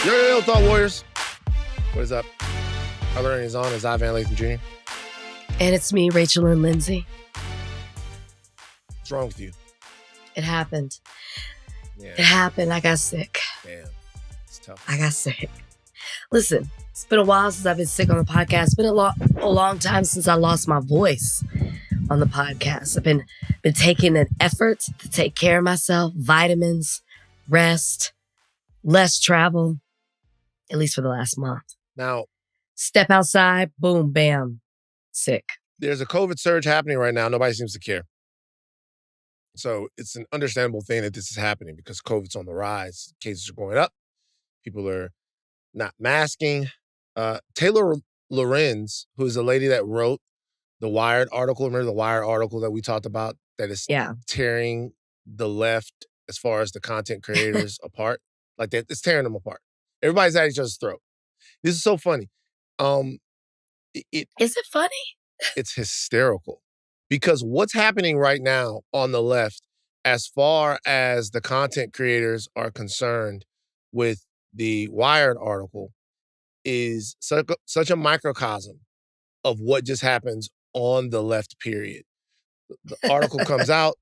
Yo, Thought Warriors. What is up? Other earnings on is Lathan Jr. And it's me, Rachel and Lindsay. What's wrong with you? It happened. Yeah. It happened. I got sick. Damn. It's tough. I got sick. Listen, it's been a while since I've been sick on the podcast. It's been a long time since I lost my voice on the podcast. I've been taking an effort to take care of myself, vitamins, rest, less travel, at least for the last month. Now, step outside, boom, bam, sick. There's a COVID surge happening right now. Nobody seems to care. So it's an understandable thing that this is happening because COVID's on the rise. Cases are going up. People are not masking. Taylor Lorenz, who is a lady that wrote the Wired article, remember the Wired article that we talked about that is tearing the left as far as the content creators apart? Like that, it's tearing them apart. Everybody's at each other's throat. This is so funny. Is it funny? It's hysterical. Because what's happening right now on the left, as far as the content creators are concerned with the Wired article, is such a microcosm of what just happens on the left, period. The article comes out,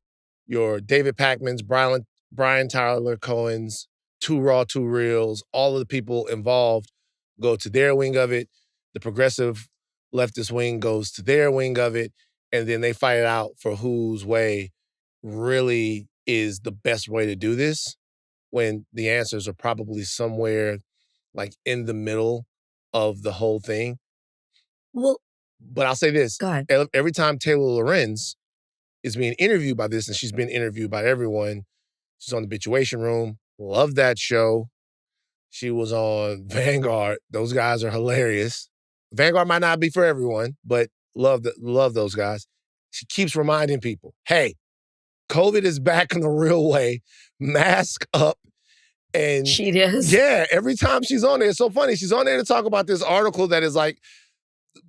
your David Pakman's, Brian Tyler Cohen's, Too Raw, Too Reals, all of the people involved go to their wing of it. The progressive leftist wing goes to their wing of it. And then they fight it out for whose way really is the best way to do this, when the answers are probably somewhere like in the middle of the whole thing. Well, but I'll say this. Go ahead. Every time Taylor Lorenz is being interviewed by this, and she's been interviewed by everyone, she's on the Beacham Room. Love that show. She was on Vanguard. Those guys are hilarious. Vanguard might not be for everyone, but love those guys. She keeps reminding people, hey, COVID is back in the real way. Mask up. And she does. Yeah, every time she's on there, it's so funny. She's on there to talk about this article that is like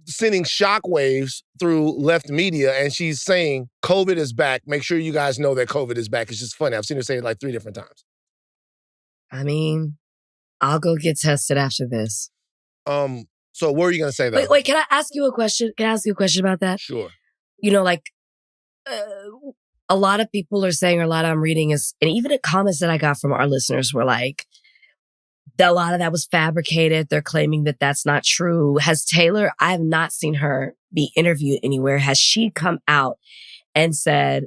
sending shockwaves through left media, and she's saying COVID is back. Make sure you guys know that COVID is back. It's just funny. I've seen her say it like 3 different times. I mean, I'll go get tested after this. So what were you going to say, though? Wait, can I ask you a question? Can I ask you a question about that? Sure. You know, like, a lot of people are saying, or a lot I'm reading is, and even the comments that I got from our listeners were like, a lot of that was fabricated. They're claiming that that's not true. Has Taylor, I have not seen her be interviewed anywhere. Has she come out and said,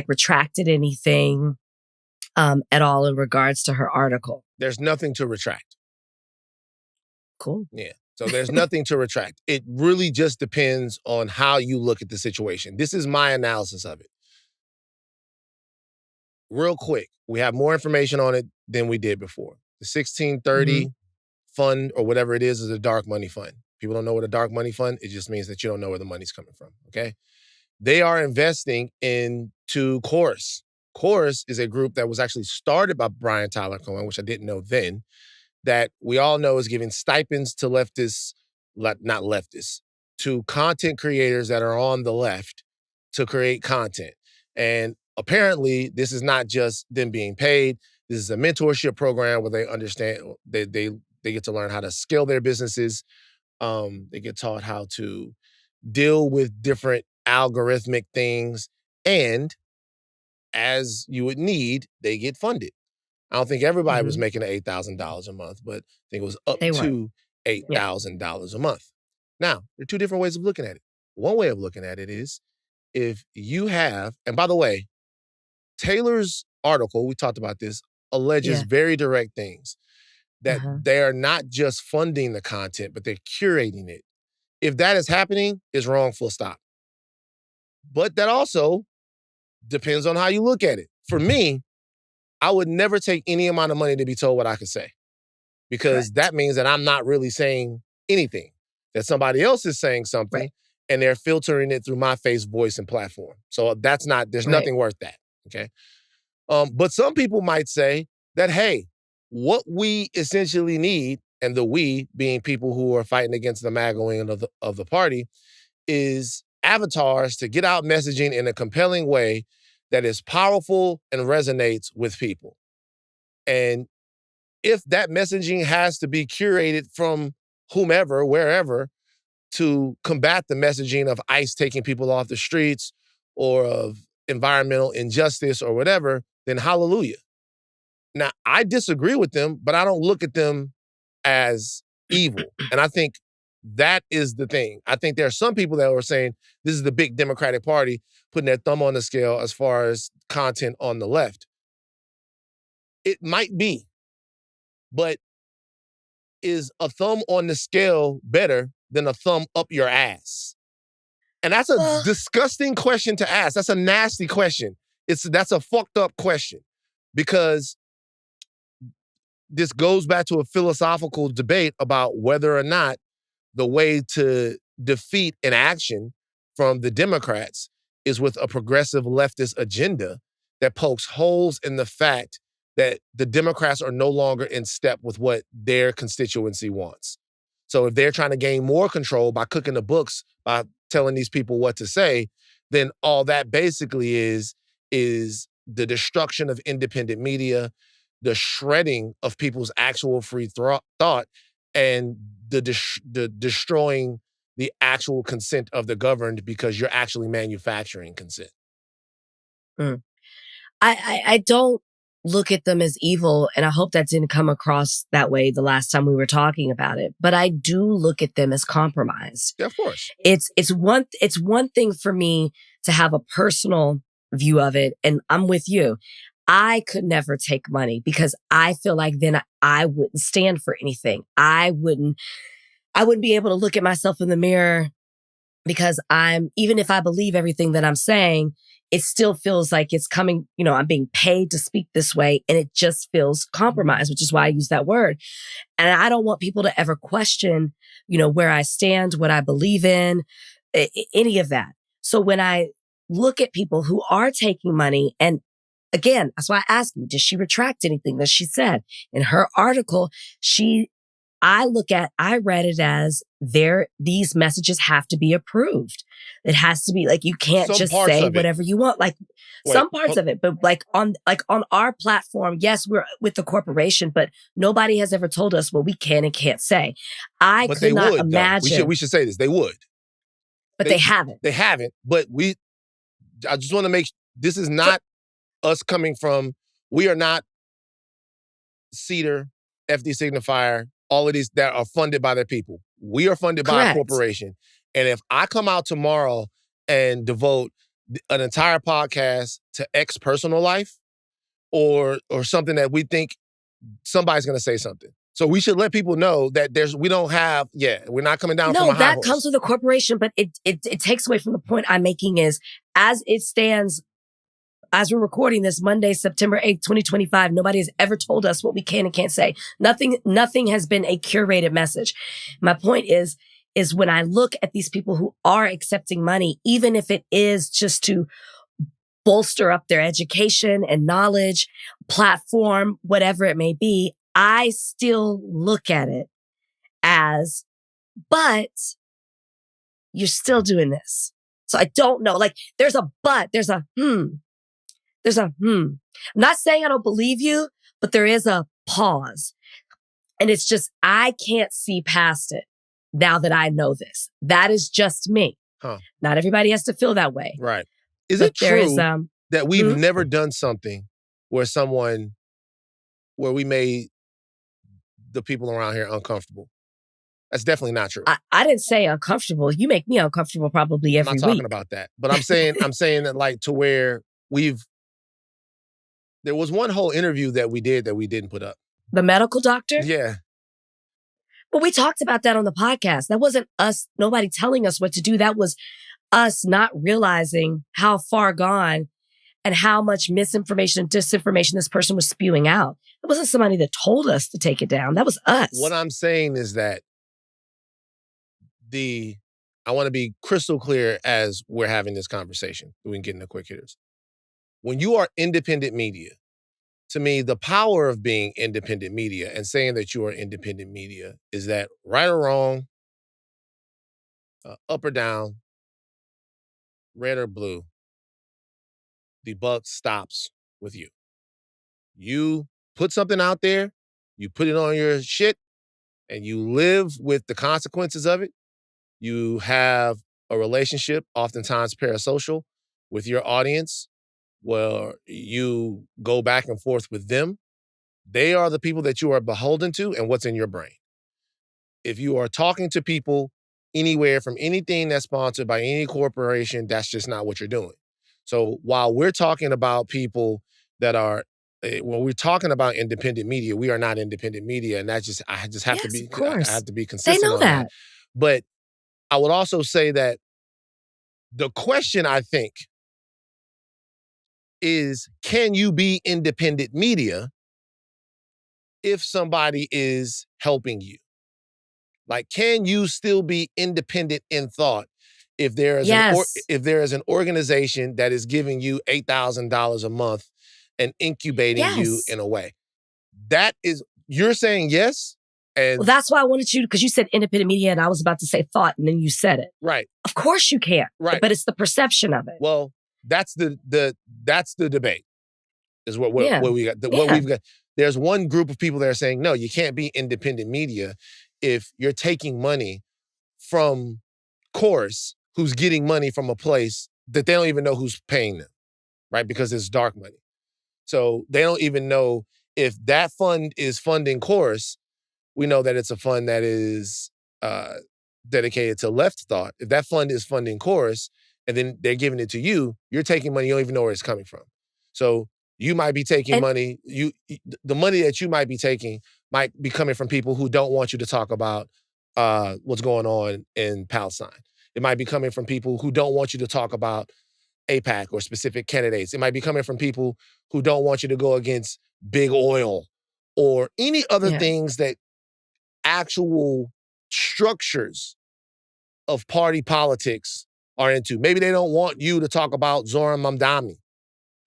retracted anything at all in regards to her article? There's nothing to retract. Cool. Yeah. So there's nothing to retract. It really just depends on how you look at the situation. This is my analysis of it. Real quick, we have more information on it than we did before. The 1630 fund, or whatever it is a dark money fund. People don't know what a dark money fund, it just means that you don't know where the money's coming from, okay? They are investing into Chorus. Chorus is a group that was actually started by Brian Tyler Cohen, which I didn't know then, that we all know is giving stipends to to content creators that are on the left to create content. And apparently, this is not just them being paid. This is a mentorship program where they understand, they get to learn how to scale their businesses. They get taught how to deal with different algorithmic things. And as you would need, they get funded. I don't think everybody was making $8,000 a month, but I think it was up to $8,000 a month. Now, there are 2 different ways of looking at it. One way of looking at it is if you have, and by the way, Taylor's article, we talked about this, alleges very direct things. That they are not just funding the content, but they're curating it. If that is happening, it's wrong, full stop. But that also depends on how you look at it. For me, I would never take any amount of money to be told what I could say, because that means that I'm not really saying anything, that somebody else is saying something and they're filtering it through my face, voice, and platform. So there's nothing worth that, okay? But some people might say that, hey, what we essentially need, and the we being people who are fighting against the MAGA wing of the party, is avatars to get out messaging in a compelling way that is powerful and resonates with people. And if that messaging has to be curated from whomever, wherever, to combat the messaging of ICE taking people off the streets or of environmental injustice or whatever, then hallelujah. Now, I disagree with them, but I don't look at them as evil. And I think that is the thing. I think there are some people that are saying this is the big Democratic Party putting their thumb on the scale as far as content on the left. It might be, but is a thumb on the scale better than a thumb up your ass? And that's a disgusting question to ask. That's a nasty question. That's a fucked up question, because this goes back to a philosophical debate about whether or not the way to defeat an action from the Democrats is with a progressive leftist agenda that pokes holes in the fact that the Democrats are no longer in step with what their constituency wants. So if they're trying to gain more control by cooking the books, by telling these people what to say, then all that basically is the destruction of independent media, the shredding of people's actual free thought, and the destroying the actual consent of the governed, because you're actually manufacturing consent. I don't look at them as evil, and I hope that didn't come across that way the last time we were talking about it. But I do look at them as compromised. Yeah, of course. It's one thing for me to have a personal view of it, and I'm with you. I could never take money because I feel like then I wouldn't stand for anything. I wouldn't be able to look at myself in the mirror, because even if I believe everything that I'm saying, it still feels like it's coming, I'm being paid to speak this way, and it just feels compromised, which is why I use that word. And I don't want people to ever question, where I stand, what I believe in, any of that. So when I look at people who are taking money, and again, that's why I asked you, did she retract anything that she said? In her article, I read it as these messages have to be approved. It has to be like, you can't just say whatever you want. Like some parts of it, but like on our platform, yes, we're with the corporation, but nobody has ever told us what we can and can't say. I could not imagine. We should say this. They would. But they haven't. They haven't. But I just want to make, this is not us coming from, we are not Cedar, FD Signifier, all of these that are funded by their people. We are funded by a corporation. And if I come out tomorrow and devote an entire podcast to X personal life or something that we think somebody's going to say something. So we should let people know that we're not coming down from a high horse. No, that comes with a corporation, but it takes away from the point I'm making is, as it stands, as we're recording this Monday, September 8th, 2025, nobody has ever told us what we can and can't say. Nothing has been a curated message. My point is when I look at these people who are accepting money, even if it is just to bolster up their education and knowledge, platform, whatever it may be, I still look at it as, but you're still doing this. So I don't know. Like there's a but, there's a I'm not saying I don't believe you, but there is a pause. And it's just, I can't see past it now that I know this. That is just me. Huh. Not everybody has to feel that way. Right. Is it true that we've never done something where we made the people around here uncomfortable? That's definitely not true. I didn't say uncomfortable. You make me uncomfortable probably every week. I'm not talking about that. But I'm saying that like to where there was one whole interview that we did that we didn't put up. The medical doctor? Yeah. But we talked about that on the podcast. That wasn't us, nobody telling us what to do. That was us not realizing how far gone and how much misinformation and disinformation this person was spewing out. It wasn't somebody that told us to take it down. That was us. What I'm saying is that I want to be crystal clear as we're having this conversation. We can get into quick hitters. When you are independent media, to me, the power of being independent media and saying that you are independent media is that right or wrong, up or down, red or blue, the buck stops with you. You put something out there, You put it on your shit and you live with the consequences of it. You have a relationship, oftentimes parasocial, with your audience where you go back and forth with them. They are the people that you are beholden to and what's in your brain. If you are talking to people anywhere from anything that's sponsored by any corporation, that's just not what you're doing. So while we're talking about people that are, when we're talking about independent media, we are not independent media, and that's just I just have to Yes, be of course. I have to be They consistent know on that. that. But I would also say that the question, I think, is can you be independent media if somebody is helping you? Like, can you still be independent in thought if there is Yes. if there is an organization that is giving you $8,000 a month and incubating you Yes. in a way? That is, you're saying yes, Well, and that's why I wanted you, because you said independent media and I was about to say thought and then you said it. right, Of course you can, right. but it's the perception of it. Well, that's the debate. Is what Yeah. we got. What Yeah. we've got. There's one group of people that are saying no, you can't be independent media if you're taking money from Chorus, who's getting money from a place that they don't even know who's paying them, right? Because it's dark money. So they don't even know if that fund is funding Chorus. We know that it's a fund that is dedicated to left thought. If that fund is funding Chorus and then they're giving it to you, you're taking money, you don't even know where it's coming from. So you might be taking money, the money that you might be taking might be coming from people who don't want you to talk about what's going on in Palestine. It might be coming from people who don't want you to talk about AIPAC or specific candidates. It might be coming from people who don't want you to go against big oil or any other things that actual structures of party politics are into. Maybe they don't want you to talk about Zoran Mamdani.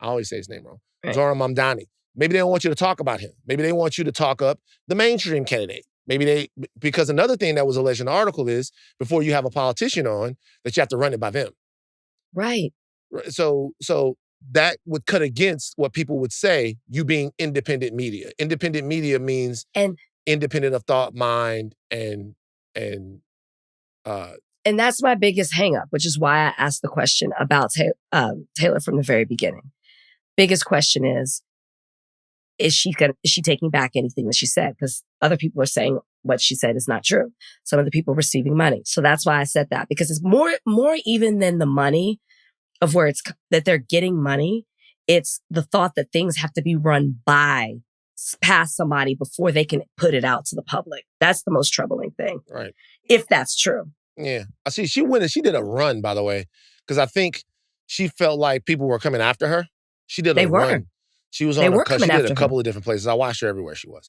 I always say his name wrong. Right. Zoran Mamdani. Maybe they don't want you to talk about him. Maybe they want you to talk up the mainstream candidate. Maybe because another thing that was alleged in the article is before you have a politician on, that you have to run it by them. Right. So that would cut against what people would say, you being independent media. Independent media means independent of thought, mind, and that's my biggest hang-up, which is why I asked the question about Taylor from the very beginning. Biggest question is she taking back anything that she said? Because other people are saying what she said is not true. Some of the people receiving money. So that's why I said that, because it's more even than the money of where it's that they're getting money. It's the thought that things have to be run past somebody before they can put it out to the public. That's the most troubling thing. Right. If that's true. Yeah. I see she went and she did a run, by the way, because I think she felt like people were coming after her. She did a run. She was on she did a couple of different places. I watched her everywhere she was.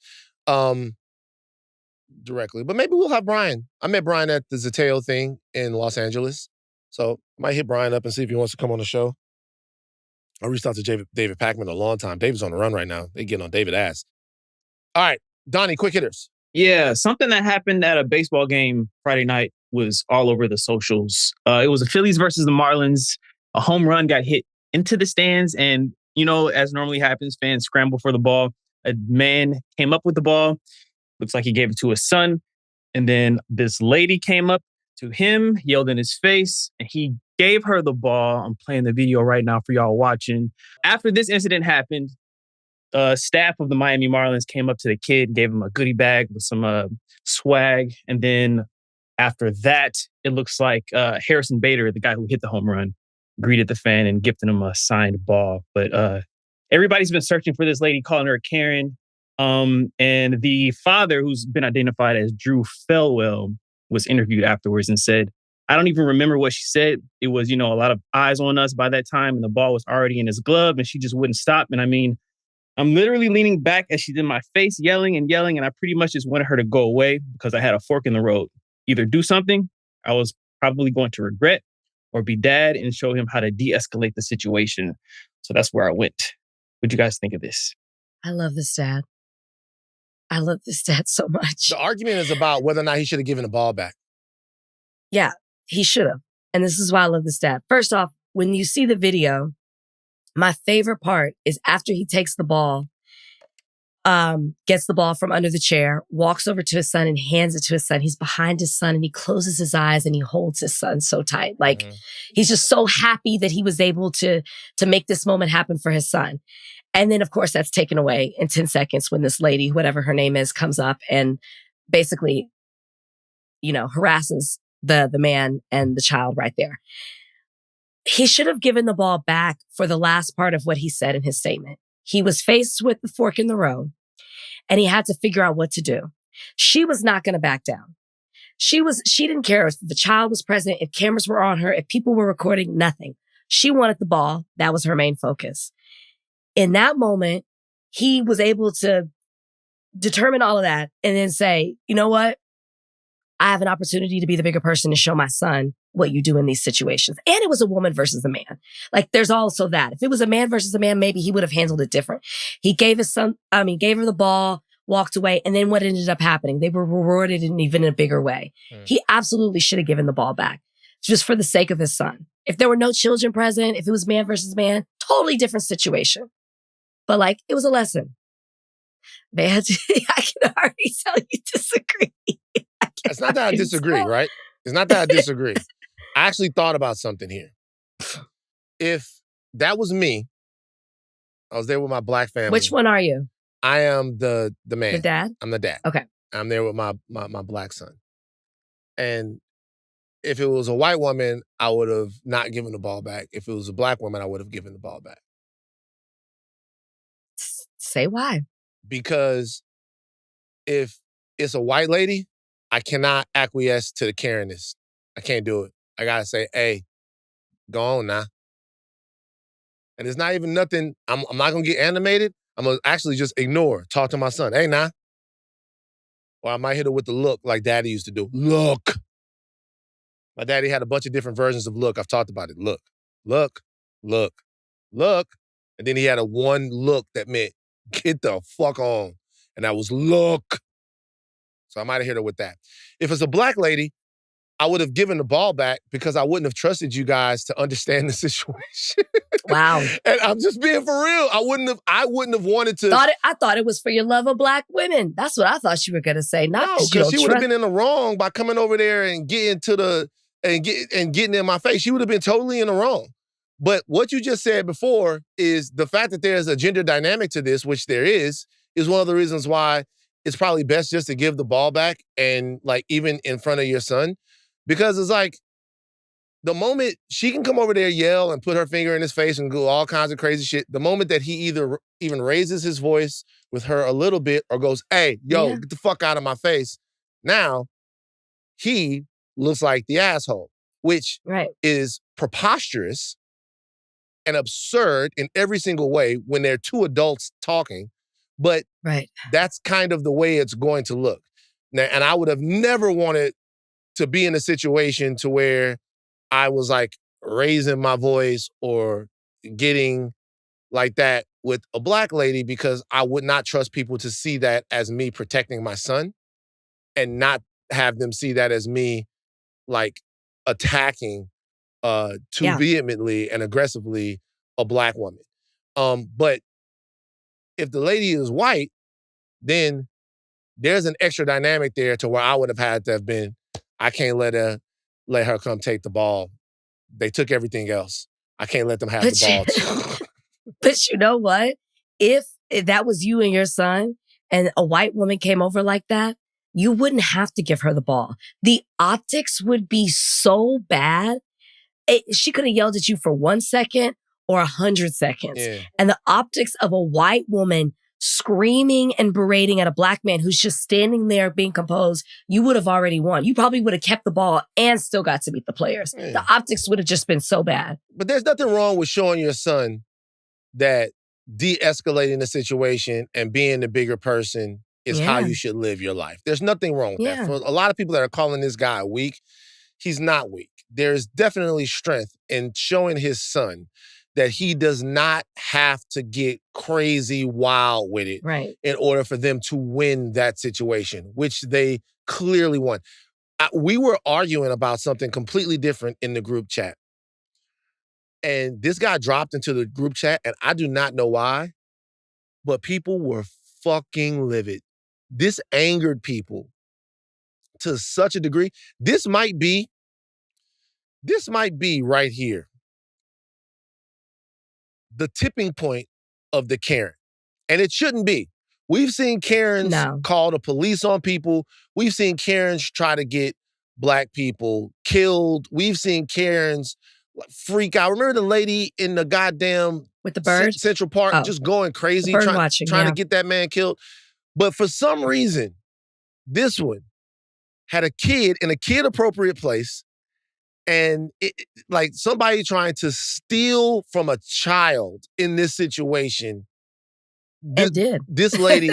Directly. But maybe we'll have Brian. I met Brian at the Zateo thing in Los Angeles. So I might hit Brian up and see if he wants to come on the show. I reached out to David Packman a long time. David's on the run right now. They getting on David's ass. All right. Donnie, quick hitters. Yeah, something that happened at a baseball game Friday night was all over the socials. It was the Phillies versus the Marlins. A home run got hit into the stands, and, as normally happens, fans scramble for the ball. A man came up with the ball. Looks like he gave it to his son. And then this lady came up to him, yelled in his face, and he gave her the ball. I'm playing the video right now for y'all watching. After this incident happened, staff of the Miami Marlins came up to the kid, gave him a goodie bag with some swag. And then after that, it looks like Harrison Bader, the guy who hit the home run, greeted the fan and gifted him a signed ball. But everybody's been searching for this lady, calling her a Karen. And the father, who's been identified as Drew Felwell, was interviewed afterwards and said, I don't even remember what she said. It was, a lot of eyes on us by that time, and the ball was already in his glove, and she just wouldn't stop. And I mean, I'm literally leaning back as she's in my face, yelling and yelling, and I pretty much just wanted her to go away because I had a fork in the road. Either do something I was probably going to regret, or be dad and show him how to de-escalate the situation. So that's where I went. What'd you guys think of this? I love this dad. I love this dad so much. The argument is about whether or not he should have given the ball back. Yeah, he should have. And this is why I love this dad. First off, when you see the video, my favorite part is after he takes the ball, gets the ball from under the chair, walks over to his son and hands it to his son. He's behind his son and he closes his eyes and he holds his son so tight. Like he's just so happy that he was able to make this moment happen for his son. And then of course that's taken away in 10 seconds when this lady, whatever her name is, comes up and basically, harasses the man and the child right there. He should have given the ball back for the last part of what he said in his statement. He was faced with the fork in the road and he had to figure out what to do. She was not going to back down. She didn't care if the child was present, if cameras were on her, if people were recording, nothing. She wanted the ball. That was her main focus. In that moment, he was able to determine all of that and then say, you know what? I have an opportunity to be the bigger person and show my son what you do in these situations. And it was a woman versus a man. Like there's also that. If it was a man versus a man, maybe he would have handled it different. He gave his son, gave her the ball, walked away. And then what ended up happening? They were rewarded in even a bigger way. He absolutely should have given the ball back just for the sake of his son. If there were no children present, if it was man versus man, totally different situation. But like, it was a lesson. Man, I can already tell you disagree. It's not that I disagree, right? It's not that I disagree. I actually thought about something here. If that was me, I was there with my black family. Which one are you? I am the man. The dad? I'm the dad. Okay. I'm there with my black son. And if it was a white woman, I would have not given the ball back. If it was a black woman, I would have given the ball back. Say why. Because if it's a white lady, I cannot acquiesce to the Karenness. I can't do it. I gotta say, hey, go on now. And it's not even nothing, I'm not gonna get animated. I'm gonna actually just ignore, talk to my son, hey, nah. Or I might hit her with the look like daddy used to do. Look. My daddy had a bunch of different versions of look. I've talked about it. Look, look, look, look. And then he had a one look that meant get the fuck on. And that was look. So I might have hit her with that. If it's a black lady, I would have given the ball back because I wouldn't have trusted you guys to understand the situation. Wow. And I'm just being for real. I wouldn't have wanted to. I thought it was for your love of black women. That's what I thought you were gonna say. Not because she would have been in the wrong by coming over there and getting to getting in my face. She would have been totally in the wrong. But what you just said before is the fact that there's a gender dynamic to this, which there is one of the reasons why it's probably best just to give the ball back and like even in front of your son. Because it's like the moment she can come over there, yell and put her finger in his face and do all kinds of crazy shit. The moment that he either even raises his voice with her a little bit or goes, hey, yo, get the fuck out of my face. Now he looks like the asshole, which is preposterous and absurd in every single way when they're two adults talking. But that's kind of the way it's going to look. Now, and I would have never wanted to be in a situation to where I was like raising my voice or getting like that with a black lady because I would not trust people to see that as me protecting my son and not have them see that as me like attacking too vehemently and aggressively a black woman. But if the lady is white, then there's an extra dynamic there to where I would have had to have been, I can't let her come take the ball. They took everything else. I can't let them have the ball. But you know what? If that was you and your son and a white woman came over like that, you wouldn't have to give her the ball. The optics would be so bad. She could have yelled at you for 1 second or 100 seconds. Yeah. And the optics of a white woman screaming and berating at a black man who's just standing there being composed, you would have already won. You probably would have kept the ball and still got to beat the players. Yeah. The optics would have just been so bad. But there's nothing wrong with showing your son that de-escalating the situation and being the bigger person is how you should live your life. There's nothing wrong with that. For a lot of people that are calling this guy weak, he's not weak. There's definitely strength in showing his son that he does not have to get crazy wild with it in order for them to win that situation, which they clearly won. We were arguing about something completely different in the group chat. And this guy dropped into the group chat, and I do not know why, but people were fucking livid. This angered people to such a degree. This might be right here the tipping point of the Karen. And it shouldn't be. We've seen Karens call the police on people. We've seen Karens try to get Black people killed. We've seen Karens freak out. Remember the lady in the goddamn with the bird? Central Park just going crazy, trying to get that man killed. But for some reason, this one had a kid in a kid-appropriate place, and like somebody trying to steal from a child in this situation. This lady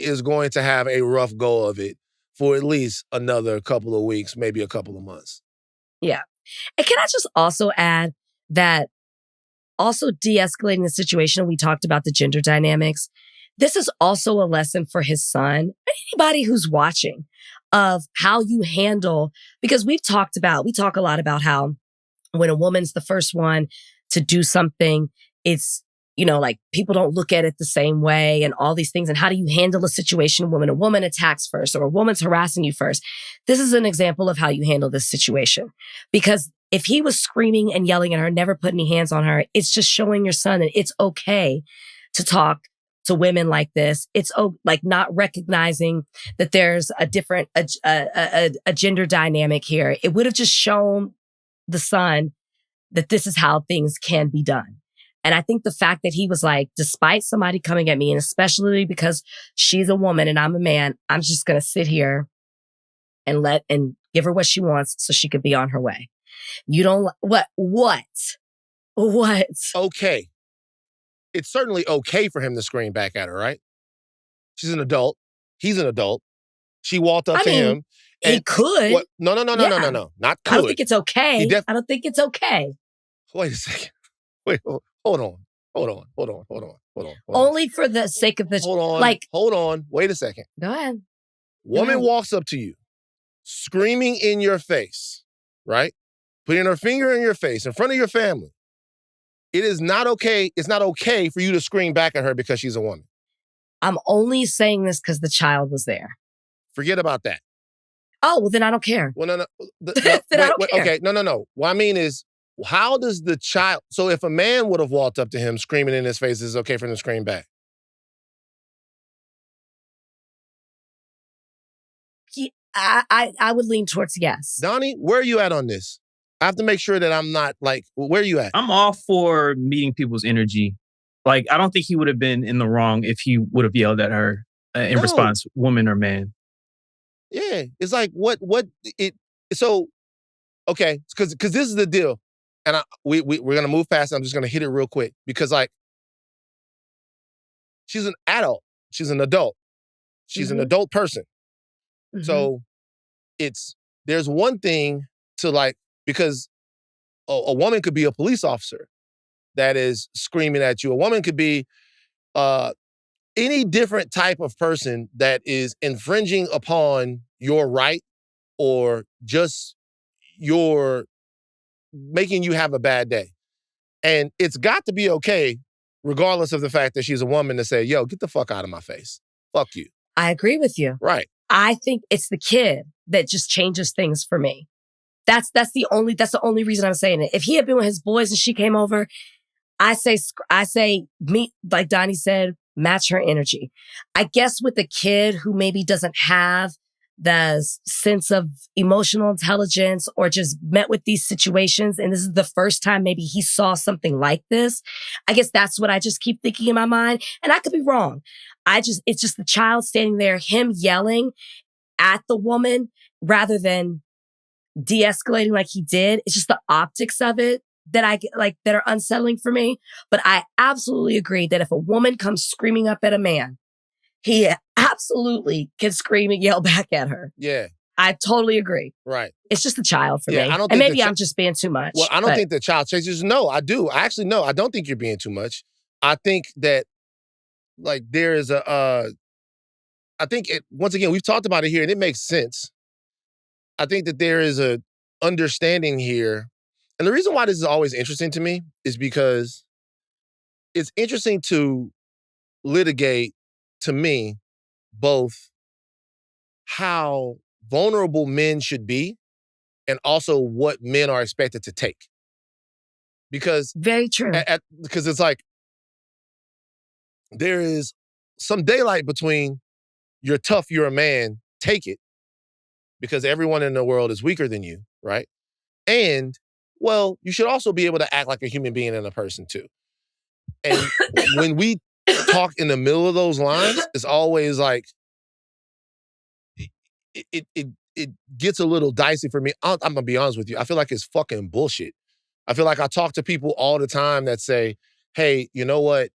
is going to have a rough go of it for at least another couple of weeks, maybe a couple of months. Yeah. And can I just also add that also de-escalating the situation, we talked about the gender dynamics. This is also a lesson for his son, anybody who's watching, of how you handle, because we talk a lot about how when a woman's the first one to do something, it's, like people don't look at it the same way and all these things. And how do you handle a situation when a woman attacks first or a woman's harassing you first? This is an example of how you handle this situation. Because if he was screaming and yelling at her, never put any hands on her, it's just showing your son that it's okay to talk to women like this. It's like not recognizing that there's a different, a gender dynamic here. It would have just shown the son that this is how things can be done. And I think the fact that he was like, despite somebody coming at me, and especially because she's a woman and I'm a man, I'm just going to sit here and give her what she wants so she could be on her way. You don't, what? Okay. It's certainly okay for him to scream back at her, right? She's an adult. He's an adult. She walked up to him. And he could. What? No. Not could. I don't think it's okay. I don't think it's okay. Wait a second. Wait, hold on. Only for the sake of the... Hold on. Wait a second. Go ahead. Woman walks up to you, screaming in your face, right? Putting her finger in your face, in front of your family. It is not okay. It's not okay for you to scream back at her because she's a woman. I'm only saying this because the child was there. Forget about that. Oh, well, then I don't care. Well, no. I don't care. Okay, no. What I mean is, how does the child... So if a man would have walked up to him screaming in his face, is it okay for him to scream back? I would lean towards yes. Donnie, where are you at on this? I have to make sure that I'm not like... Where are you at? I'm all for meeting people's energy. Like, I don't think he would have been in the wrong if he would have yelled at her in response, woman or man. Yeah, it's like so, okay, because this is the deal. And we're going to move past it. I'm just going to hit it real quick because, like, she's an adult. She's an adult. She's an adult person. Mm-hmm. So there's one thing to, like, because a woman could be a police officer that is screaming at you. A woman could be any different type of person that is infringing upon your right or just making you have a bad day. And it's got to be okay, regardless of the fact that she's a woman, to say, yo, get the fuck out of my face. Fuck you. I agree with you. Right. I think it's the kid that just changes things for me. That's the only reason I'm saying it. If he had been with his boys and she came over, I say me, like Donnie said, match her energy. I guess with the kid who maybe doesn't have the sense of emotional intelligence or just met with these situations, and this is the first time maybe he saw something like this, I guess that's what I just keep thinking in my mind. And I could be wrong. It's just the child standing there, him yelling at the woman rather than de-escalating like he did. It's just the optics of it that that are unsettling for me. But I absolutely agree that if a woman comes screaming up at a man, he absolutely can scream and yell back at her. Yeah. I totally agree. Right. It's just a child for me. I don't and maybe I'm just being too much. Well, I don't think the child changes. No, I do. Actually, no, I don't think you're being too much. I think that, like, there is I think once again, we've talked about it here and it makes sense. I think that there is a understanding here. And the reason why this is always interesting to me is because it's interesting to litigate to me, both how vulnerable men should be and also what men are expected to take. Because very true. Because it's like there is some daylight between you're tough, you're a man, take it, because everyone in the world is weaker than you, right? And, well, you should also be able to act like a human being and a person too. And when we talk in the middle of those lines, it's always like, it gets a little dicey for me. I'm gonna be honest with you. I feel like it's fucking bullshit. I feel like I talk to people all the time that say, hey, you know what?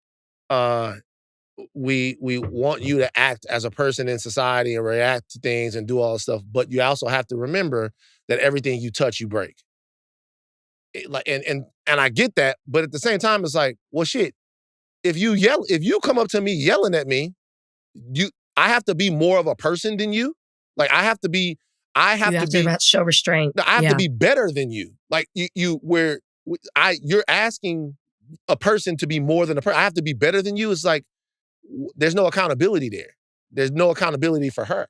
We want you to act as a person in society and react to things and do all this stuff, but you also have to remember that everything you touch, you break. And I get that, but at the same time, it's like, well, shit. If you come up to me yelling at me, I have to be more of a person than you. Like I have to show restraint. I have to be better than you. Like you're asking a person to be more than a person. I have to be better than you. It's like, there's no accountability there. There's no accountability for her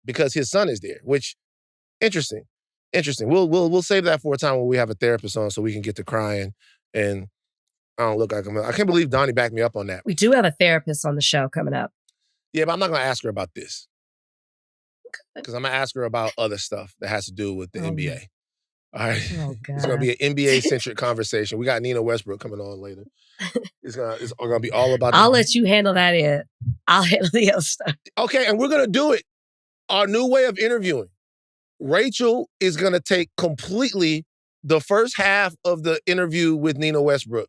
because his son is there, which interesting. We'll save that for a time when we have a therapist on so we can get to crying. And I don't look like I can't believe Donnie backed me up on that. We do have a therapist on the show coming up. Yeah, but I'm not going to ask her about this. Because I'm going to ask her about other stuff that has to do with the NBA. All right. Oh, God. It's going to be an NBA-centric conversation. We got Nina Westbrook coming on later. It's gonna be all about I'll let you handle that, Ed. I'll handle the other stuff. Okay, and we're going to do it. Our new way of interviewing. Rachel is going to take completely the first half of the interview with Nina Westbrook.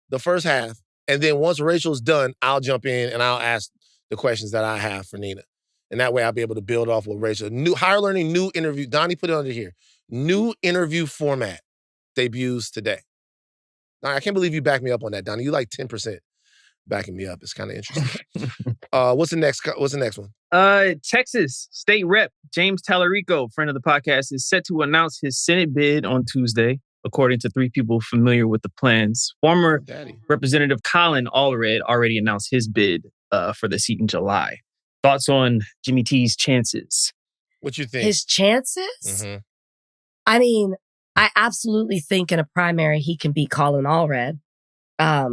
The first half. And then once Rachel's done, I'll jump in and I'll ask the questions that I have for Nina. And that way I'll be able to build off with Rachel. New Higher Learning, new interview. Donnie put it under here. New interview format debuts today. I can't believe you backed me up on that, Donnie. You like 10% backing me up. It's kind of interesting. What's the next one? Texas State Rep James Talarico, friend of the podcast, is set to announce his Senate bid on Tuesday, according to 3 people familiar with the plans. Former Representative Colin Allred already announced his bid for the seat in July. Thoughts on Jimmy T's chances? What you think? His chances? Mm-hmm. I mean, I absolutely think in a primary he can beat Colin Allred. I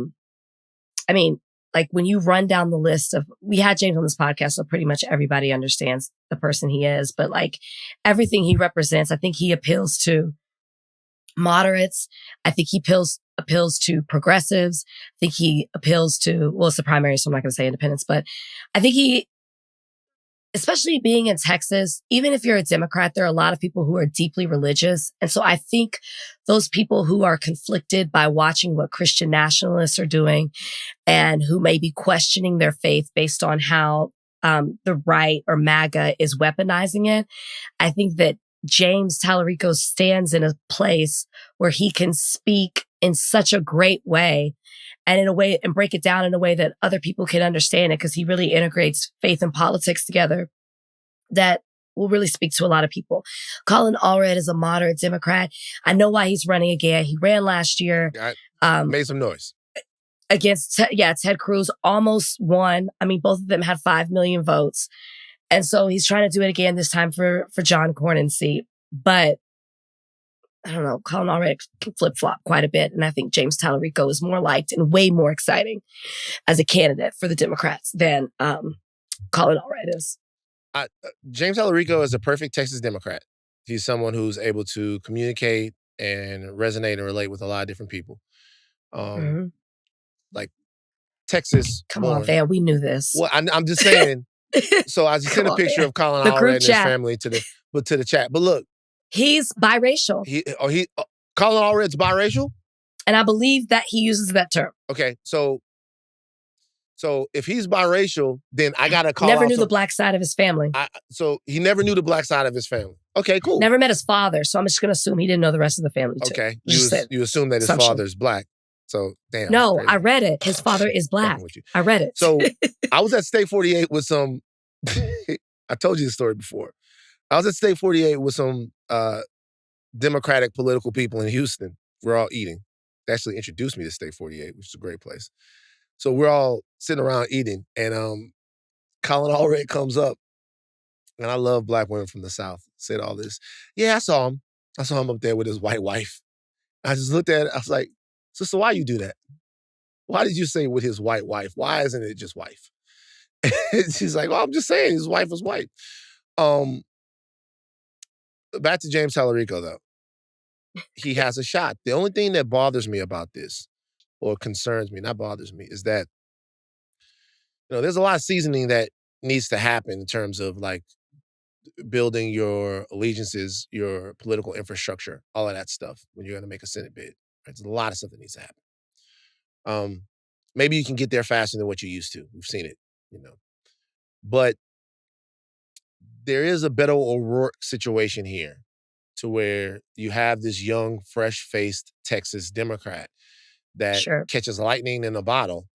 mean, like when you run down the list of, we had James on this podcast, so pretty much everybody understands the person he is, but like everything he represents, I think he appeals to moderates. I think he appeals to progressives. I think he appeals to, well, it's the primary, so I'm not going to say independents, but I think he, especially being in Texas, even if you're a Democrat, there are a lot of people who are deeply religious. And so I think those people who are conflicted by watching what Christian nationalists are doing and who may be questioning their faith based on how the right or MAGA is weaponizing it, I think that James Talarico stands in a place where he can speak in such a great way and in a way and break it down in a way that other people can understand it, because he really integrates faith and politics together that will really speak to a lot of people. Colin Allred is a moderate Democrat. I know why he's running again. He ran last year. Made some noise. Against, Ted Cruz, almost won. I mean, both of them had 5 million votes. And so he's trying to do it again this time for John Cornyn's seat. But I don't know, Colin Allred flip-flop quite a bit. And I think James Talarico is more liked and way more exciting as a candidate for the Democrats than Colin Allred is. James Talarico is a perfect Texas Democrat. He's someone who's able to communicate and resonate and relate with a lot of different people. Like Texas. Come on, Van, we knew this. Well, I'm just saying. So I just sent a picture of Colin Allred and his family to the chat. But look. He's biracial. Colin Allred's biracial? And I believe that he uses that term. Okay, so if he's biracial, then I gotta call Never knew the black side of his family. So he never knew the black side of his family. Okay, cool. Never met his father, so I'm just gonna assume he didn't know the rest of the family too. Okay, you assume that his father's black. So, damn. No, I read it. His father is black. I read it. So I was at State 48 with some, I told you the story before. I was at State 48 with some Democratic political people in Houston. We're all eating. They actually introduced me to State 48, which is a great place. So we're all sitting around eating, and Colin Allred comes up, and I love black women from the South. Said all this. Yeah, I saw him. I saw him up there with his white wife. I just looked at it. I was like, sister, why you do that? Why did you say with his white wife? Why isn't it just wife? She's like, well, I'm just saying his wife was white. Back to James Talarico, though. He has a shot. The only thing that bothers me about this, or concerns me, not bothers me, is that, there's a lot of seasoning that needs to happen in terms of like building your allegiances, your political infrastructure, all of that stuff when you're going to make a Senate bid. Right? There's a lot of stuff that needs to happen. Maybe you can get there faster than what you used to. We've seen it, But there is a Beto O'Rourke situation here to where you have this young, fresh-faced Texas Democrat that catches lightning in a bottle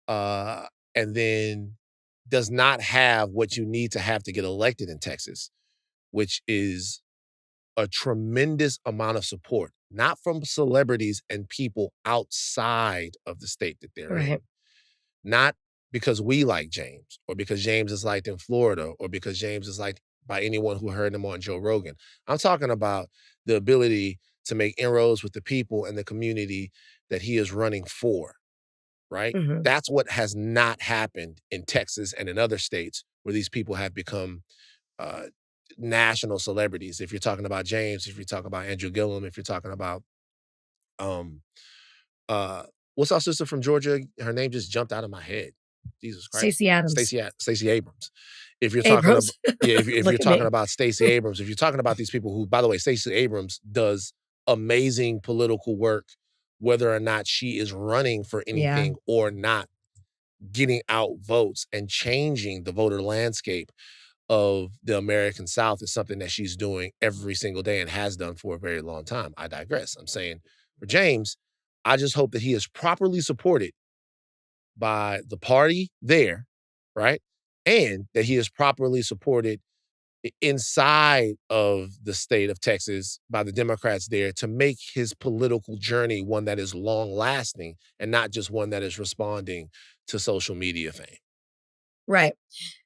and then does not have what you need to have to get elected in Texas, which is a tremendous amount of support, not from celebrities and people outside of the state that they're in. Not because we like James, or because James is liked in Florida, or because James is liked by anyone who heard him on Joe Rogan. I'm talking about the ability to make inroads with the people and the community that he is running for, right? Mm-hmm. That's what has not happened in Texas and in other states where these people have become national celebrities. If you're talking about James, if you're talking about Andrew Gillum, if you're talking about what's our sister from Georgia? Her name just jumped out of my head. Jesus Christ. Stacey Adams. Stacey Abrams. If you're talking about, if you're talking about Stacey Abrams, if you're talking about these people who, by the way, Stacey Abrams does amazing political work, whether or not she is running for anything or not, getting out votes and changing the voter landscape of the American South is something that she's doing every single day and has done for a very long time. I digress. I'm saying for James, I just hope that he is properly supported by the party there, right? And that he is properly supported inside of the state of Texas by the Democrats there to make his political journey one that is long-lasting and not just one that is responding to social media fame. Right.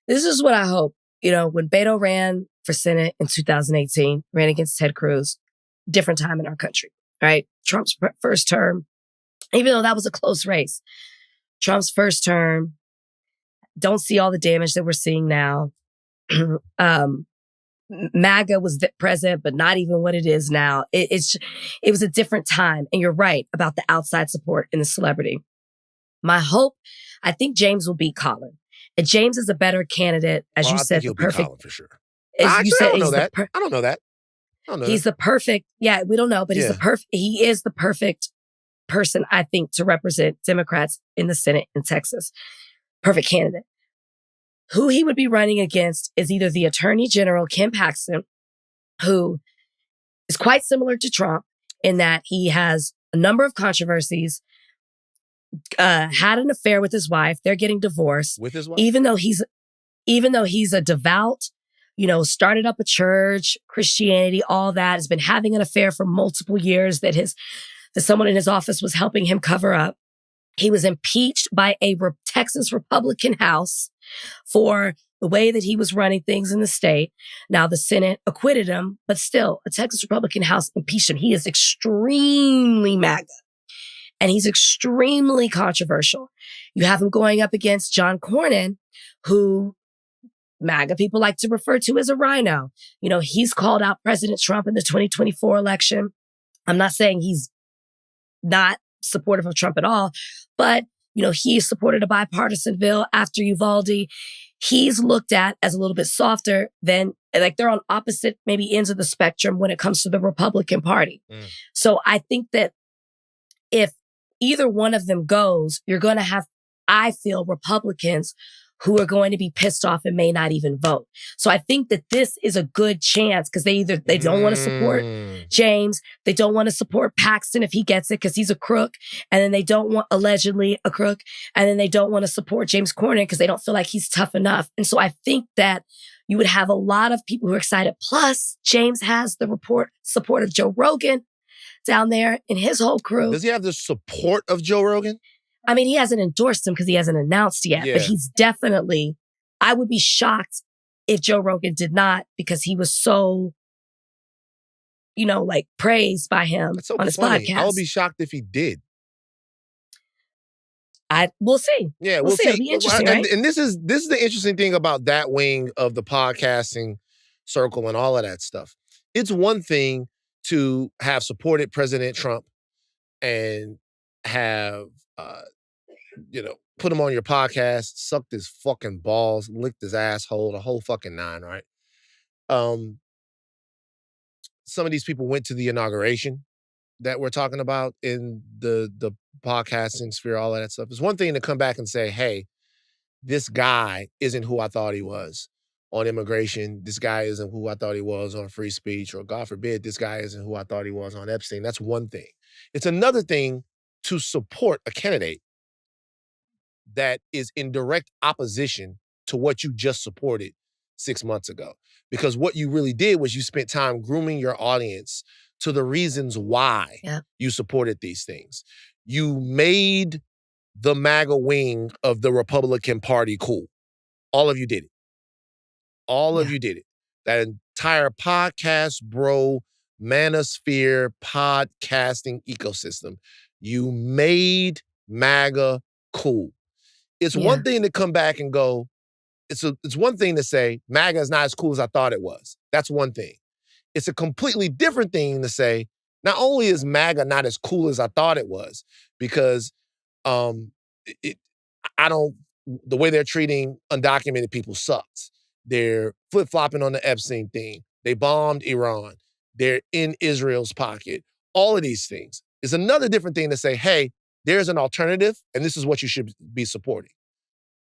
This is what I hope. When Beto ran for Senate in 2018, ran against Ted Cruz, different time in our country, right? Trump's first term, even though that was a close race, Trump's first term, don't see all the damage that we're seeing now. MAGA was present, but not even what it is now. It was a different time. And you're right about the outside support in the celebrity. My hope, I think James will beat Colin. And James is a better candidate, as you said. I think he'll beat Colin for sure. As you said, I don't know that. I don't know that. He's the perfect, we don't know, but he is the perfect person, I think, to represent Democrats in the Senate in Texas. Perfect candidate. Who he would be running against is either the Attorney General, Ken Paxton, who is quite similar to Trump in that he has a number of controversies, had an affair with his wife. They're getting divorced. With his wife? Even though he's a devout, started up a church, Christianity, all that, has been having an affair for multiple years that someone in his office was helping him cover up. He was impeached by a Texas Republican House for the way that he was running things in the state. Now, the Senate acquitted him, but still, a Texas Republican House impeached him. He is extremely MAGA, and he's extremely controversial. You have him going up against John Cornyn, who MAGA people like to refer to as a rhino. He's called out President Trump in the 2024 election. I'm not saying he's not supportive of Trump at all, but he supported a bipartisan bill after Uvalde. He's looked at as a little bit softer than, they're on opposite maybe ends of the spectrum when it comes to the Republican Party. So I think that if either one of them goes, you're going to have, I feel, Republicans who are going to be pissed off and may not even vote. So I think that this is a good chance because they don't want to support James. They don't want to support Paxton if he gets it because he's a crook. And then they don't want, allegedly a crook. And then they don't want to support James Cornyn because they don't feel like he's tough enough. And so I think that you would have a lot of people who are excited. Plus, James has the support of Joe Rogan down there and his whole crew. Does he have the support of Joe Rogan? I mean, he hasn't endorsed him because he hasn't announced yet, but Yeah. he's definitely, I would be shocked if Joe Rogan did not, because he was so, like praised by him That's so on his funny. podcast. I would be shocked if he did. We'll see. Yeah, we'll see. It'll be interesting, right? And this is the interesting thing about that wing of the podcasting circle and all of that stuff. It's one thing to have supported President Trump and have put him on your podcast, sucked his fucking balls, licked his asshole, the whole fucking nine, right? Some of these people went to the inauguration that we're talking about in the podcasting sphere, all of that stuff. It's one thing to come back and say, hey, this guy isn't who I thought he was on immigration. This guy isn't who I thought he was on free speech, or God forbid, this guy isn't who I thought he was on Epstein. That's one thing. It's another thing to support a candidate that is in direct opposition to what you just supported 6 months ago. Because what you really did was you spent time grooming your audience to the reasons why you supported these things. You made the MAGA wing of the Republican Party cool. All of you did it. All of you did it. That entire podcast, bro, manosphere, podcasting ecosystem. You made MAGA cool. It's one thing to come back and go, it's one thing to say, MAGA is not as cool as I thought it was. That's one thing. It's a completely different thing to say, not only is MAGA not as cool as I thought it was, because the way they're treating undocumented people sucks. They're flip-flopping on the Epstein thing. They bombed Iran. They're in Israel's pocket. All of these things. It's another different thing to say, hey, there's an alternative, and this is what you should be supporting.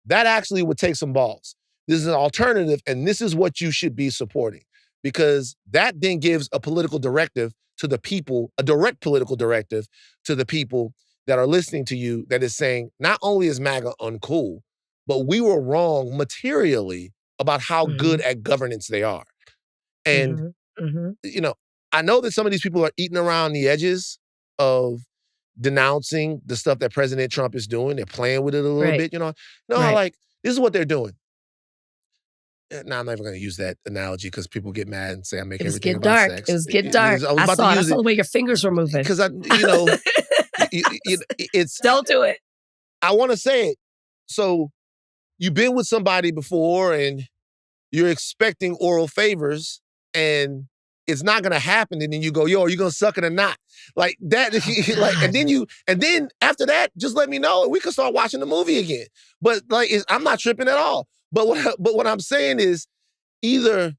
That actually would take some balls. This is an alternative, and this is what you should be supporting. Because that then gives a political directive to the people, a direct political directive to the people that are listening to you, that is saying, not only is MAGA uncool, but we were wrong materially about how good at governance they are. And, I know that some of these people are eating around the edges of denouncing the stuff that President Trump is doing. They're playing with it a little bit, like, this is what they're doing. Now, I'm not even going to use that analogy because people get mad and say I make everything about sex. It was getting dark. I saw the way your fingers were moving. Because it's... Don't do it. I want to say it. So you've been with somebody before and you're expecting oral favors and it's not going to happen. And then you go, yo, are you going to suck it or not? Like that. And then after that, just let me know and we can start watching the movie again. But I'm not tripping at all. But what I'm saying is either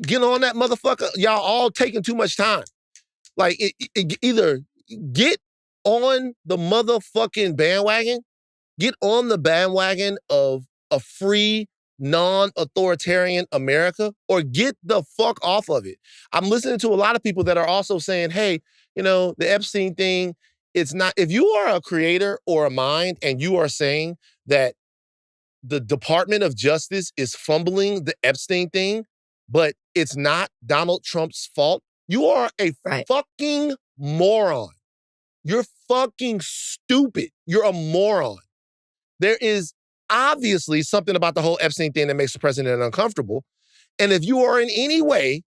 get on that motherfucker, y'all all taking too much time. Like either get on the motherfucking bandwagon, get on the bandwagon of a free, non-authoritarian America, or get the fuck off of it. I'm listening to a lot of people that are also saying, hey, the Epstein thing, it's not, if you are a creator or a mind and you are saying that the Department of Justice is fumbling the Epstein thing, but it's not Donald Trump's fault, you are a fucking moron. You're fucking stupid. You're a moron. There is obviously something about the whole Epstein thing that makes the president uncomfortable. And if you are in any way,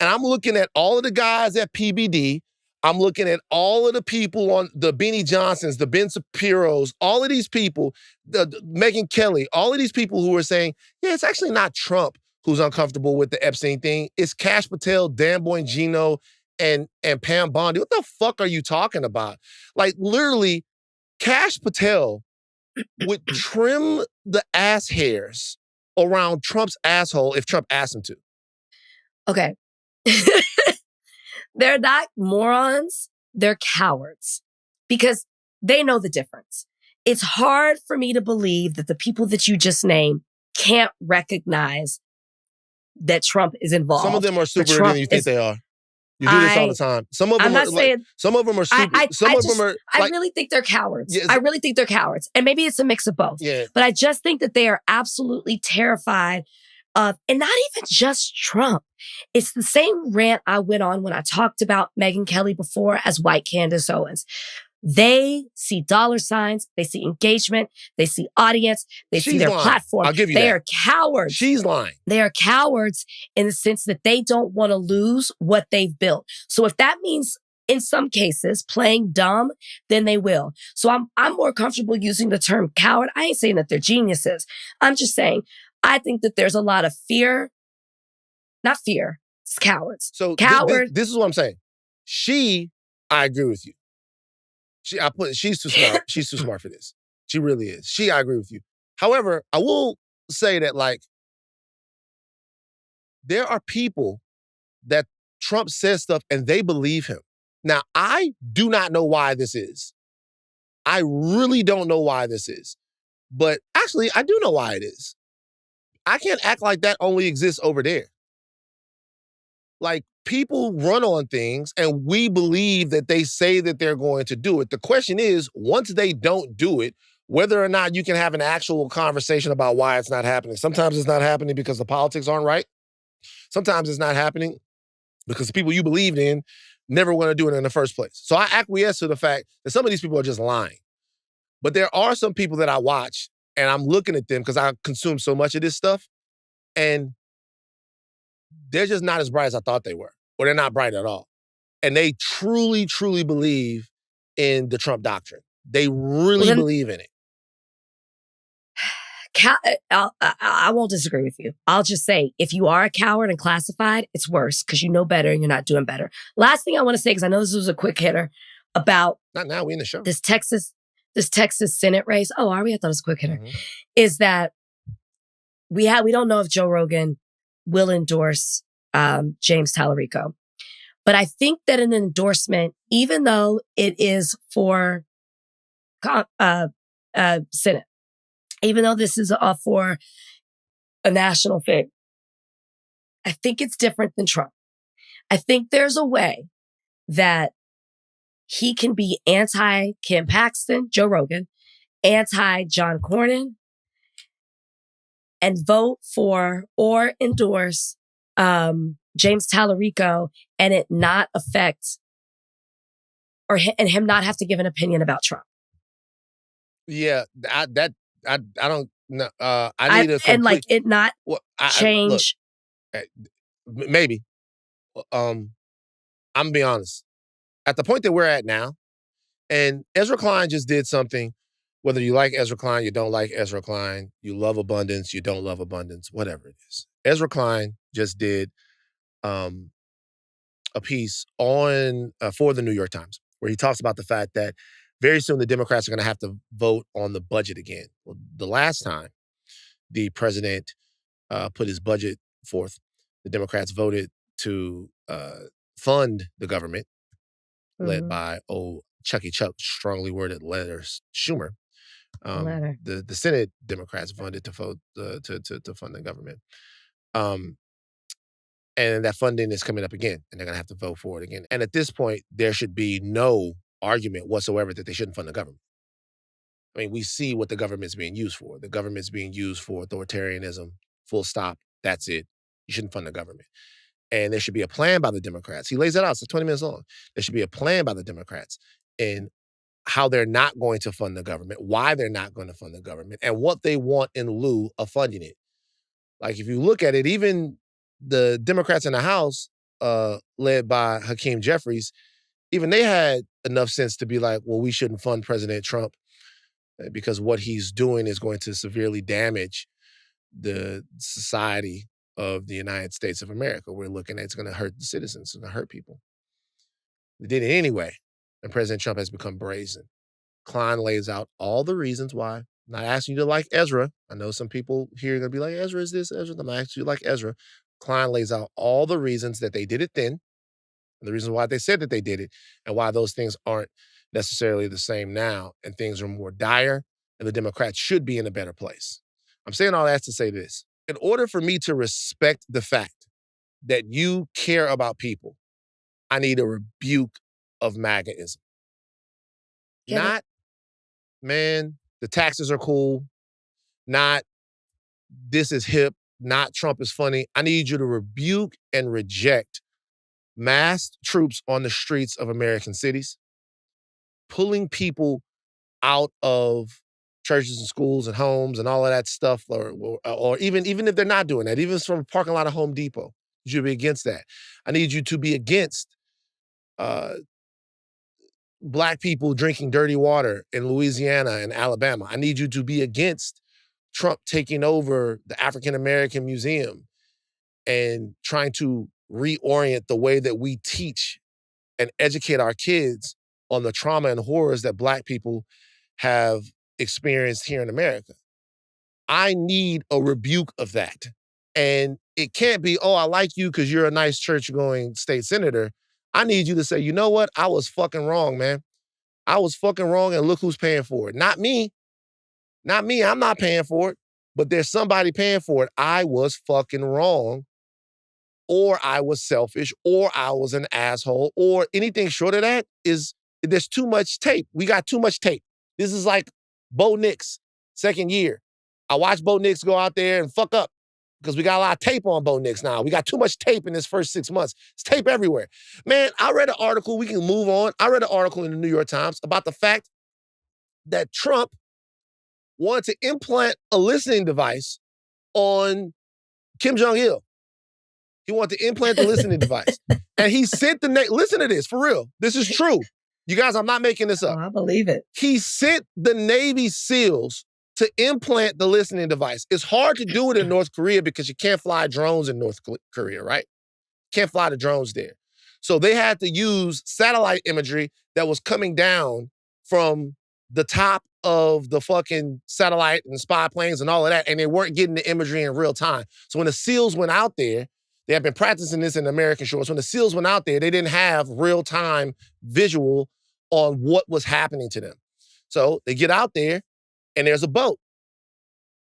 and I'm looking at all of the guys at PBD, I'm looking at all of the people on the Beanie Johnsons, the Ben Shapiros, all of these people, the Megyn Kelly, all of these people who are saying, yeah, it's actually not Trump who's uncomfortable with the Epstein thing. It's Kash Patel, Dan Bongino, and Pam Bondi. What the fuck are you talking about? Like literally, Kash Patel would trim the ass hairs around Trump's asshole if Trump asked him to. Okay. They're not morons. They're cowards because they know the difference. It's hard for me to believe that the people that you just named can't recognize that Trump is involved. Some of them are stupider than you think they are. You do this all the time. Some of them some of them are stupid. I really think they're cowards. Yeah, I really think they're cowards. And maybe it's a mix of both. Yeah. But I just think that they are absolutely terrified of, and not even just Trump. It's the same rant I went on when I talked about Megyn Kelly before as white Candace Owens. They see dollar signs, they see engagement, they see audience, they see their lying. platform. I'll give you they that. are cowards. She's lying. They are cowards in the sense that they don't want to lose what they've built. So if that means in some cases playing dumb, then they will. So I'm more comfortable using the term coward. I ain't saying that they're geniuses. I'm just saying I think that there's a lot of fear, not fear, it's cowards. So Coward. this is what I'm saying. I agree with you. She's too smart. She's too smart for this. She really is. I agree with you. However, I will say that like there are people that Trump says stuff and they believe him. Now, I do not know why this is. I really don't know why this is. But actually, I do know why it is. I can't act like that only exists over there. Like, people run on things and we believe that they say that they're going to do it. The question is, once they don't do it, whether or not you can have an actual conversation about why it's not happening. Sometimes it's not happening because the politics aren't right. Sometimes it's not happening because the people you believed in never want to do it in the first place. So I acquiesce to the fact that some of these people are just lying. But there are some people that I watch and I'm looking at them because I consume so much of this stuff and they're just not as bright as I thought they were, or they're not bright at all. And they truly, truly believe in the Trump doctrine. They really believe in it. I won't disagree with you. I'll just say, if you are a coward and classified, it's worse because you know better and you're not doing better. Last thing I want to say, because I know this was a quick hitter, about not now, we in the show. This Texas Senate race. Oh, are we? I thought it was a quick hitter. Mm-hmm. Is that we don't know if Joe Rogan will endorse James Talarico. But I think that an endorsement, even though it is for Senate, even though this is for a national thing, I think it's different than Trump. I think there's a way that he can be anti-Kim Paxton, Joe Rogan, anti-John Cornyn, and vote for or endorse James Talarico and it not affect and him not have to give an opinion about Trump. Yeah, I don't know. I need and like it not change. Maybe. I'm gonna be honest. At the point that we're at now, and Ezra Klein just did something. Whether you like Ezra Klein, you don't like Ezra Klein, you love abundance, you don't love abundance, whatever it is. Ezra Klein just did a piece on for the New York Times where he talks about the fact that very soon the Democrats are going to have to vote on the budget again. Well, the last time the president put his budget forth, the Democrats voted to fund the government, led by Chucky Chuck, strongly worded letters Schumer. The Senate Democrats voted to vote to fund the government. And that funding is coming up again, and they're going to have to vote for it again. And at this point, there should be no argument whatsoever that they shouldn't fund the government. I mean, we see what the government's being used for. The government's being used for authoritarianism, full stop, that's it. You shouldn't fund the government. And there should be a plan by the Democrats. He lays that out, it's 20 minutes long. There should be a plan by the Democrats in how they're not going to fund the government, why they're not going to fund the government, and what they want in lieu of funding it. Like, if you look at it, even the Democrats in the House, led by Hakeem Jeffries, even they had enough sense to be like, well, we shouldn't fund President Trump because what he's doing is going to severely damage the society of the United States of America. We're looking at it's going to hurt the citizens, it's going to hurt people. They did it anyway, and President Trump has become brazen. Klein lays out all the reasons why. I'm not asking you to like Ezra. I know some people here are going to be like, Ezra is this, Ezra. I'm not asking you to like Ezra. Klein lays out all the reasons that they did it then, and the reasons why they said that they did it, and why those things aren't necessarily the same now, and things are more dire, and the Democrats should be in a better place. I'm saying all that to say this. In order for me to respect the fact that you care about people, I need a rebuke of MAGAism. Not, man, the taxes are cool. Not, this is hip. Not, Trump is funny. I need you to rebuke and reject massed troops on the streets of American cities. pulling people out of churches and schools and homes and all of that stuff, or even if they're not doing that, even if it's from a parking lot of Home Depot, you should be against that. I need you to be against Black people drinking dirty water in Louisiana and Alabama. I need you to be against Trump taking over the African American Museum and trying to reorient the way that we teach and educate our kids on the trauma and horrors that Black people have experienced here in America. I need a rebuke of that. And it can't be, oh, I like you because you're a nice church-going state senator. I need you to say, you know what? I was fucking wrong, man. I was fucking wrong, and look who's paying for it. Not me. Not me. I'm not paying for it. But there's somebody paying for it. I was fucking wrong, or I was selfish, or I was an asshole, or anything short of that is, there's too much tape. We got too much tape. This is like Bo Nix, second year. I watched Bo Nix go out there and fuck up because we got a lot of tape on Bo Nix now. We got too much tape in this first 6 months. It's tape everywhere. Man, I read an article, we can move on. I read an article in the New York Times about the fact that Trump wanted to implant a listening device on Kim Jong-il. He wanted to implant the listening device. And he sent listen to this, for real. This is true. You guys, I'm not making this up. Oh, I believe it. He sent the Navy SEALs to implant the listening device. It's hard to do it in North Korea because you can't fly drones in North Korea, right? Can't fly the drones there. So they had to use satellite imagery that was coming down from the top of the fucking satellite and spy planes and all of that, and they weren't getting the imagery in real time. So when the SEALs went out there, they had been practicing this in American shores. When the SEALs went out there, they didn't have real-time visual on what was happening to them. So they get out there, and there's a boat.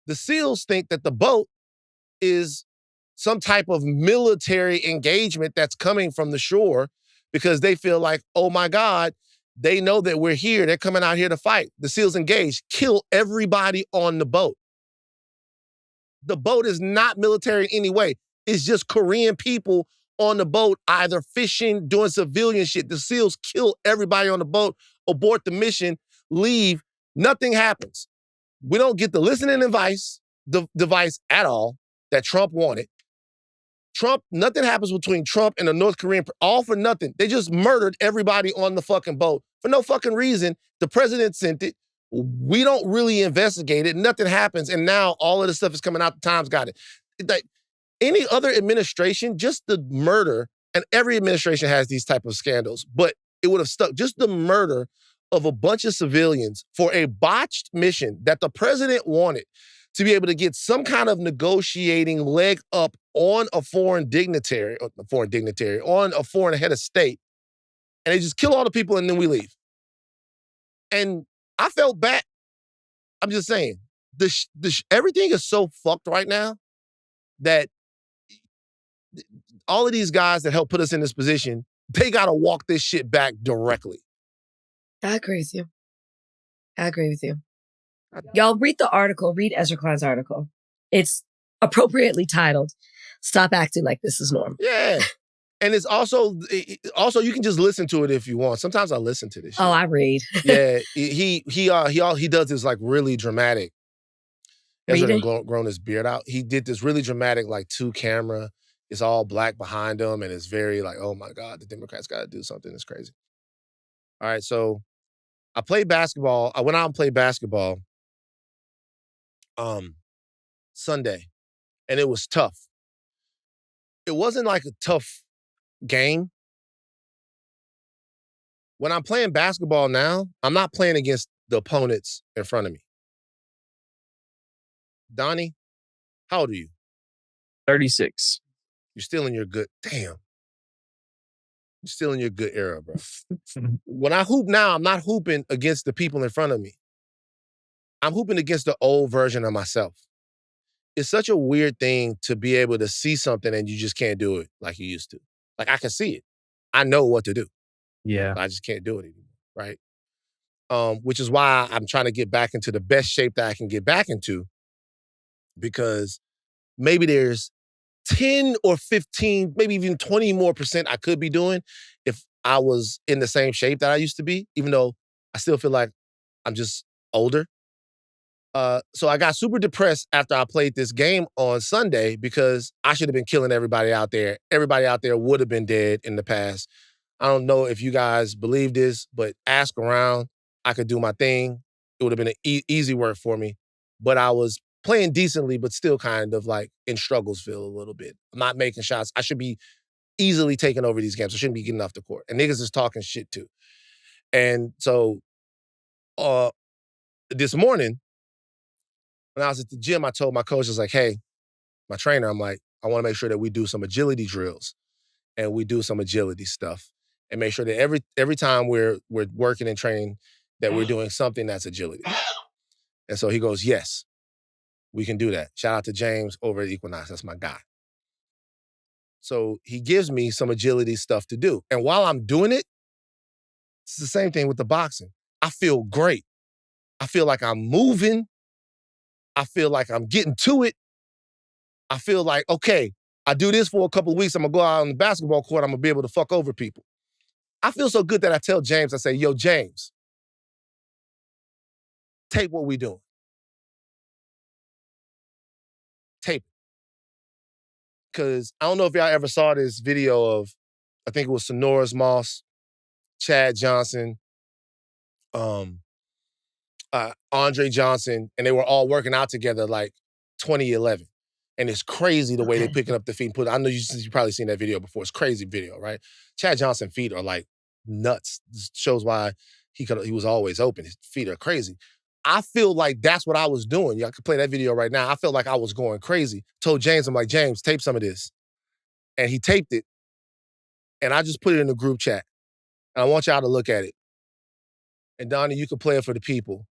The SEALs think that the boat is some type of military engagement that's coming from the shore because they feel like, oh my God, they know that we're here. They're coming out here to fight. The SEALs engage, kill everybody on the boat. The boat is not military in any way. It's just Korean people on the boat, either fishing, doing civilian shit. The SEALs kill everybody on the boat, abort the mission, leave. Nothing happens. We don't get the listening device at all that Trump wanted. Nothing happens between Trump and the North Korean, all for nothing. They just murdered everybody on the fucking boat for no fucking reason. The president sent it. We don't really investigate it. Nothing happens. And now all of this stuff is coming out. The Times got it. Like any other administration, just the murder, and every administration has these type of scandals, but it would have stuck. Just the murder of a bunch of civilians for a botched mission that the president wanted to be able to get some kind of negotiating leg up on a foreign dignitary, on a foreign head of state, and they just kill all the people and then we leave. And I felt bad. I'm just saying, everything is so fucked right now that all of these guys that helped put us in this position, they got to walk this shit back directly. I agree with you. Y'all read the article. Read Ezra Klein's article. It's appropriately titled, Stop Acting Like This Is Normal. Yeah. And it's also you can just listen to it if you want. Sometimes I listen to this shit. Oh, I read. Yeah. He does this like really dramatic. Ezra grown his beard out. He did this really dramatic like 2-camera. It's all black behind him and it's very like, oh my God, the Democrats got to do something that's crazy. All right, so I played basketball. I went out and played basketball Sunday, and it was tough. It wasn't like a tough game. When I'm playing basketball now, I'm not playing against the opponents in front of me. Donnie, how old are you? 36. You're still in your good, damn. You're still in your good era, bro. When I hoop now, I'm not hooping against the people in front of me. I'm hooping against the old version of myself. It's such a weird thing to be able to see something and you just can't do it like you used to. Like, I can see it. I know what to do. Yeah. I just can't do it anymore, right? Which is why I'm trying to get back into the best shape that I can get back into, because maybe there's 10 or 15, maybe even 20 more % I could be doing if I was in the same shape that I used to be, even though I still feel like I'm just older. So I got super depressed after I played this game on Sunday because I should have been killing everybody out there. Everybody out there would have been dead in the past. I don't know if you guys believe this, but ask around. I could do my thing. It would have been an easy work for me. But I was playing decently, but still kind of like in Strugglesville a little bit. I'm not making shots. I should be easily taking over these games. I shouldn't be getting off the court. And niggas is talking shit too. And so this morning, when I was at the gym, I told my coach, I was like, hey, my trainer, I'm like, I want to make sure that we do some agility drills and we do some agility stuff and make sure that every time we're working and training that we're doing something that's agility. And so he goes, yes, we can do that. Shout out to James over at Equinox. That's my guy. So he gives me some agility stuff to do. And while I'm doing it, it's the same thing with the boxing. I feel great. I feel like I'm moving. I feel like I'm getting to it. I feel like, okay, I do this for a couple of weeks. I'm going to go out on the basketball court. I'm going to be able to fuck over people. I feel so good that I tell James, I say, yo, James, tape what we doing. Tape it. Because I don't know if y'all ever saw this video of, I think it was Sonora's Moss, Chad Johnson, Andre Johnson, and they were all working out together like 2011. And it's crazy the way they picking up the feet and put it. I know you've probably seen that video before. It's crazy video, right? Chad Johnson's feet are like nuts. This shows why he was always open. His feet are crazy. I feel like that's what I was doing. Y'all can play that video right now. I felt like I was going crazy. Told James, I'm like, James, tape some of this. And he taped it. And I just put it in the group chat. And I want y'all to look at it. And Donnie, you can play it for the people.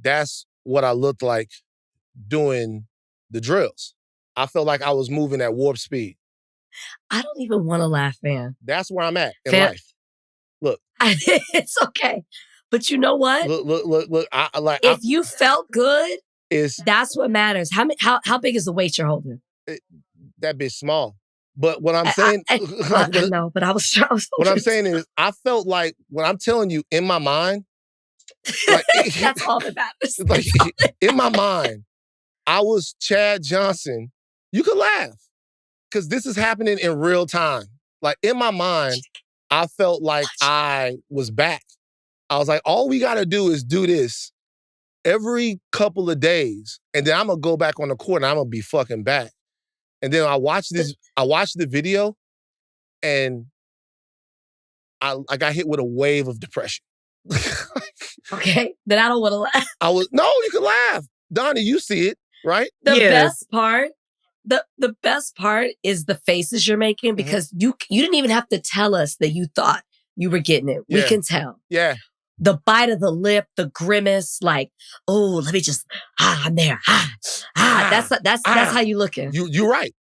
That's what I looked like doing the drills. I felt like I was moving at warp speed. I don't even want to laugh, man. That's where I'm at in life. Look. It's okay. But you know what? Look. If you felt good, that's what matters. How big is the weight you're holding? That bitch small. But what I'm saying, I know, but I was what I'm saying is, I felt like when I'm telling you in my mind, like, that's all that matters. Like in my mind, I was Chad Johnson. You could laugh because this is happening in real time. Like in my mind, I felt like I was back. I was like, all we got to do is do this every couple of days. And then I'm going to go back on the court and I'm going to be fucking back. And then I watched the video and I got hit with a wave of depression. Okay, then I don't want to laugh. No, you can laugh. Donnie, you see it, right? The best part, the best part is the faces you're making because you didn't even have to tell us that you thought you were getting it. Yeah. We can tell. Yeah. The bite of the lip, the grimace, like, oh, let me just, I'm there. That's how you looking. You're right.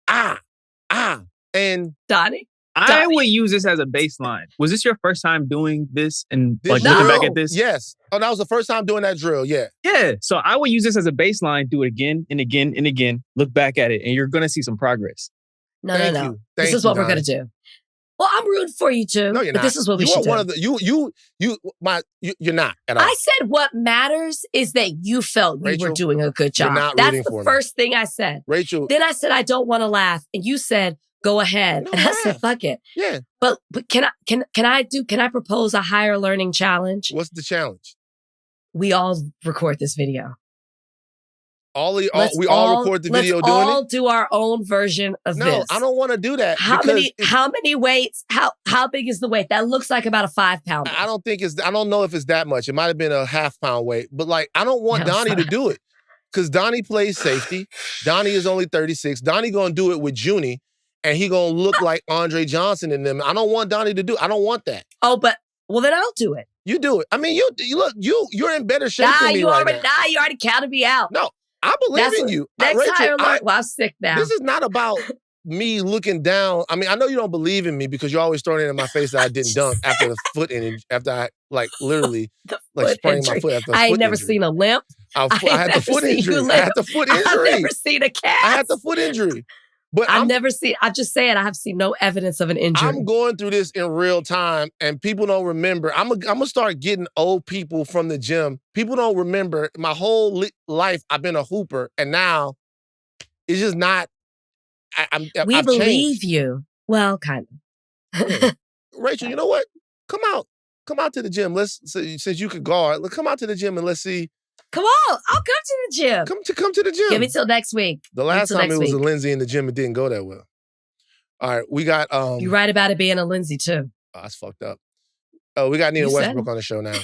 And Donnie? I would use this as a baseline. Was this your first time doing this and looking back at this? Yes. Oh, that was the first time doing that drill. Yeah. Yeah. So I would use this as a baseline, do it again and again and again, look back at it, and you're going to see some progress. No. This is what we're going to do. Well, I'm rooting for you too. No, you're not. This is what we should do. You're not at all. I said what matters is that you felt you were doing a good job. That's the first thing I said. Rachel. Then I said I don't want to laugh, and you said go ahead, and I said fuck it. Yeah. But can I propose a higher learning challenge? What's the challenge? We all record this video. We all record the video doing it? Let's all do our own version of this. No, I don't want to do that. How many weights? How big is the weight? That looks like about a 5 pounder. I don't know if it's that much. It might have been a half pound weight. But like, I don't want Donnie to do it. Because Donnie plays safety. Donnie is only 36. Donnie gonna do it with Junie. And he gonna look like Andre Johnson in them. I don't want Donnie to do it. I don't want that. Oh, well then I'll do it. You do it. I mean, you're in better shape than me right now. You already counted me out. No. I believe in you. Rachel, I'm sick now. This is not about me looking down. I mean, I know you don't believe in me because you're always throwing it in my face that I didn't dunk after the foot injury, after I literally sprained my foot after the foot injury. I ain't never seen a limp. I had the foot injury. I had the foot injury. I've never seen a cast. I had the foot injury. But I'm just saying, I have seen no evidence of an injury. I'm going through this in real time, and people don't remember. I'm gonna start getting old people from the gym. People don't remember my whole life. I've been a hooper, and now it's just not. We I've believe changed. you. Well, kind of. Rachel, you know what? Come out to the gym. Since you could guard, come out to the gym and let's see. Come on, I'll come to the gym. Come to the gym. Give me till next week. The last time it was a Lindsay in the gym, it didn't go that well. All right, we got. You're right about it being a Lindsay too. Oh, that's fucked up. Oh, we got Nina Westbrook on the show now.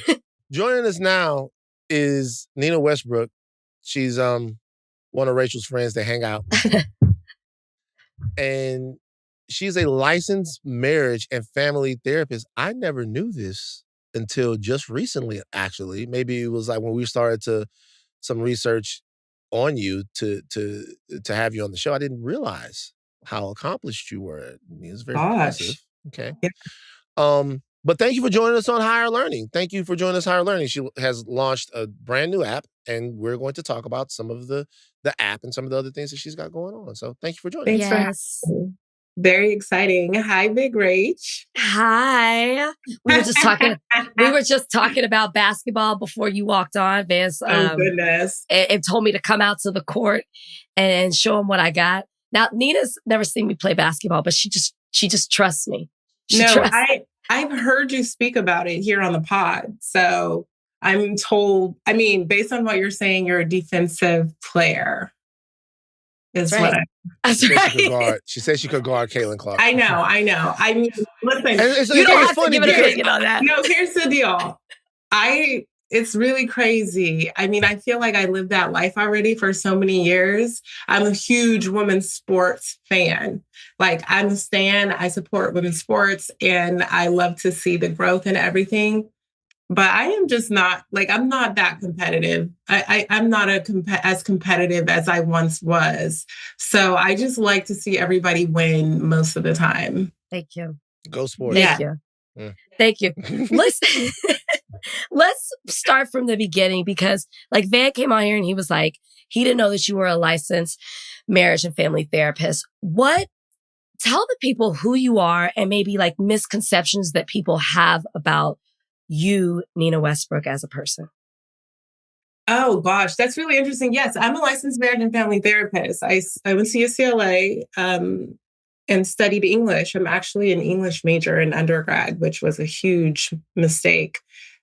Joining us now is Nina Westbrook. She's one of Rachel's friends. They hang out, and she's a licensed marriage and family therapist. I never knew this until just recently, actually. Maybe it was like when we started some research on you to have you on the show. I didn't realize how accomplished you were. It's very impressive. Okay. Yeah. But thank you for joining us on Higher Learning. Thank you for joining us Higher Learning. She has launched a brand new app, and we're going to talk about some of the app and some of the other things that she's got going on. So thank you for joining us. Thanks for having me. Very exciting. Hi, Big Rach. Hi. We were just talking about basketball before you walked on, Vance. Oh goodness. And told me to come out to the court and show him what I got. Now, Nina's never seen me play basketball, but she just trusts me. I've heard you speak about it here on the pod. So I'm told, based on what you're saying, you're a defensive player. That's right. She said she could guard Caitlin Clark. I know. Listen, you don't have to give an opinion on that. No, here's the deal. It's really crazy. I feel like I lived that life already for so many years. I'm a huge women's sports fan. Like, I'm a stan. I support women's sports, and I love to see the growth and everything. But I am just not, I'm not that competitive. I'm not as competitive as I once was. So I just like to see everybody win most of the time. Thank you. Go sports. Thank you. Yeah. Thank you. Let's start from the beginning, because Van came on here and he was like, he didn't know that you were a licensed marriage and family therapist. Tell the people who you are and maybe misconceptions that people have about you, Nina Westbrook, as a person. Oh, gosh, that's really interesting. Yes, I'm a licensed marriage and family therapist. I went to UCLA and studied English. I'm actually an English major in undergrad, which was a huge mistake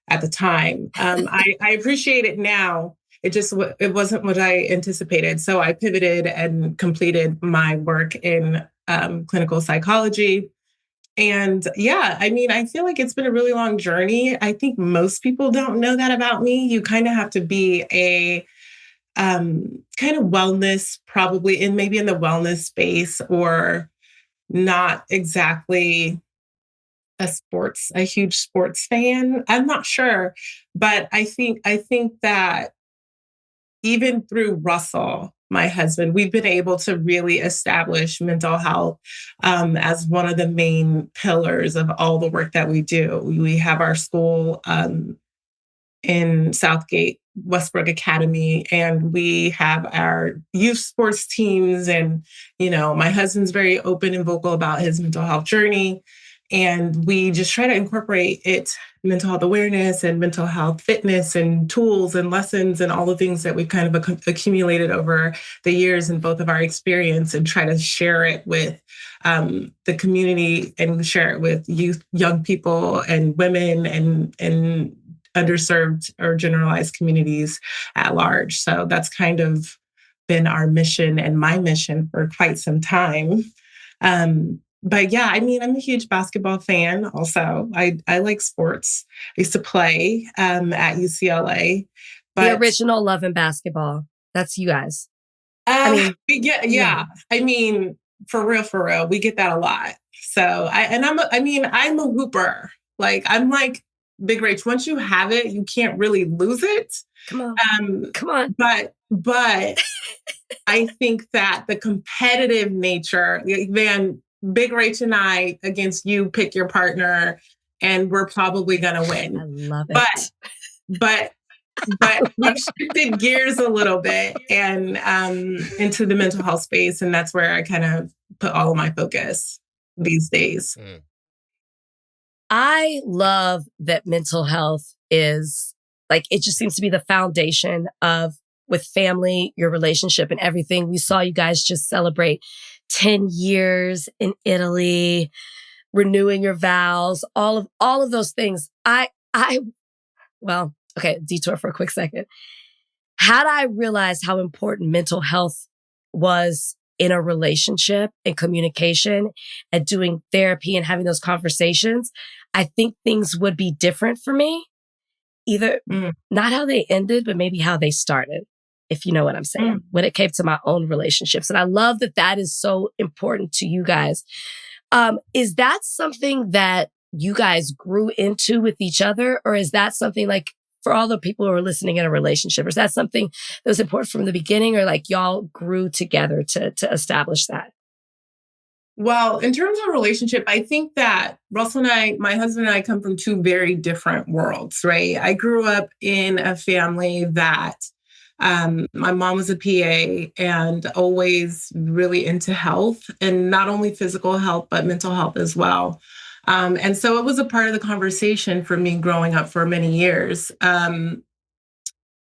at the time. I appreciate it now. It wasn't what I anticipated. So I pivoted and completed my work in clinical psychology. And yeah, I feel like it's been a really long journey. I think most people don't know that about me. You kind of have to be a kind of wellness, probably maybe in the wellness space, or not exactly a huge sports fan. I'm not sure, but I think that even through Russell, my husband, we've been able to really establish mental health as one of the main pillars of all the work that we do. We have our school in Southgate, Westbrook Academy, and we have our youth sports teams. And, my husband's very open and vocal about his mental health journey. And we just try to incorporate mental health awareness and mental health fitness and tools and lessons and all the things that we've kind of accumulated over the years in both of our experience, and try to share it with the community and share it with youth, young people and women and underserved or generalized communities at large. So that's kind of been our mission and my mission for quite some time. But yeah, I'm a huge basketball fan also. I like sports. I used to play at UCLA. But the original Love and Basketball. That's you guys. Yeah. For real, we get that a lot. So I'm a hooper. I'm like Big Rach. Once you have it, you can't really lose it. Come on. But I think that the competitive nature, Big Rach and I against you, pick your partner, and we're probably going to win. I love it. But But we've shifted gears a little bit and into the mental health space. And that's where I kind of put all of my focus these days. Mm. I love that mental health is like, it just seems to be the foundation of with family, your relationship and everything. We saw you guys just celebrate 10 years in Italy, renewing your vows, all of those things. Well, okay, detour for a quick second. Had I realized how important mental health was in a relationship and communication and doing therapy and having those conversations, I think things would be different for me. Either not how they ended, but maybe how they started, if you know what I'm saying, when it came to my own relationships. And I love that that is so important to you guys. Is that something that you guys grew into with each other? Or is that something like for all the people who are listening in a relationship, or is that something that was important from the beginning, or like y'all grew together to establish that? Well, in terms of relationship, I think that Russell and I, my husband and I, come from two very different worlds, right? I grew up in a family that my mom was a PA and always really into health, and not only physical health, but mental health as well. And so it was a part of the conversation for me growing up for many years.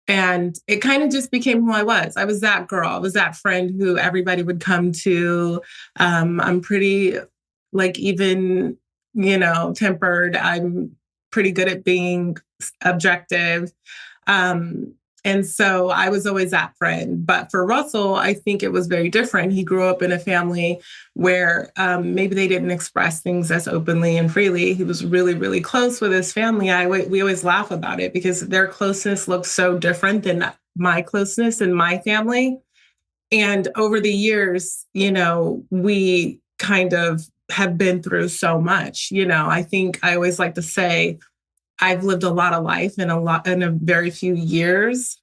And it kind of just became who I was. I was that girl. I was that friend who everybody would come to. I'm pretty, like, even, tempered. I'm pretty good at being objective. And so I was always that friend. But for Russell, I think it was very different. He grew up in a family where maybe they didn't express things as openly and freely. He was really, really close with his family. We always laugh about it because their closeness looks so different than my closeness and my family. And over the years, we kind of have been through so much. I think I always like to say, I've lived a lot of life in a very few years.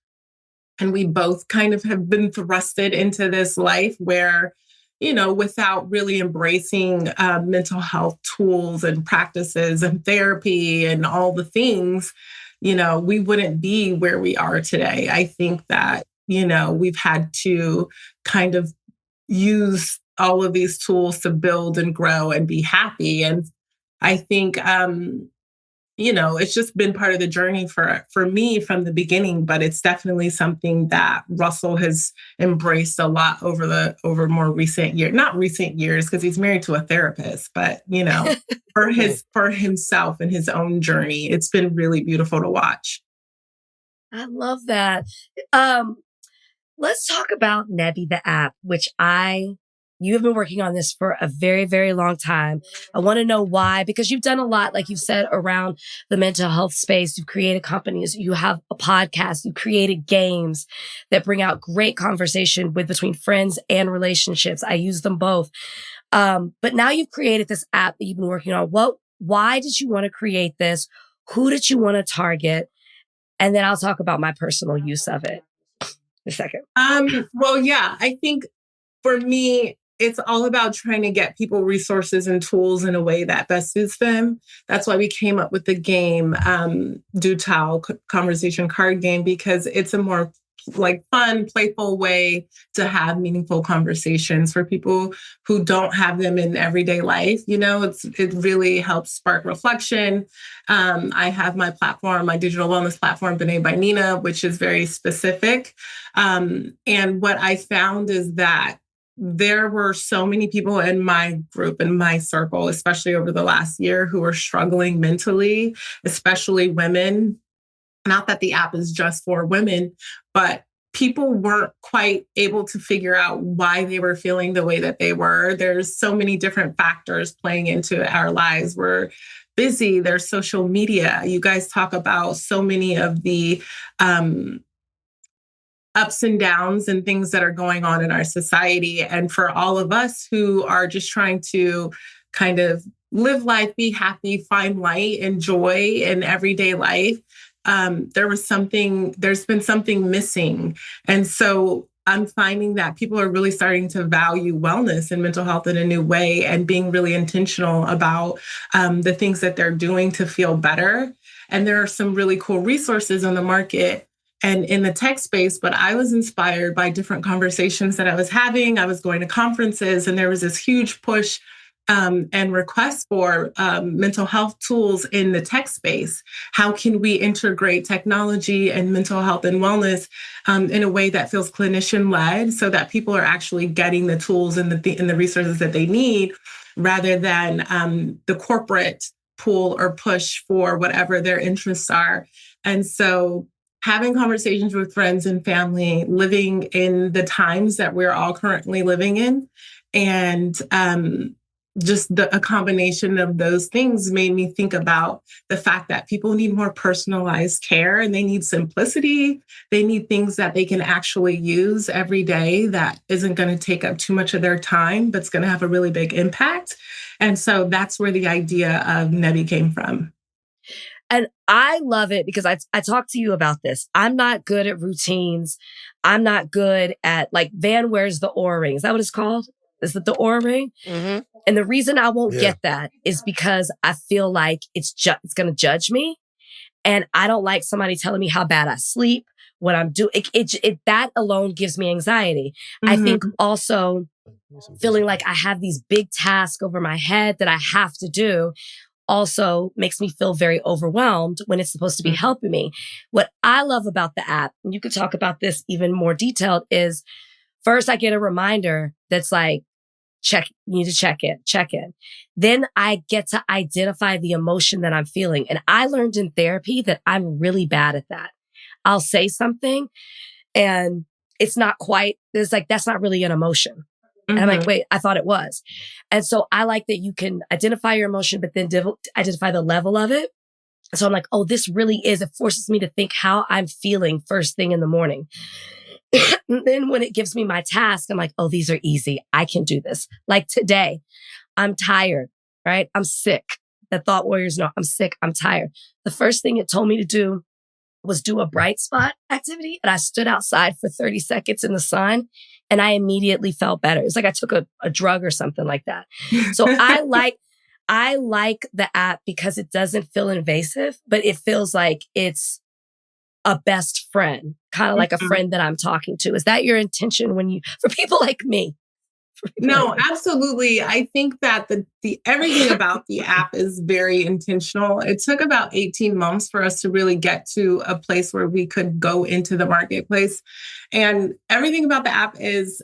And we both kind of have been thrusted into this life where, without really embracing mental health tools and practices and therapy and all the things, we wouldn't be where we are today. I think that, we've had to kind of use all of these tools to build and grow and be happy. And I think, it's just been part of the journey for me from the beginning, but it's definitely something that Russell has embraced a lot over more recent years, not recent years, because he's married to a therapist, but, for himself and his own journey. It's been really beautiful to watch. I love that. Let's talk about Nebbi, the app, which you have been working on this for a very, very long time. I want to know why, because you've done a lot, like you've said, around the mental health space. You've created companies, you have a podcast, you created games that bring out great conversation between friends and relationships. I use them both. But now you've created this app that you've been working on. Why did you want to create this? Who did you want to target? And then I'll talk about my personal use of it in a second. Well, yeah, I think for me, it's all about trying to get people resources and tools in a way that best suits them. That's why we came up with the game, Do-Tell conversation card game, because it's a more fun, playful way to have meaningful conversations for people who don't have them in everyday life. It really helps spark reflection. I have my platform, my digital wellness platform, Benet by Nina, which is very specific. And what I found is that there were so many people in my group, in my circle, especially over the last year, who were struggling mentally, especially women. Not that the app is just for women, but people weren't quite able to figure out why they were feeling the way that they were. There's so many different factors playing into our lives. We're busy. There's social media. You guys talk about so many of the ups and downs and things that are going on in our society. And for all of us who are just trying to kind of live life, be happy, find light and joy in everyday life, there's been something missing. And so I'm finding that people are really starting to value wellness and mental health in a new way and being really intentional about the things that they're doing to feel better. And there are some really cool resources on the market and in the tech space, but I was inspired by different conversations that I was having. I was going to conferences, and there was this huge push and request for mental health tools in the tech space. How can we integrate technology and mental health and wellness in a way that feels clinician-led, so that people are actually getting the tools and the resources that they need, rather than the corporate pull or push for whatever their interests are. And so having conversations with friends and family, living in the times that we're all currently living in, and just a combination of those things made me think about the fact that people need more personalized care, and they need simplicity. They need things that they can actually use every day that isn't going to take up too much of their time, but it's going to have a really big impact. And so that's where the idea of Nebbi came from. And I love it because I talked to you about this. I'm not good at routines. I'm not good at, like, Van wears the Oura ring. Is that what it's called? Is it the Oura ring? Mm-hmm. And the reason I won't get that is because I feel like it's going to judge me. And I don't like somebody telling me how bad I sleep, what I'm doing. That alone gives me anxiety. I think also feeling like I have these big tasks over my head that I have to do also makes me feel very overwhelmed when it's supposed to be helping me. What I love about the app, and you could talk about this even more detailed, is first I get a reminder that's like, you need to check in. Then I get to identify the emotion that I'm feeling. And I learned in therapy that I'm really bad at that. I'll say something and it's like, that's not really an emotion. And I'm like, wait, I thought it was. And so I like that you can identify your emotion, but then identify the level of it. So I'm like, oh, this really is, it forces me to think how I'm feeling first thing in the morning. Then when it gives me my task, I'm like, oh, these are easy. I can do this. Like today, I'm tired, right? I'm sick. The thought warriors know I'm sick. I'm tired. The first thing it told me to do was do a bright spot activity. And I stood outside for 30 seconds in the sun and I immediately felt better. It's like I took a drug or something like that. So I like the app because it doesn't feel invasive, but it feels like it's a best friend, kind of like a friend that I'm talking to. Is that your intention for people like me? No, absolutely. I think that the everything about the app is very intentional. It took about 18 months for us to really get to a place where we could go into the marketplace. And everything about the app is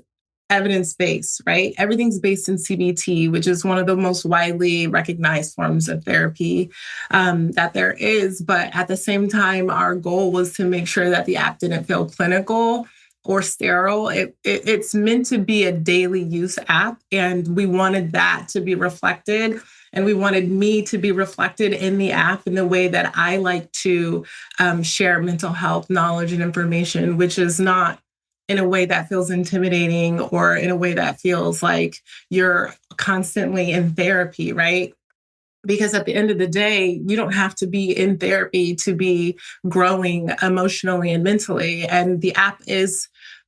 evidence-based, right? Everything's based in CBT, which is one of the most widely recognized forms of therapy that there is. But at the same time, our goal was to make sure that the app didn't feel clinical or sterile. It's meant to be a daily use app. And we wanted that to be reflected. And we wanted me to be reflected in the app in the way that I like to share mental health knowledge and information, which is not in a way that feels intimidating or in a way that feels like you're constantly in therapy, right? Because at the end of the day, you don't have to be in therapy to be growing emotionally and mentally. And the app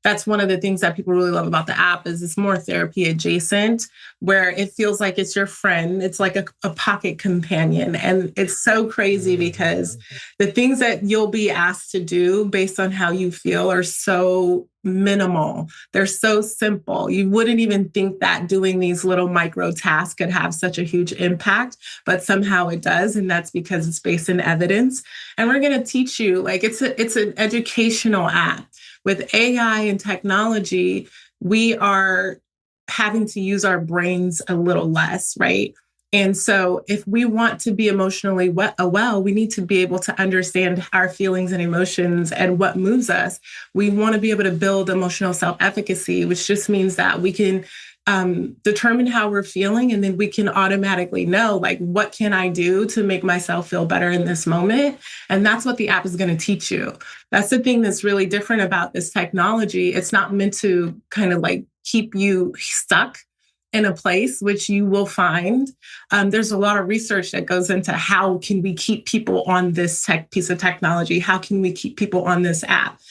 that's one of the things that people really love about the app is it's more therapy adjacent, where it feels like it's your friend. It's like a pocket companion. And it's so crazy because the things that you'll be asked to do based on how you feel are so minimal. They're so simple. You wouldn't even think that doing these little micro tasks could have such a huge impact, but somehow it does. And that's because it's based in evidence. And we're going to teach you, like, it's an educational app. With AI and technology, we are having to use our brains a little less, right? And so if we want to be emotionally well, we need to be able to understand our feelings and emotions and what moves us. We want to be able to build emotional self-efficacy, which just means that we can determine how we're feeling, and then we can automatically know, like, what can I do to make myself feel better in this moment? And that's what the app is going to teach you. That's the thing that's really different about this technology. It's not meant to kind of like keep you stuck in a place, which you will find. There's a lot of research that goes into how can we keep people on this piece of technology? How can we keep people on this app?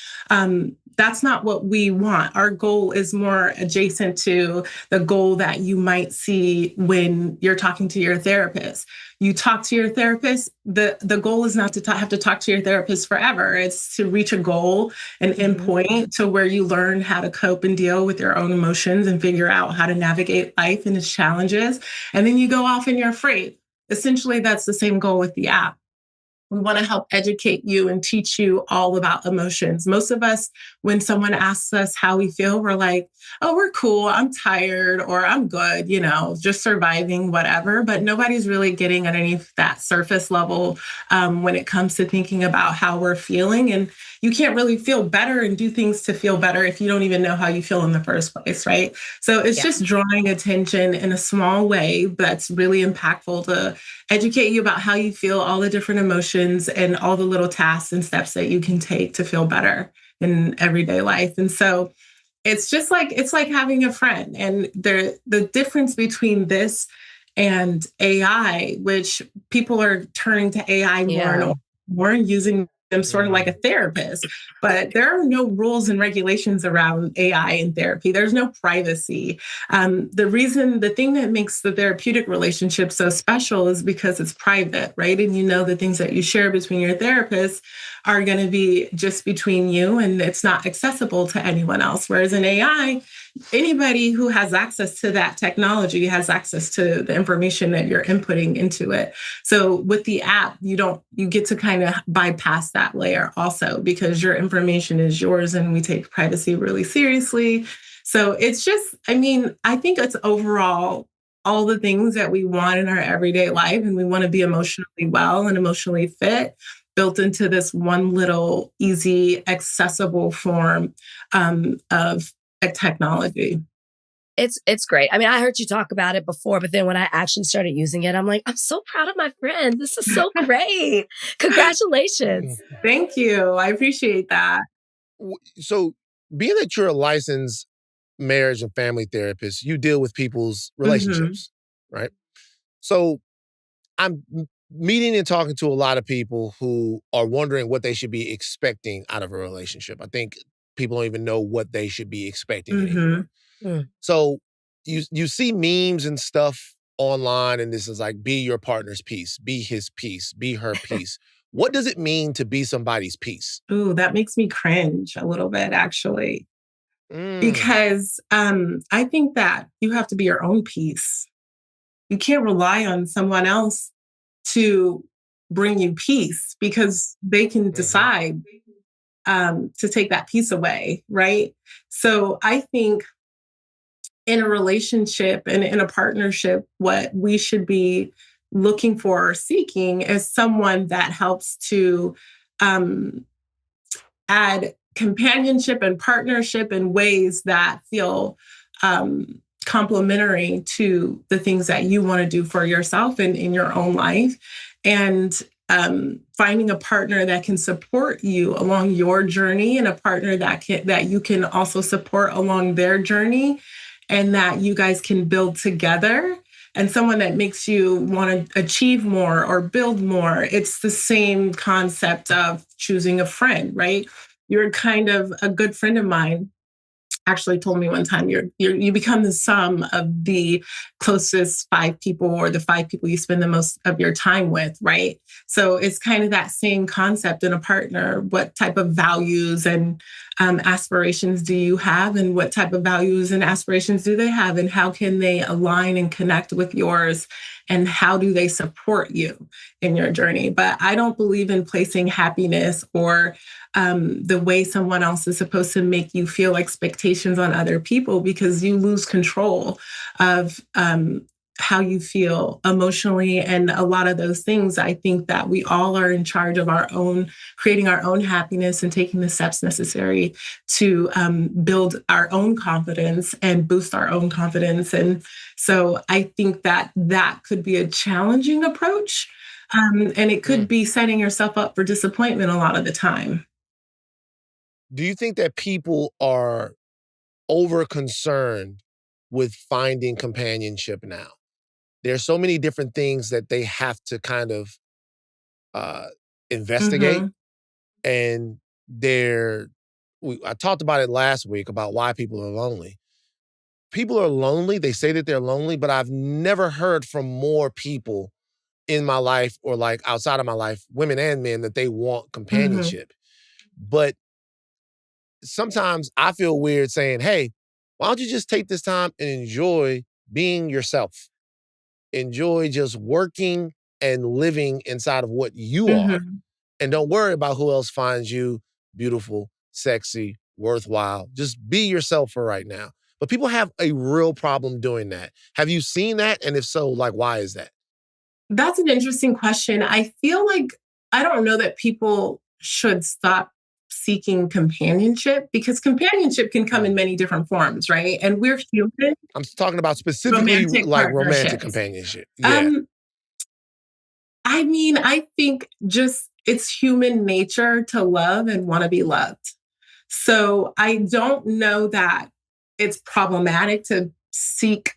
that's not what we want. Our goal is more adjacent to the goal that you might see when you're talking to your therapist. You talk to your therapist, the goal is not to have to talk to your therapist forever. It's to reach a goal, an endpoint to where you learn how to cope and deal with your own emotions and figure out how to navigate life and its challenges. And then you go off and you're free. Essentially, that's the same goal with the app. We want to help educate you and teach you all about emotions. Most of us, when someone asks us how we feel, we're like, oh, we're cool. I'm tired or I'm good, just surviving, whatever. But nobody's really getting underneath that surface level when it comes to thinking about how we're feeling. And you can't really feel better and do things to feel better if you don't even know how you feel in the first place, right? So it's just drawing attention in a small way that's really impactful to educate you about how you feel, all the different emotions, and all the little tasks and steps that you can take to feel better in everyday life. And so it's like having a friend. And the difference between this and AI, which people are turning to AI more and more and using them sort of like a therapist, but there are no rules and regulations around AI in therapy. There's no privacy. The thing that makes the therapeutic relationship so special is because it's private, right? And the things that you share between your therapist are going to be just between you, and it's not accessible to anyone else. Whereas in AI, anybody who has access to that technology has access to the information that you're inputting into it. So with the app, you get to kind of bypass that layer also, because your information is yours and we take privacy really seriously. So it's just, I think it's overall all the things that we want in our everyday life, and we want to be emotionally well and emotionally fit, built into this one little easy, accessible form of technology. It's great. I heard you talk about it before, but then when I actually started using it, I'm like, I'm so proud of my friend. This is so great. Congratulations. Thank you. I appreciate that. So being that you're a licensed marriage and family therapist, you deal with people's relationships, right? So I'm meeting and talking to a lot of people who are wondering what they should be expecting out of a relationship. I think people don't even know what they should be expecting anymore. So you see memes and stuff online, and this is like, be your partner's peace, be his peace, be her peace. What does it mean to be somebody's peace? Ooh, that makes me cringe a little bit, actually. Because I think that you have to be your own peace. You can't rely on someone else to bring you peace, because they can decide to take that peace away, right? So I think in a relationship and in a partnership, what we should be looking for or seeking is someone that helps to add companionship and partnership in ways that feel complementary to the things that you want to do for yourself and in your own life. And finding a partner that can support you along your journey, and a partner that you can also support along their journey, and that you guys can build together, and someone that makes you want to achieve more or build more. It's the same concept of choosing a friend, right? You're kind of a good friend of mine actually told me one time, you become the sum of the closest 5 people, or the 5 people you spend the most of your time with, right? So it's kind of that same concept in a partner. What type of values and aspirations do you have, and what type of values and aspirations do they have, and how can they align and connect with yours, and how do they support you in your journey? But I don't believe in placing happiness or the way someone else is supposed to make you feel expectations on other people, because you lose control of how you feel emotionally. And a lot of those things, I think that we all are in charge of creating our own happiness and taking the steps necessary to build our own confidence and boost our own confidence. And so I think that could be a challenging approach. And it could be setting yourself up for disappointment a lot of the time. Do you think that people are over concerned with finding companionship now? There's so many different things that they have to kind of investigate, and they're I talked about it last week about why people are lonely. People are lonely. They say that they're lonely, but I've never heard from more people in my life or like outside of my life, women and men, that they want companionship. But sometimes I feel weird saying, hey, why don't you just take this time and enjoy being yourself? Enjoy just working and living inside of what you are. And don't worry about who else finds you beautiful, sexy, worthwhile. Just be yourself for right now. But people have a real problem doing that. Have you seen that? And if so, like, why is that? That's an interesting question. I feel like I don't know that people should stop seeking companionship, because companionship can come in many different forms, right? And we're human. I'm talking about specifically Romantic like romantic partnerships. companionship. Yeah. I mean, I think just it's human nature to love and want to be loved. So I don't know that it's problematic to seek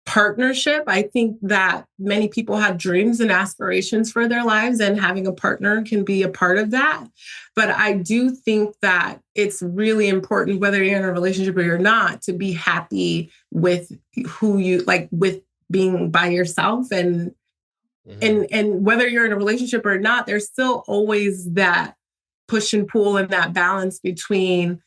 partnership. I think that many people have dreams and aspirations for their lives, and having a partner can be a part of that. But I do think that it's really important, whether you're in a relationship or you're not, to be happy with who you like, with being by yourself. And whether you're in a relationship or not, there's still always that push and pull and that balance between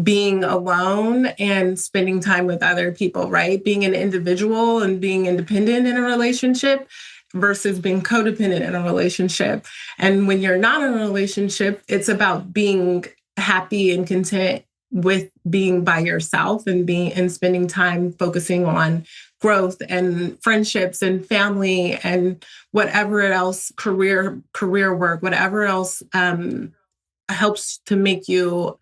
being alone and spending time with other people, right? Being an individual and being independent in a relationship versus being codependent in a relationship. And when you're not in a relationship, it's about being happy and content with being by yourself and spending time focusing on growth and friendships and family and whatever else, career work, whatever else helps to make you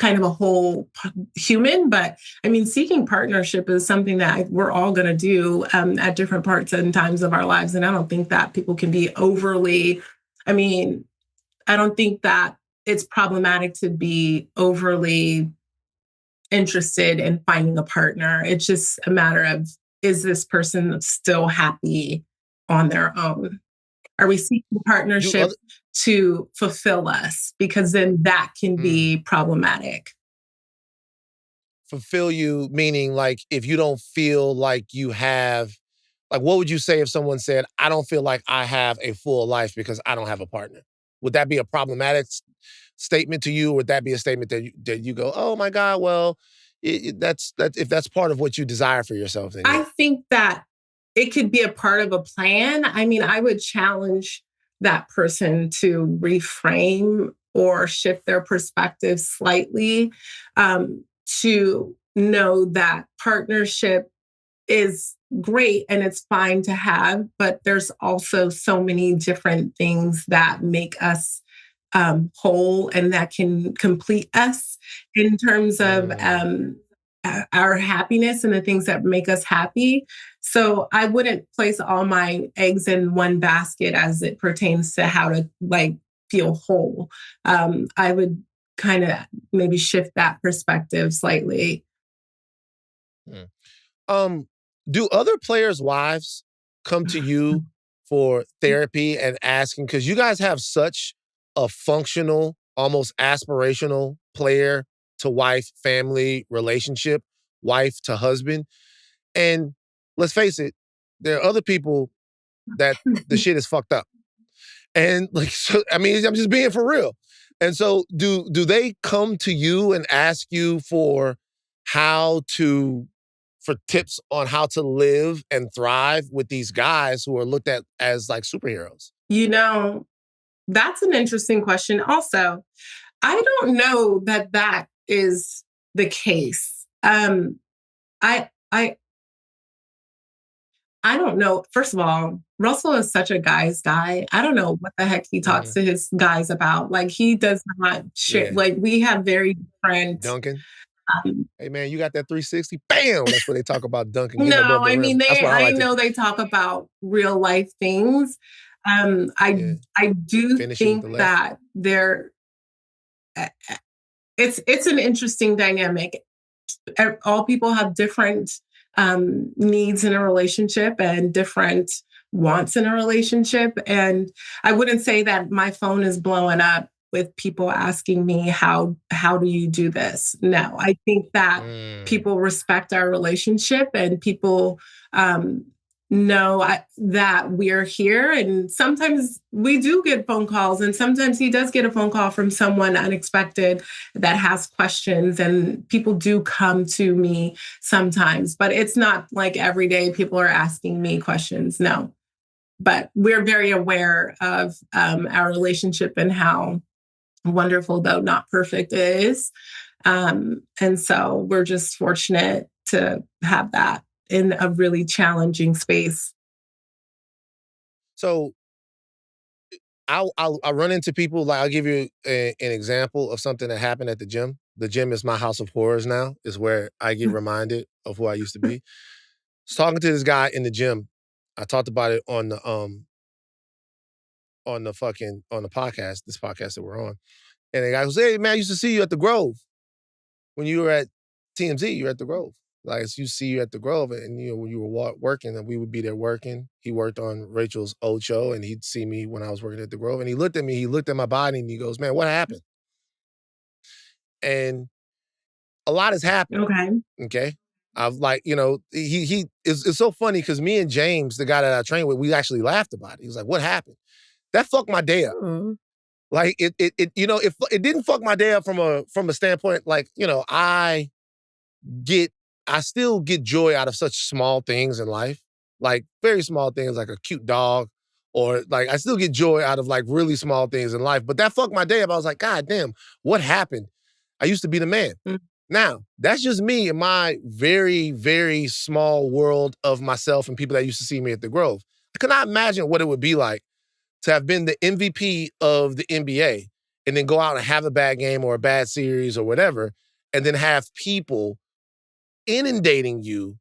kind of a whole human. But I mean, seeking partnership is something that we're all going to do at different parts and times of our lives. And I don't think that people can be overly, I mean, I don't think that it's problematic to be overly interested in finding a partner. It's just a matter of, is this person still happy on their own? Are we seeking partnership to fulfill us? Because then that can be problematic. Fulfill you, meaning like if you don't feel like you have, like what would you say if someone said, I don't feel like I have a full life because I don't have a partner? Would that be a problematic statement to you? Or would that be a statement that you go, oh my God, well, that's if that's part of what you desire for yourself, then yeah. I think that it could be a part of a plan. I mean, I would challenge that person to reframe or shift their perspective slightly, to know that partnership is great and it's fine to have, but there's also so many different things that make us whole and that can complete us in terms of our happiness and the things that make us happy. So I wouldn't place all my eggs in one basket as it pertains to how to like feel whole. I would kind of maybe shift that perspective slightly. Do other players' wives come to you for therapy and asking, because you guys have such a functional, almost aspirational player to wife, family relationship, wife to husband. And let's face it, there are other people that the shit is fucked up. And like, so, I mean, I'm just being for real. And so do they come to you and ask you for tips on how to live and thrive with these guys who are looked at as like superheroes? You know, that's an interesting question. Also, I don't know that that is the case. I don't know. First of all, Russell is such a guy's guy. I don't know what the heck he talks to his guys about. Like he does not share. Like we have very different. Duncan. Hey man, you got that 360? Bam! That's what they talk about Duncan. No, I mean I know they talk about real life things. I do think that it's an interesting dynamic. All people have different needs in a relationship and different wants in a relationship. And I wouldn't say that my phone is blowing up with people asking me, how do you do this? No, I think that people respect our relationship and people know that we're here. And sometimes we do get phone calls, and sometimes he does get a phone call from someone unexpected that has questions, and people do come to me sometimes, but it's not like every day people are asking me questions. No. But we're very aware of our relationship and how wonderful, though not perfect, it is. And so we're just fortunate to have that in a really challenging space. So I'll run into people, like I'll give you an example of something that happened at the gym. The gym is my house of horrors now, is where I get reminded of who I used to be. I was talking to this guy in the gym. I talked about it on the podcast, this podcast that we're on. And the guy goes, "Hey man, I used to see you at the Grove. When you were at TMZ, you were at the Grove. Like, I used to see you at the Grove, and when you were working, and we would be there working. He worked on Rachel's old show, and he'd see me when I was working at the Grove. And he looked at me, he looked at my body, and he goes, "Man, what happened?" And a lot has happened. Okay. I've it's so funny because me and James, the guy that I trained with, we actually laughed about it. He was like, "What happened?" That fucked my day up. Like it didn't fuck my day up from a standpoint, like, I still get joy out of such small things in life, like very small things, like a cute dog, or like I still get joy out of like really small things in life. But that fucked my day up. I was like, God damn, what happened? I used to be the man. Now, that's just me in my very, very small world of myself and people that used to see me at the Grove. I could not imagine what it would be like to have been the MVP of the NBA and then go out and have a bad game or a bad series or whatever, and then have people inundating you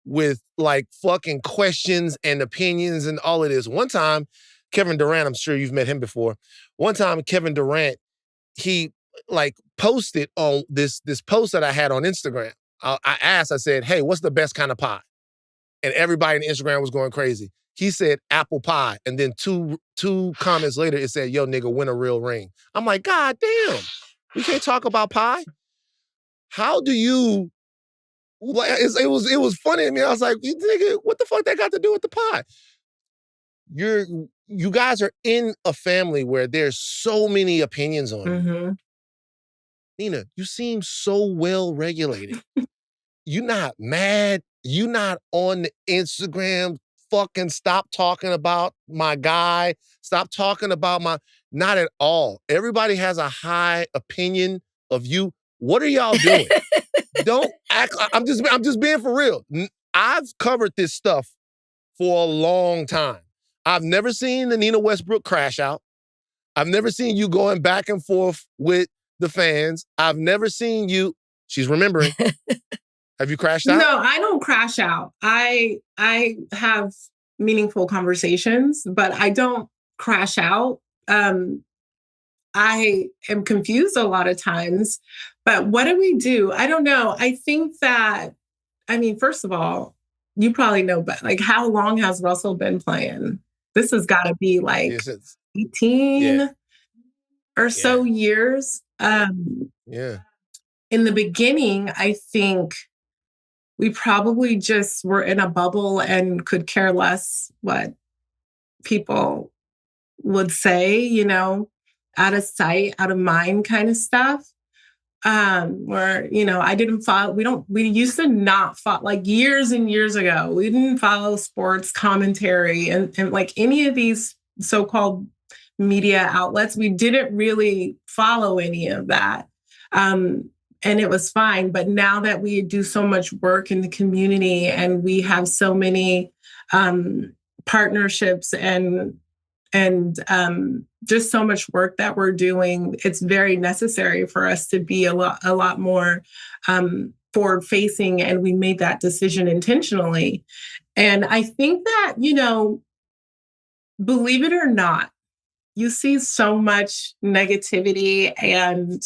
with like fucking questions and opinions and all of this. One time, Kevin Durant, I'm sure you've met him before. One time, Kevin Durant, he like posted on this post that I had on Instagram. I asked, I said, "Hey, what's the best kind of pie?" And everybody on Instagram was going crazy. He said apple pie. And then two comments later, it said, "Yo, nigga, win a real ring." I'm like, God damn, we can't talk about pie? How do you, like, it was funny to me. I was like, nigga, what the fuck that got to do with the pie? You guys are in a family where there's so many opinions on you. Nina, you seem so well regulated. You're not mad. You're not on the Instagram fucking stop talking about my guy. Stop talking about not at all. Everybody has a high opinion of you. What are y'all doing? Don't act, I'm just being for real. I've covered this stuff for a long time. I've never seen the Nina Westbrook crash out. I've never seen you going back and forth with the fans. I've never seen you, she's remembering. Have you crashed out? No, I don't crash out. I have meaningful conversations, but I don't crash out. I am confused a lot of times, but what do we do? I don't know. I think that, first of all, you probably know, but like, how long has Russell been playing? This has got to be like 18 or so years. In the beginning, I think we probably just were in a bubble and could care less what people would say, out of sight, out of mind kind of stuff. Where, I didn't follow, we used to not follow, like years and years ago, we didn't follow sports commentary and like any of these so-called media outlets. We didn't really follow any of that. And it was fine. But now that we do so much work in the community and we have so many partnerships and just so much work that we're doing, it's very necessary for us to be a lot more forward facing. And we made that decision intentionally. And I think that, believe it or not, you see so much negativity and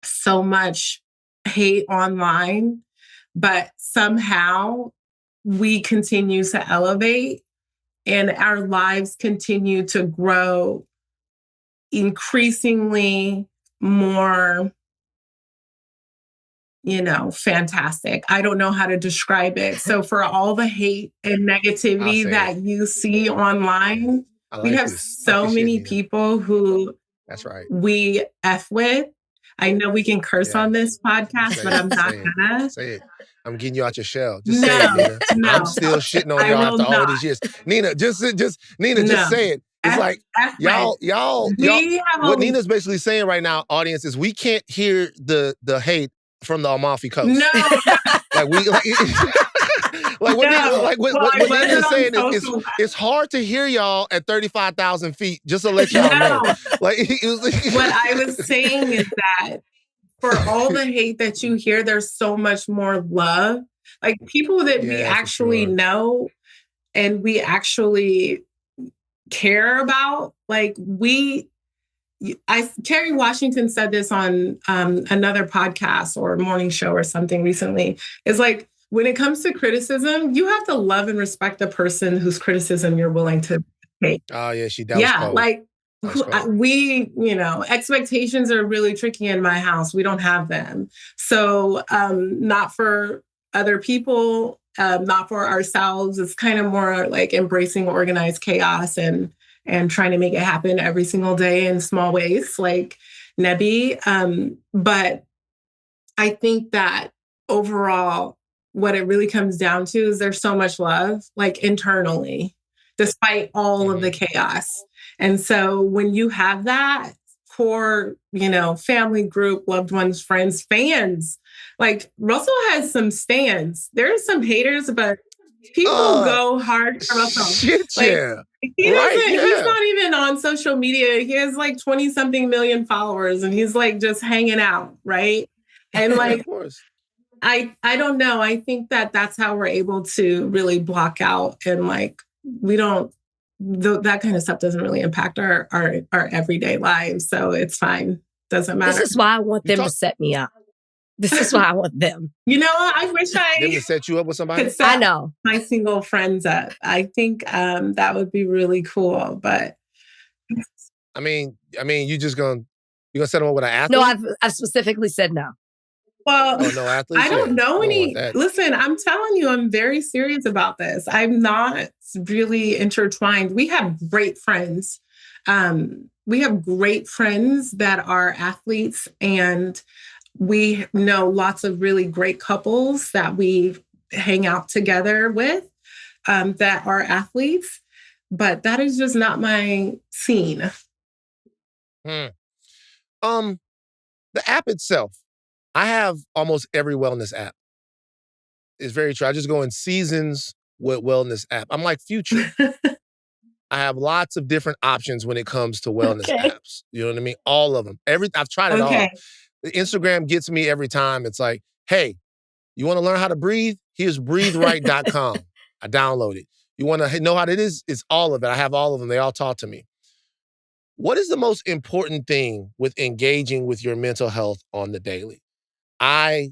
so much hate online, but somehow we continue to elevate and our lives continue to grow increasingly more, fantastic. I don't know how to describe it. So for all the hate and negativity that you see online, we have so many people who That's right. we F with. I know we can curse on this podcast, but I'm not gonna. Say it. I'm getting you out your shell. Just say it, Nina. No. I'm still shitting on y'all after all these years. Nina, just say it. It's like y'all. What Nina's basically saying right now, audience, is we can't hear the hate from the Amalfi Coast. No. What Nina's saying is it's hard to hear y'all at 35,000 feet, just to let y'all know. What I was saying is that for all the hate that you hear, there's so much more love. Like people that we actually know and we actually care about, Kerry Washington said this on another podcast or morning show or something recently. It's like, when it comes to criticism, you have to love and respect the person whose criticism you're willing to take. Oh, yeah, that was cold. Expectations are really tricky in my house. We don't have them. So not for other people, not for ourselves. It's kind of more like embracing organized chaos and trying to make it happen every single day in small ways, like Nebbi. But I think that overall, what it really comes down to is there's so much love, like internally, despite all of the chaos. And so when you have that core, family group, loved ones, friends, fans, like Russell has some stands. There's some haters, but people go hard for Russell. Shit, yeah. He's not even on social media. He has like 20 something million followers and he's like just hanging out, right? And like, of course. I don't know. I think that that's how we're able to really block out and like, we don't, that kind of stuff doesn't really impact our everyday lives. So it's fine. Doesn't matter. This is why I want them to set me up. This is why I want them. I wish them to set you up with somebody. I know my single friends up. I think that would be really cool. But I mean, you gonna set them up with an athlete? No, I've specifically said no. Well, no athletes? I don't know any. Listen, I'm telling you, I'm very serious about this. I'm not really intertwined. We have great friends. We have great friends that are athletes, and we know lots of really great couples that we hang out together with that are athletes. But that is just not my scene. The app itself. I have almost every wellness app. It's very true. I just go in seasons with wellness app. I'm like Future. I have lots of different options when it comes to wellness apps. You know what I mean? All of them. I've tried it all. The Instagram gets me every time. It's like, hey, you want to learn how to breathe? Here's breatheright.com. I download it. You want to know how it is? It's all of it. I have all of them. They all talk to me. What is the most important thing with engaging with your mental health on the daily? My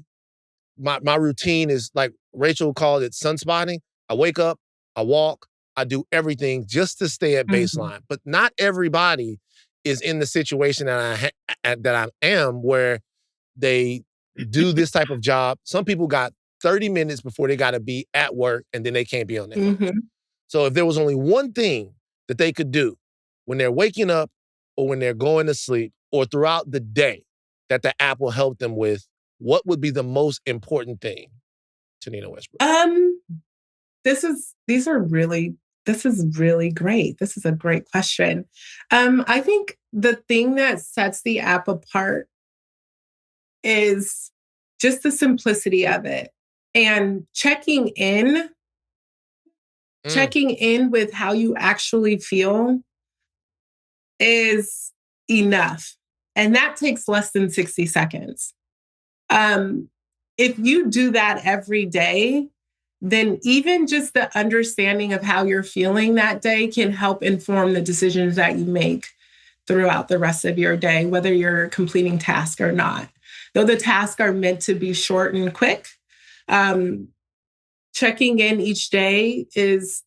routine is like Rachel called it sunspotting. I wake up, I walk, I do everything just to stay at baseline. But not everybody is in the situation that I am where they do this type of job. Some people got 30 minutes before they got to be at work and then they can't be on their phone. So if there was only one thing that they could do when they're waking up or when they're going to sleep or throughout the day that the app will help them with, what would be the most important thing to Nina Westbrook? This is really great. This is a great question. I think the thing that sets the app apart is just the simplicity of it and checking in with how you actually feel is enough. And that takes less than 60 seconds. If you do that every day, then even just the understanding of how you're feeling that day can help inform the decisions that you make throughout the rest of your day, whether you're completing tasks or not. Though the tasks are meant to be short and quick, checking in each day is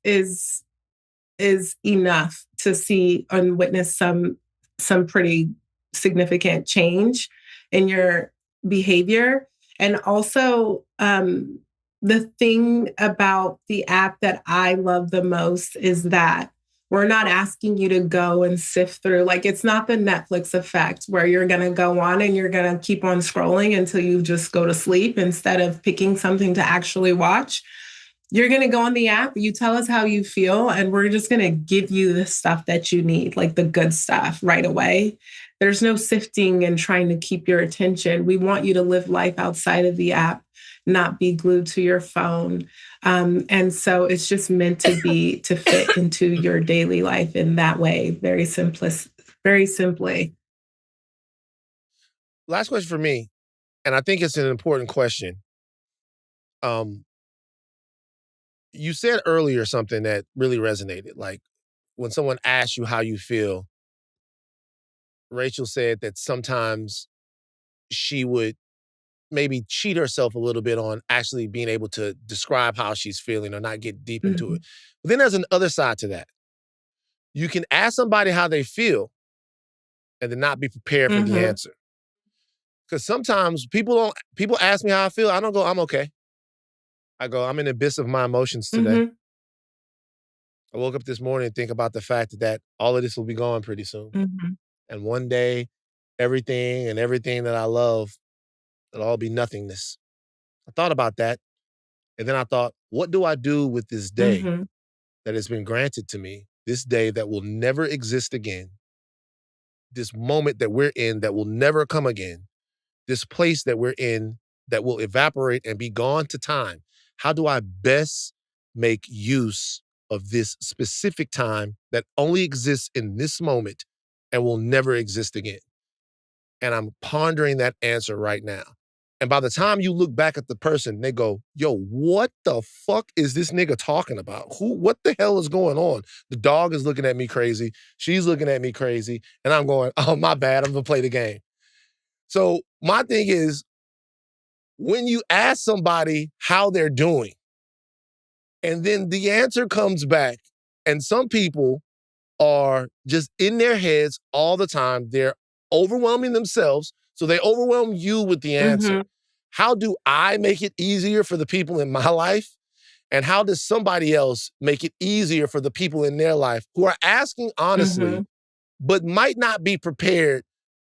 enough to see and witness some some pretty significant change in your behavior. And also, the thing about the app that I love the most is that we're not asking you to go and sift through. Like, it's not the Netflix effect where you're going to go on and you're going to keep on scrolling until you just go to sleep instead of picking something to actually watch. You're going to go on the app, you tell us how you feel, and we're just going to give you the stuff that you need, like the good stuff right away. There's no sifting and trying to keep your attention. We want you to live life outside of the app, not be glued to your phone. And so it's just meant to fit into your daily life in that way. Very simply. Last question for me, and I think it's an important question. You said earlier something that really resonated. Like, when someone asks you how you feel, Rachel said that sometimes she would maybe cheat herself a little bit on actually being able to describe how she's feeling or not get deep into it. But then there's an other side to that. You can ask somebody how they feel and then not be prepared for the answer. Because sometimes people ask me how I feel. I don't go, I'm okay. I go, I'm in the abyss of my emotions today. I woke up this morning and think about the fact that all of this will be gone pretty soon. And one day, everything that I love, it'll all be nothingness. I thought about that. And then I thought, what do I do with this day that has been granted to me? This day that will never exist again. This moment that we're in that will never come again. This place that we're in that will evaporate and be gone to time. How do I best make use of this specific time that only exists in this moment and will never exist again? And I'm pondering that answer right now. And by the time you look back at the person, they go, yo, what the fuck is this nigga talking about? What the hell is going on? The dog is looking at me crazy. She's looking at me crazy. And I'm going, oh, my bad. I'm gonna play the game. So my thing is, when you ask somebody how they're doing, and then the answer comes back, and some people are just in their heads all the time, they're overwhelming themselves, so they overwhelm you with the answer. How do I make it easier for the people in my life? And how does somebody else make it easier for the people in their life who are asking honestly, but might not be prepared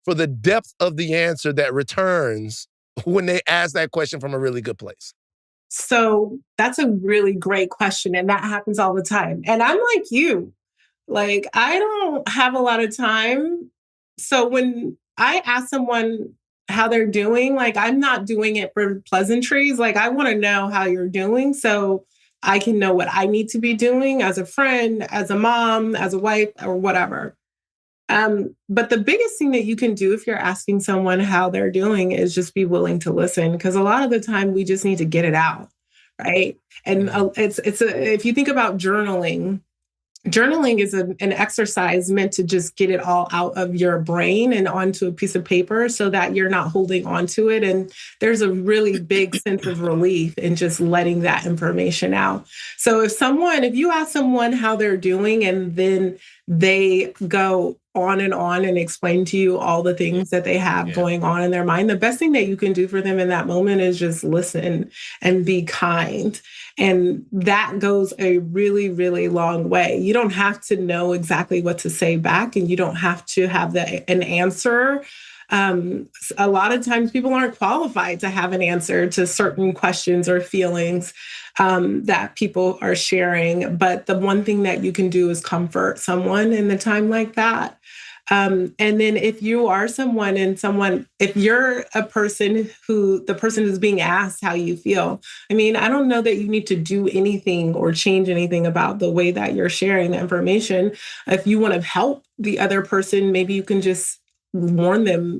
for the depth of the answer that returns when they ask that question from a really good place? So that's a really great question. And that happens all the time. And I'm like you. Like, I don't have a lot of time. So when I ask someone how they're doing, like, I'm not doing it for pleasantries. Like, I want to know how you're doing so I can know what I need to be doing as a friend, as a mom, as a wife, or whatever. But the biggest thing that you can do if you're asking someone how they're doing is just be willing to listen. Because a lot of the time we just need to get it out, right? And if you think about journaling, journaling is an exercise meant to just get it all out of your brain and onto a piece of paper so that you're not holding on to it. And there's a really big sense of relief in just letting that information out. So if you ask someone how they're doing and then they go on and explain to you all the things that they have going on in their mind, the best thing that you can do for them in that moment is just listen and be kind. And that goes a really, really long way. You don't have to know exactly what to say back, and you don't have to have an answer. A lot of times people aren't qualified to have an answer to certain questions or feelings that people are sharing. But the one thing that you can do is comfort someone in a time like that. And then if you are if you're the person who's being asked how you feel, I mean, I don't know that you need to do anything or change anything about the way that you're sharing the information. If you want to help the other person, maybe you can just warn them,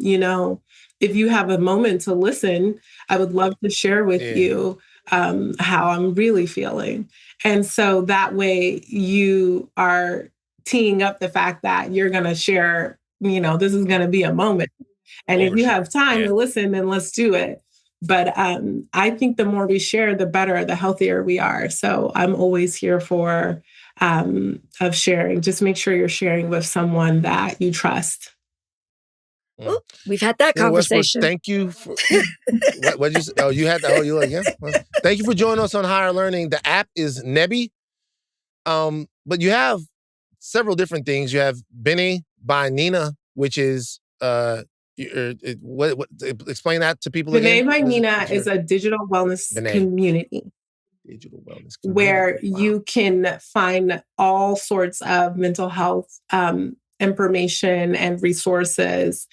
if you have a moment to listen, I would love to share with you how I'm really feeling. And so that way you are teeing up the fact that you're going to share, this is going to be a moment. And if you have time to listen, then let's do it. But I think the more we share, the better, the healthier we are. So I'm always here for of sharing. Just make sure you're sharing with someone that you trust. Ooh, we've had that Nina Westbrook, conversation. thank you for what you say? Oh, you had that. Oh, you like, yeah. Well, thank you for joining us on Higher Learning. The app is Nebbi. But you have several different things. You have Benny by Nina, which is what explain that to people again. Benny by Nina is a digital wellness community. Digital wellness community. Where you can find all sorts of mental health information and resources,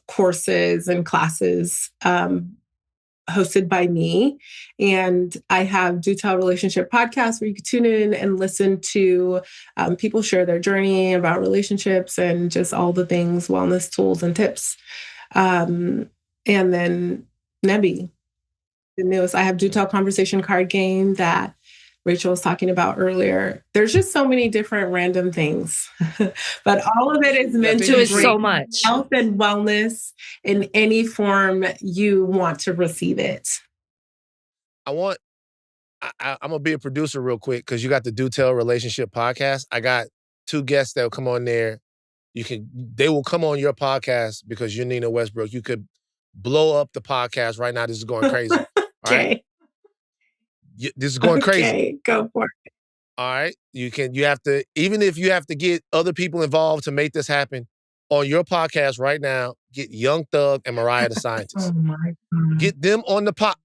courses and classes hosted by me. And I have Do Tell Relationship podcast where you can tune in and listen to people share their journey about relationships and just all the things, wellness tools and tips. And then Nebbi, the newest. I have Do Tell Conversation card game that Rachel was talking about earlier. There's just so many different random things, but all of it is meant to bring so much health and wellness in any form you want to receive it. I'm gonna be a producer real quick because you got the Do Tell Relationship podcast. I got 2 guests that will come on there. They will come on your podcast because you're Nina Westbrook. You could blow up the podcast right now. This is going crazy. Okay. All right? This is going crazy. Okay, go for it. All right. You have to, even if you have to get other people involved to make this happen, on your podcast right now, get Young Thug and Mariah the Scientist. Oh my God. Get them on the pod.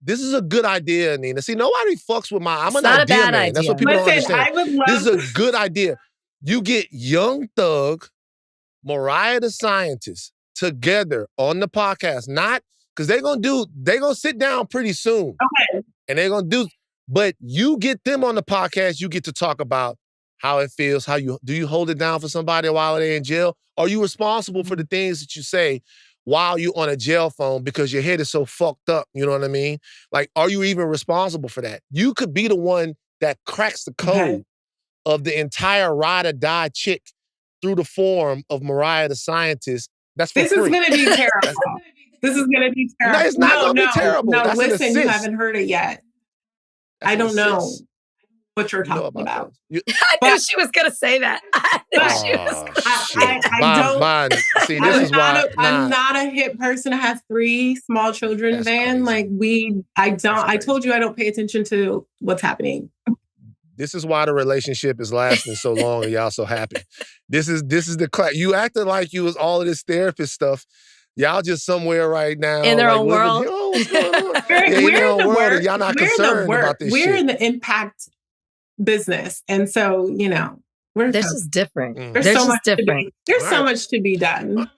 This is a good idea, Nina. See, nobody fucks with I'm it's an not idea a bad man. idea. That's what people don't understand. I would love this is a good idea. You get Young Thug, Mariah the Scientist together on the podcast. Not, because they're gonna sit down pretty soon. Okay. And they're gonna but you get them on the podcast, you get to talk about how it feels, do you hold it down for somebody while they're in jail? Are you responsible for the things that you say while you're on a jail phone because your head is so fucked up, you know what I mean? Like, are you even responsible for that? You could be the one that cracks the code of the entire ride or die chick through the form of Mariah the Scientist. That's for free. This is gonna be terrible. This is gonna be terrible. No, it's not gonna be terrible. No, that's listen, you haven't heard it yet. That's I don't know what you're talking about. I knew she was going to say that. I don't. See, this is why I'm not a hip person. I have 3 small children, man. Like I told you I don't pay attention to what's happening. This is why the relationship is lasting so long and y'all so happy. This is the class. You acted like you was all of this therapist stuff. Y'all just somewhere right now. In their own world. What's going on? We're in their own world and y'all not concerned about this shit. We're in the impact business. And so, they're just different. There's so much different. There's so much to be done.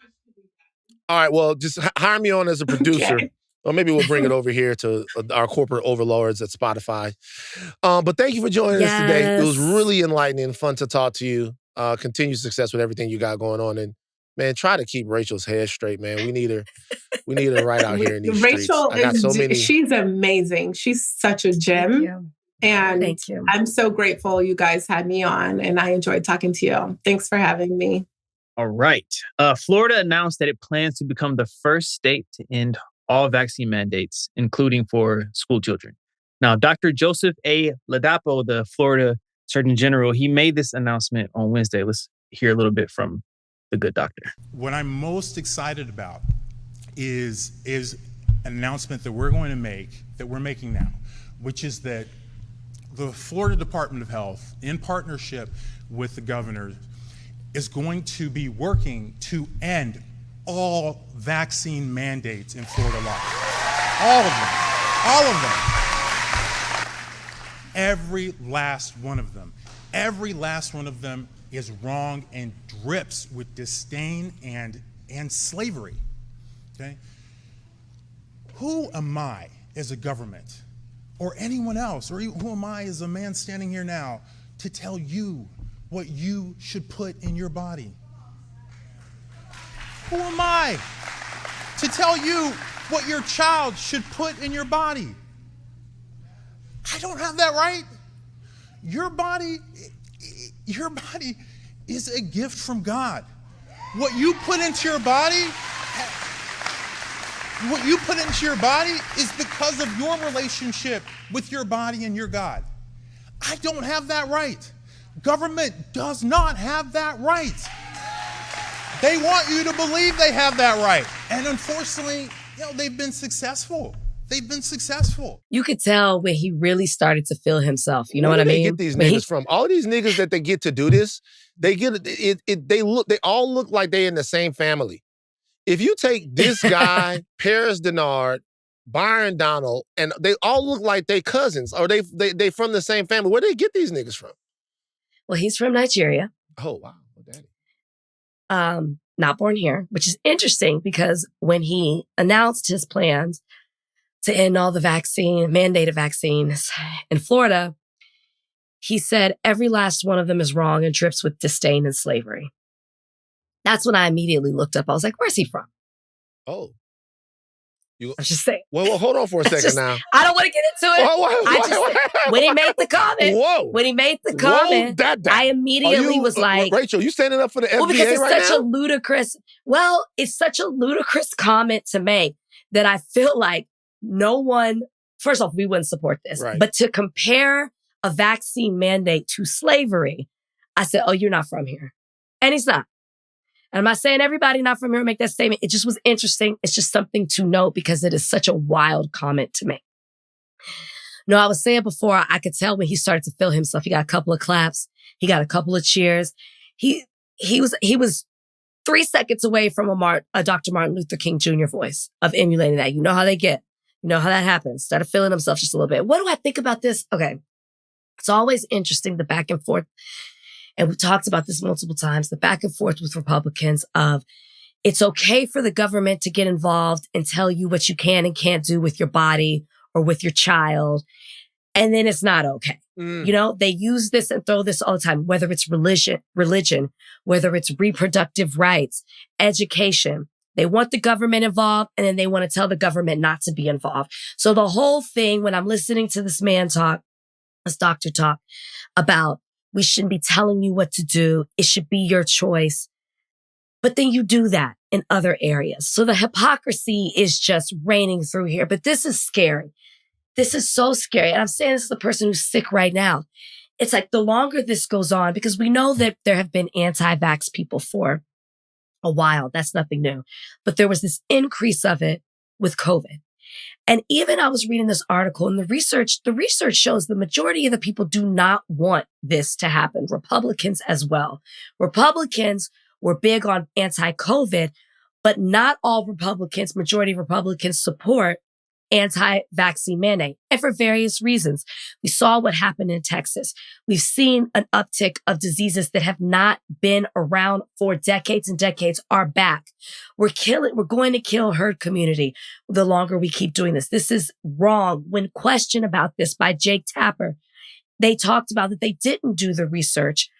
All right, well, just hire me on as a producer. Okay. Or maybe we'll bring it over here to our corporate overlords at Spotify. But thank you for joining us today. It was really enlightening and fun to talk to you. Continued success with everything you got going on. And man, try to keep Rachel's head straight, man. We need her right out here in these streets. I got so many. She's amazing. She's such a gem. And thank you. I'm so grateful you guys had me on and I enjoyed talking to you. Thanks for having me. All right. Florida announced that it plans to become the first state to end all vaccine mandates, including for school children. Now, Dr. Joseph A. Ladapo, the Florida Surgeon General, he made this announcement on Wednesday. Let's hear a little bit from the good doctor. What I'm most excited about is an announcement that we're making now, which is that the Florida Department of Health, in partnership with the governor, is going to be working to end all vaccine mandates in Florida law. All of them. All of them. Every last one of them. Every last one of them is wrong and drips with disdain and slavery. Okay? Who am I as a government or anyone else, or who am I as a man standing here now to tell you what you should put in your body? Who am I to tell you what your child should put in your body? I don't have that right. Your body is a gift from God. What you put into your body is because of your relationship with your body and your God. I don't have that right. Government does not have that right. They want you to believe they have that right. And unfortunately, they've been successful. They've been successful. You could tell when he really started to feel himself. You know Where what I do mean? They get these niggas from? All these niggas that they get to do this, they get it. They all look like they in the same family. If you take this guy, Paris Denard, Byron Donald, and they all look like they cousins, or they from the same family. Where do they get these niggas from? Well, he's from Nigeria. Oh wow, daddy. Not born here, which is interesting because when he announced his plans to end all the mandated vaccines in Florida, he said every last one of them is wrong and drips with disdain and slavery. That's when I immediately looked up. I was like, where's he from? Oh. I'm just saying. Well, hold on for a second now. I don't want to get into it. When he made the comment, I immediately was like, Rachel, you standing up for the FDA because it's right such now? It's such a ludicrous comment to make that I feel like no one, first off, we wouldn't support this, right. But to compare a vaccine mandate to slavery, I said, oh, you're not from here. And he's not. And I'm not saying everybody not from here make that statement. It just was interesting. It's just something to note because it is such a wild comment to make. No, I was saying before, I could tell when he started to feel himself. He got a couple of claps. He got a couple of cheers. He was 3 seconds away from a Dr. Martin Luther King Jr. voice of emulating that. You know how they get. You know how that happens. Started feeling himself just a little bit. What do I think about this? Okay. It's always interesting, the back and forth. And we've talked about this multiple times, the back and forth with Republicans of it's okay for the government to get involved and tell you what you can and can't do with your body or with your child. And then it's not okay. You know, they use this and throw this all the time, whether it's religion, whether it's reproductive rights, education. They want the government involved and then they want to tell the government not to be involved. So the whole thing, when I'm listening to this man talk, this doctor talk about we shouldn't be telling you what to do. It should be your choice. But then you do that in other areas. So the hypocrisy is just reigning through here. But this is scary. This is so scary. And I'm saying this is the person who's sick right now. It's like the longer this goes on, because we know that there have been anti-vax people for a while. That's nothing new. But there was this increase of it with COVID. And even I was reading this article and the research shows the majority of the people do not want this to happen. Republicans as well. Republicans were big on anti-COVID, but not all Republicans, majority of Republicans support anti-vaccine mandate. And for various reasons. We saw what happened in Texas. We've seen an uptick of diseases that have not been around for decades and decades are back. We're going to kill herd immunity the longer we keep doing this. This is wrong. When questioned about this by Jake Tapper, they talked about that they didn't do the research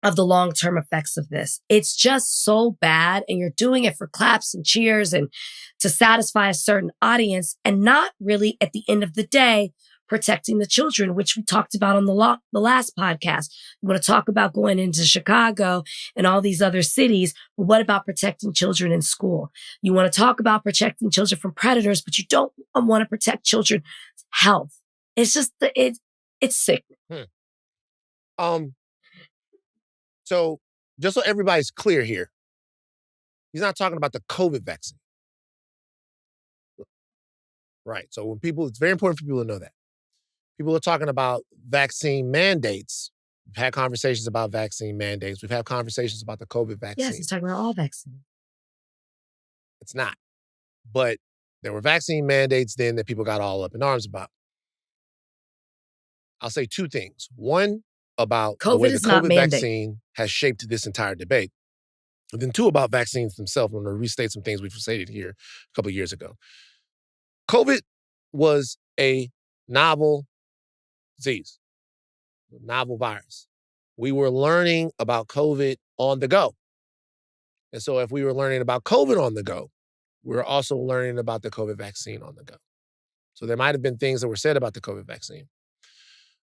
of the long-term effects of this. It's just so bad. And you're doing it for claps and cheers and to satisfy a certain audience and not really at the end of the day, protecting the children, which we talked about on the last podcast. We want to talk about going into Chicago and all these other cities. But what about protecting children in school? You want to talk about protecting children from predators, but you don't want to protect children's health. It's just, it's sick. So just so everybody's clear here, he's not talking about the COVID vaccine. Right. So it's very important for people to know that. People are talking about vaccine mandates. We've had conversations about vaccine mandates. We've had conversations about the COVID vaccine. Yes, he's talking about all vaccines. It's not. But there were vaccine mandates then that people got all up in arms about. I'll say two things. One, about the way the COVID vaccine has shaped this entire debate. And then two, about vaccines themselves. I'm going to restate some things we've stated here a couple of years ago. COVID was a novel disease, a novel virus. We were learning about COVID on the go. And so if we were learning about COVID on the go, we were also learning about the COVID vaccine on the go. So there might have been things that were said about the COVID vaccine,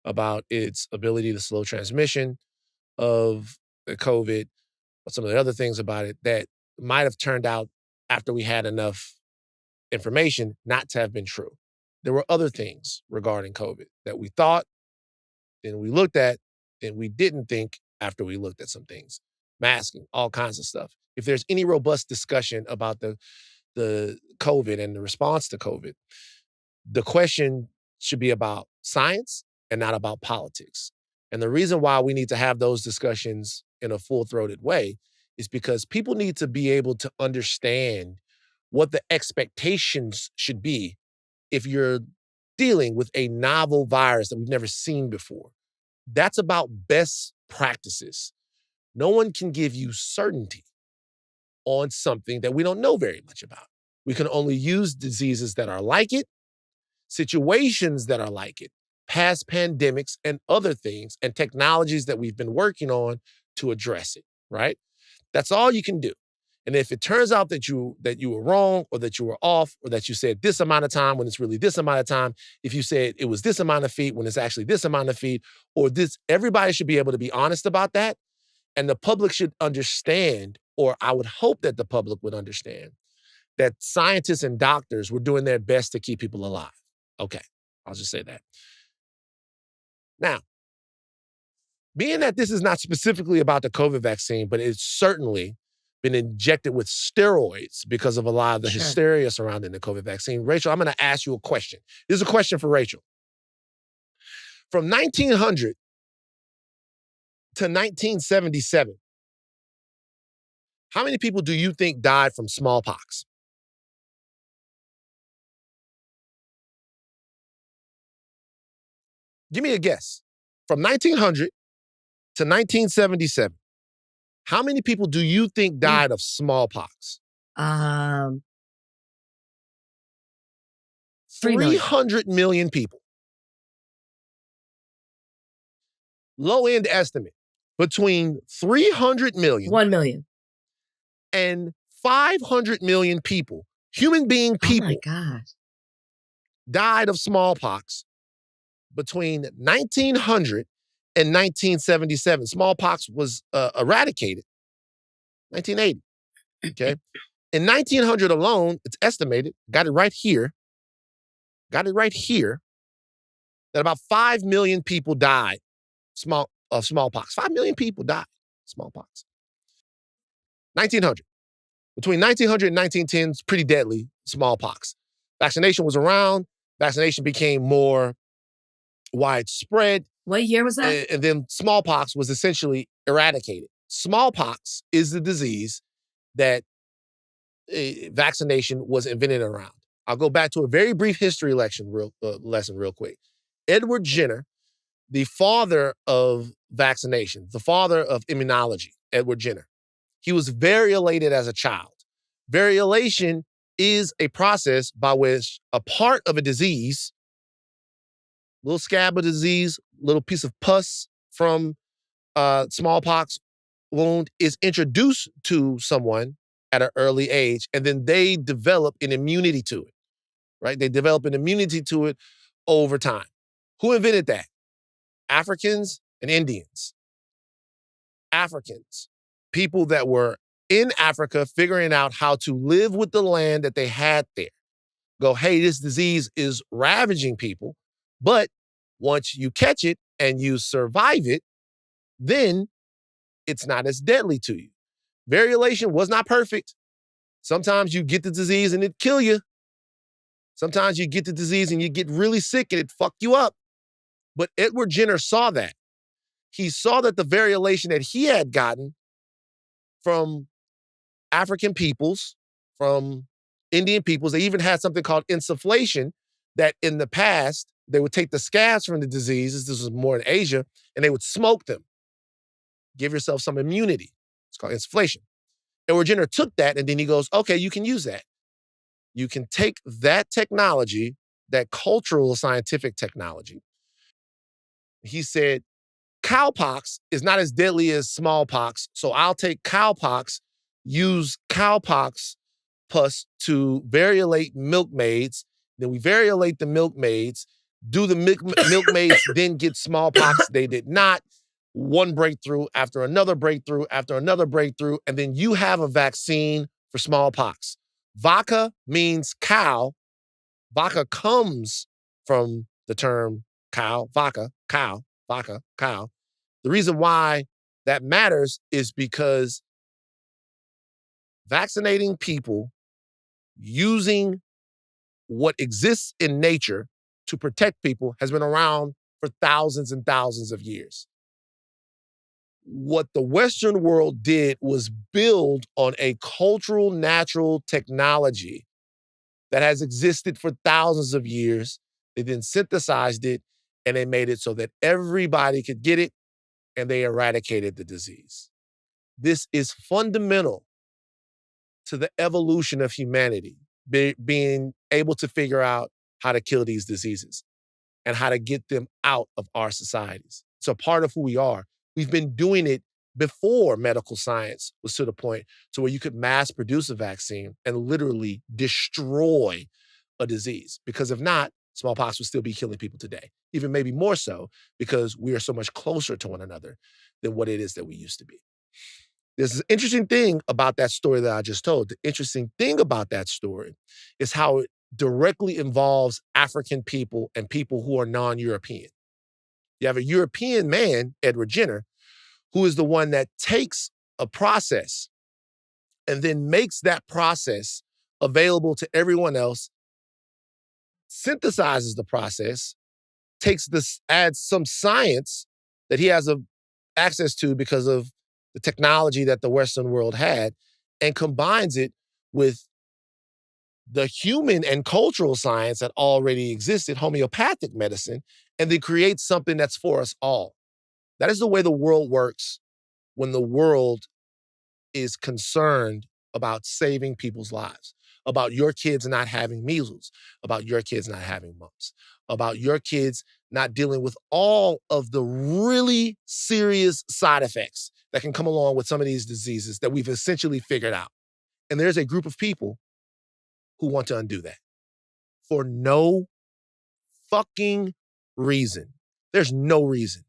about its ability to slow transmission of the COVID, or some of the other things about it that might have turned out after we had enough information not to have been true. There were other things regarding COVID that we thought, then we looked at, then we didn't think after we looked at some things. Masking, all kinds of stuff. if there's any robust discussion about the COVID and the response to COVID, the question should be about science and not about politics. And the reason why we need to have those discussions in a full-throated way is because people need to be able to understand what the expectations should be if you're dealing with a novel virus that we've never seen before. That's about best practices. No one can give you certainty on something that we don't know very much about. We can only use diseases that are like it, situations that are like it, past pandemics and other things, and technologies that we've been working on to address it, right? That's all you can do. And if it turns out that you were wrong, or that you were off, or that you said this amount of time when it's really this amount of time, if you said it was this amount of feet when it's actually this amount of feet, or this, everybody should be able to be honest about that. And the public should understand, or I would hope that the public would understand, that scientists and doctors were doing their best to keep people alive. Okay, I'll just say that. Now, being that this is not specifically about the COVID vaccine, but it's certainly been injected with steroids because of a lot of the hysteria surrounding the COVID vaccine. Rachel, I'm going to ask you a question. This is a question for Rachel. From 1900 to 1977, how many people do you think died from smallpox? Give me a guess. From 1900 to 1977, how many people do you think died of smallpox? 3 million. 300 million people. Low-end estimate, between 300 million 1 million. and 500 million people, human being people, Oh my God. died of smallpox between 1900 and 1977. Smallpox was eradicated 1980. Okay. In 1900 alone, it's estimated, got it right here, that about 5 million people died of smallpox. 5 million people died of smallpox. 1900. Between 1900 and 1910, it's pretty deadly, smallpox. Vaccination was around. Vaccination became more widespread. What year was that? And then smallpox was essentially eradicated. Smallpox is the disease that vaccination was invented around. I'll go back to a very brief history lesson real quick. Edward Jenner, the father of vaccination, the father of immunology, Edward Jenner, he was variolated as a child. Variolation is a process by which a part of a disease, little scab of disease, little piece of pus from smallpox wound, is introduced to someone at an early age, and then they develop an immunity to it, right? They develop an immunity to it over time. Who invented that? Africans and Indians. Africans, people that were in Africa figuring out how to live with the land that they had there. Go, hey, this disease is ravaging people, but once you catch it and you survive it, then it's not as deadly to you. Variolation was not perfect. Sometimes you get the disease and it kill you. Sometimes you get the disease and you get really sick and it fuck you up. But Edward Jenner saw that. He saw that the variolation that he had gotten from African peoples, from Indian peoples, they even had something called insufflation, that in the past, they would take the scabs from the diseases, this was more in Asia, and they would smoke them. Give yourself some immunity. It's called insufflation. Edward Jenner took that and then he goes, okay, you can use that. You can take that technology, that cultural scientific technology. He said, cowpox is not as deadly as smallpox, so I'll take cowpox, use cowpox pus to variolate milkmaids. Then we variolate the milkmaids. Do the milkmaids then get smallpox? They did not. One breakthrough after another breakthrough after another breakthrough, and then you have a vaccine for smallpox. Vaca means cow. Vaca comes from the term cow, vaca, cow, vaca, cow. The reason why that matters is because vaccinating people using what exists in nature to protect people has been around for thousands and thousands of years. What the Western world did was build on a cultural, natural technology that has existed for thousands of years. They then synthesized it and they made it so that everybody could get it, and they eradicated the disease. This is fundamental to the evolution of humanity, being able to figure out how to kill these diseases and how to get them out of our societies. It's a part of who we are. We've been doing it before medical science was to the point to where you could mass produce a vaccine and literally destroy a disease. Because if not, smallpox would still be killing people today. Even maybe more so because we are so much closer to one another than what it is that we used to be. There's an interesting thing about that story that I just told. The interesting thing about that story is how it directly involves African people and people who are non-European. You have a European man, Edward Jenner, who is the one that takes a process and then makes that process available to everyone else, synthesizes the process, adds some science that he has access to because of the technology that the Western world had, and combines it with the human and cultural science that already existed, homeopathic medicine, and then creates something that's for us all. That is the way the world works when the world is concerned about saving people's lives, about your kids not having measles, about your kids not having mumps, about your kids not dealing with all of the really serious side effects that can come along with some of these diseases that we've essentially figured out. And there's a group of people who want to undo that for no fucking reason. There's no reason.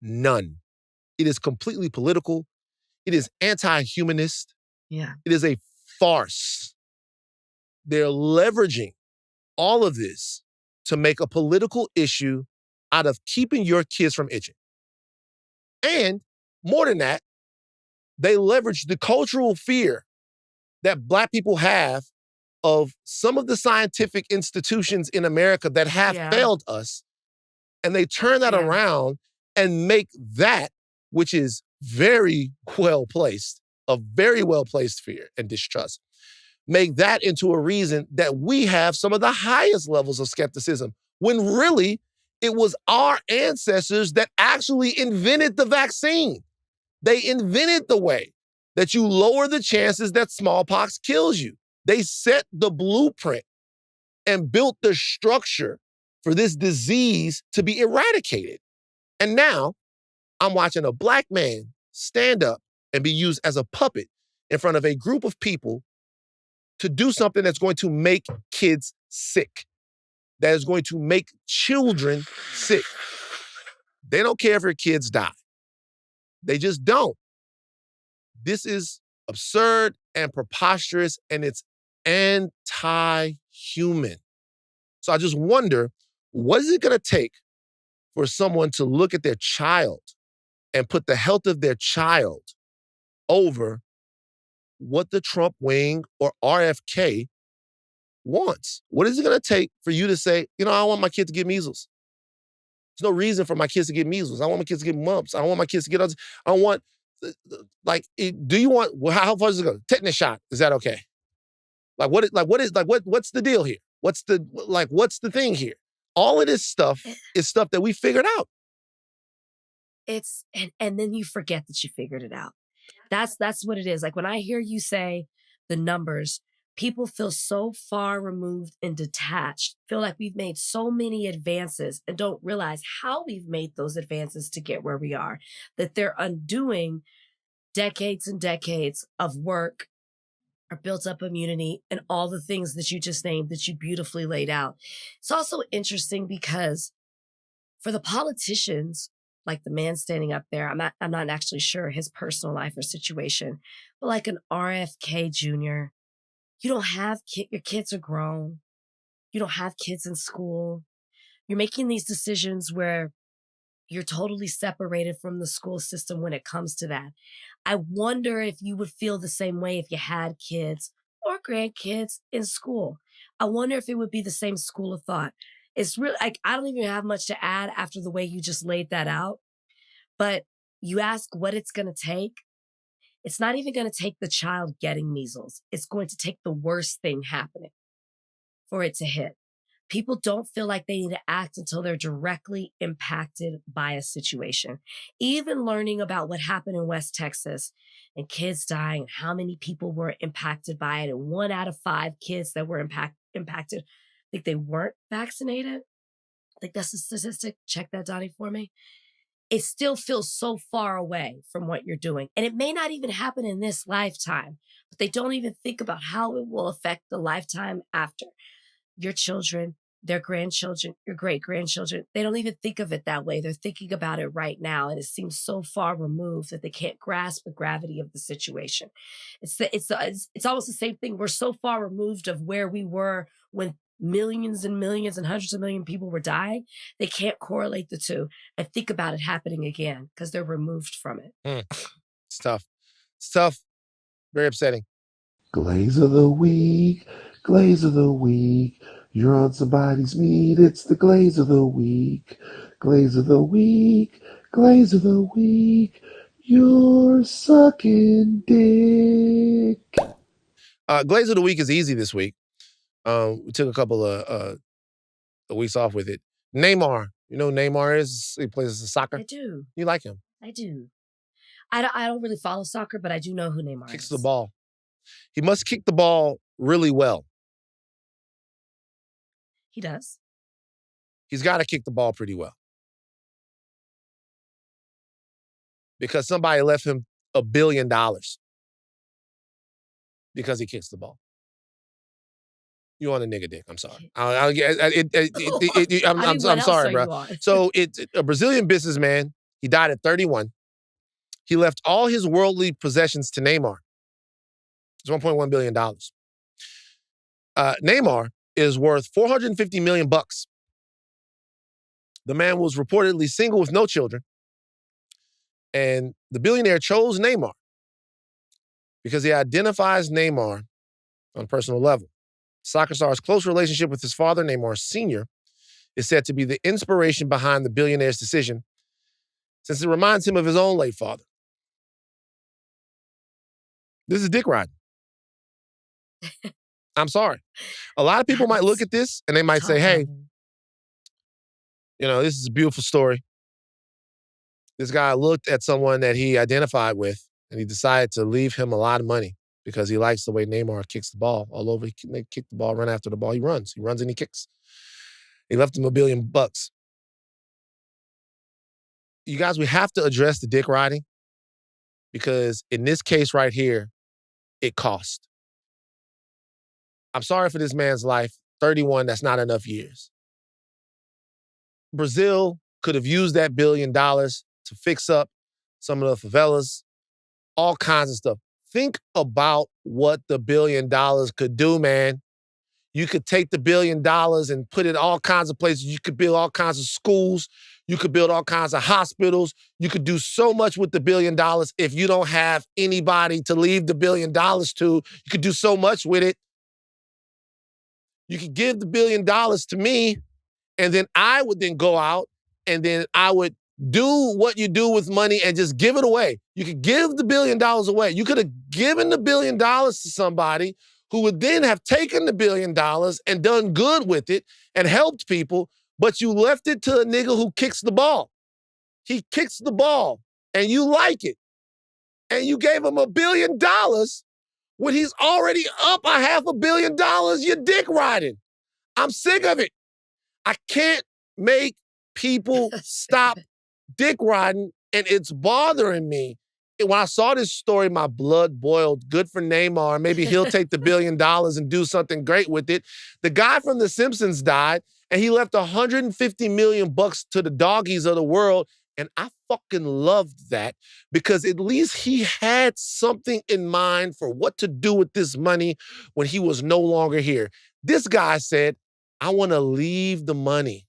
None. It is completely political. It is anti-humanist. Yeah. It is a farce. They're leveraging all of this to make a political issue out of keeping your kids from itching. And more than that, they leverage the cultural fear that Black people have of some of the scientific institutions in America that have failed us, and they turn that around and make that, which is very well placed, a very well placed fear and distrust, make that into a reason that we have some of the highest levels of skepticism, when really it was our ancestors that actually invented the vaccine. They invented the way that you lower the chances that smallpox kills you. They set the blueprint and built the structure for this disease to be eradicated. And now I'm watching a Black man stand up and be used as a puppet in front of a group of people to do something that's going to make kids sick, that is going to make children sick. They don't care if your kids die. They just don't. This is absurd and preposterous, and it's anti-human. So I just wonder, what is it going to take for someone to look at their child and put the health of their child over what the Trump wing or RFK wants? What is it going to take for you to say, I don't want my kid to get measles? There's no reason for my kids to get measles. I want my kids to get mumps. I don't want my kids to get others. I don't want, do you want, how far does it go? Tetanus shot. Is that okay? What's the deal here? What's the thing here? All of this stuff is stuff that we figured out. And then you forget that you figured it out. That's what it is. Like when I hear you say the numbers, people feel so far removed and detached, feel like we've made so many advances and don't realize how we've made those advances to get where we are, that they're undoing decades and decades of work, or built up immunity, and all the things that you just named that you beautifully laid out. It's also interesting because for the politicians, like the man standing up there, I'm not actually sure his personal life or situation, but like an RFK Jr., you don't have your kids are grown. You don't have kids in school. You're making these decisions where You're totally separated from the school system when it comes to that. I wonder if you would feel the same way if you had kids or grandkids in school. I wonder if it would be the same school of thought. It's really like, I don't even have much to add after the way you just laid that out. But you ask what it's going to take. It's not even going to take the child getting measles. It's going to take the worst thing happening for it to hit. People don't feel like they need to act until they're directly impacted by a situation. Even learning about what happened in West Texas and kids dying and how many people were impacted by it, and 1 out of 5 kids that were impacted, I think they weren't vaccinated. I think that's a statistic. Check that, Donnie, for me. It still feels so far away from what you're doing. And it may not even happen in this lifetime, but they don't even think about how it will affect the lifetime after. Your children, their grandchildren, your great-grandchildren, they don't even think of it that way. They're thinking about it right now, and it seems so far removed that they can't grasp the gravity of the situation. It's almost the same thing. We're so far removed of where we were when millions and millions and hundreds of million people were dying. They can't correlate the two and think about it happening again because they're removed from it. It's tough. It's tough. Very upsetting. Glaze of the week, glaze of the week. You're on somebody's meat. It's the glaze of the week, glaze of the week, glaze of the week. You're sucking dick. Glaze of the week is easy this week. We took a couple of weeks off with it. Neymar. You know who Neymar is? He plays soccer. I do. You like him? I do. I don't really follow soccer, but I do know who Neymar Kicks is. the ball. He must kick the ball really well. He does. He's got to kick the ball pretty well. Because somebody left him $1 billion because he kicks the ball. You on a nigga dick. I'm sorry. I'm sorry, bro. So it's a Brazilian businessman. He died at 31. He left all his worldly possessions to Neymar. It's $1.1 billion. Neymar is worth $450 million. The man was reportedly single with no children. And the billionaire chose Neymar because he identifies Neymar on a personal level. Soccer star's close relationship with his father, Neymar Sr., is said to be the inspiration behind the billionaire's decision, since it reminds him of his own late father. This is dick riding. I'm sorry. A lot of people might look at this and they might say, hey, you know, this is a beautiful story. This guy looked at someone that he identified with and he decided to leave him a lot of money because he likes the way Neymar kicks the ball all over. He kick the ball, run after the ball. He runs and he kicks. He left him $1 billion. You guys, we have to address the dick riding because in this case right here, it cost. I'm sorry for this man's life. 31, that's not enough years. Brazil could have used that $1 billion to fix up some of the favelas, all kinds of stuff. Think about what the $1 billion could do, man. You could take the $1 billion and put it all kinds of places. You could build all kinds of schools. You could build all kinds of hospitals. You could do so much with the $1 billion if you don't have anybody to leave the $1 billion to. You could do so much with it. You could give the $1 billion to me, and then I would then go out and then I would do what you do with money and just give it away. You could give the $1 billion away. You could have given the $1 billion to somebody who would then have taken the $1 billion and done good with it and helped people, but you left it to a nigga who kicks the ball. He kicks the ball and you like it. And you gave him $1 billion when he's already up $500 million. You're dick riding. I'm sick of it. I can't make people stop dick riding, and it's bothering me. And when I saw this story, my blood boiled. Good for Neymar. Maybe he'll take the $1 billion and do something great with it. The guy from The Simpsons died, and he left $150 million to the doggies of the world. And I fucking loved that because at least he had something in mind for what to do with this money when he was no longer here. This guy said, I want to leave the money.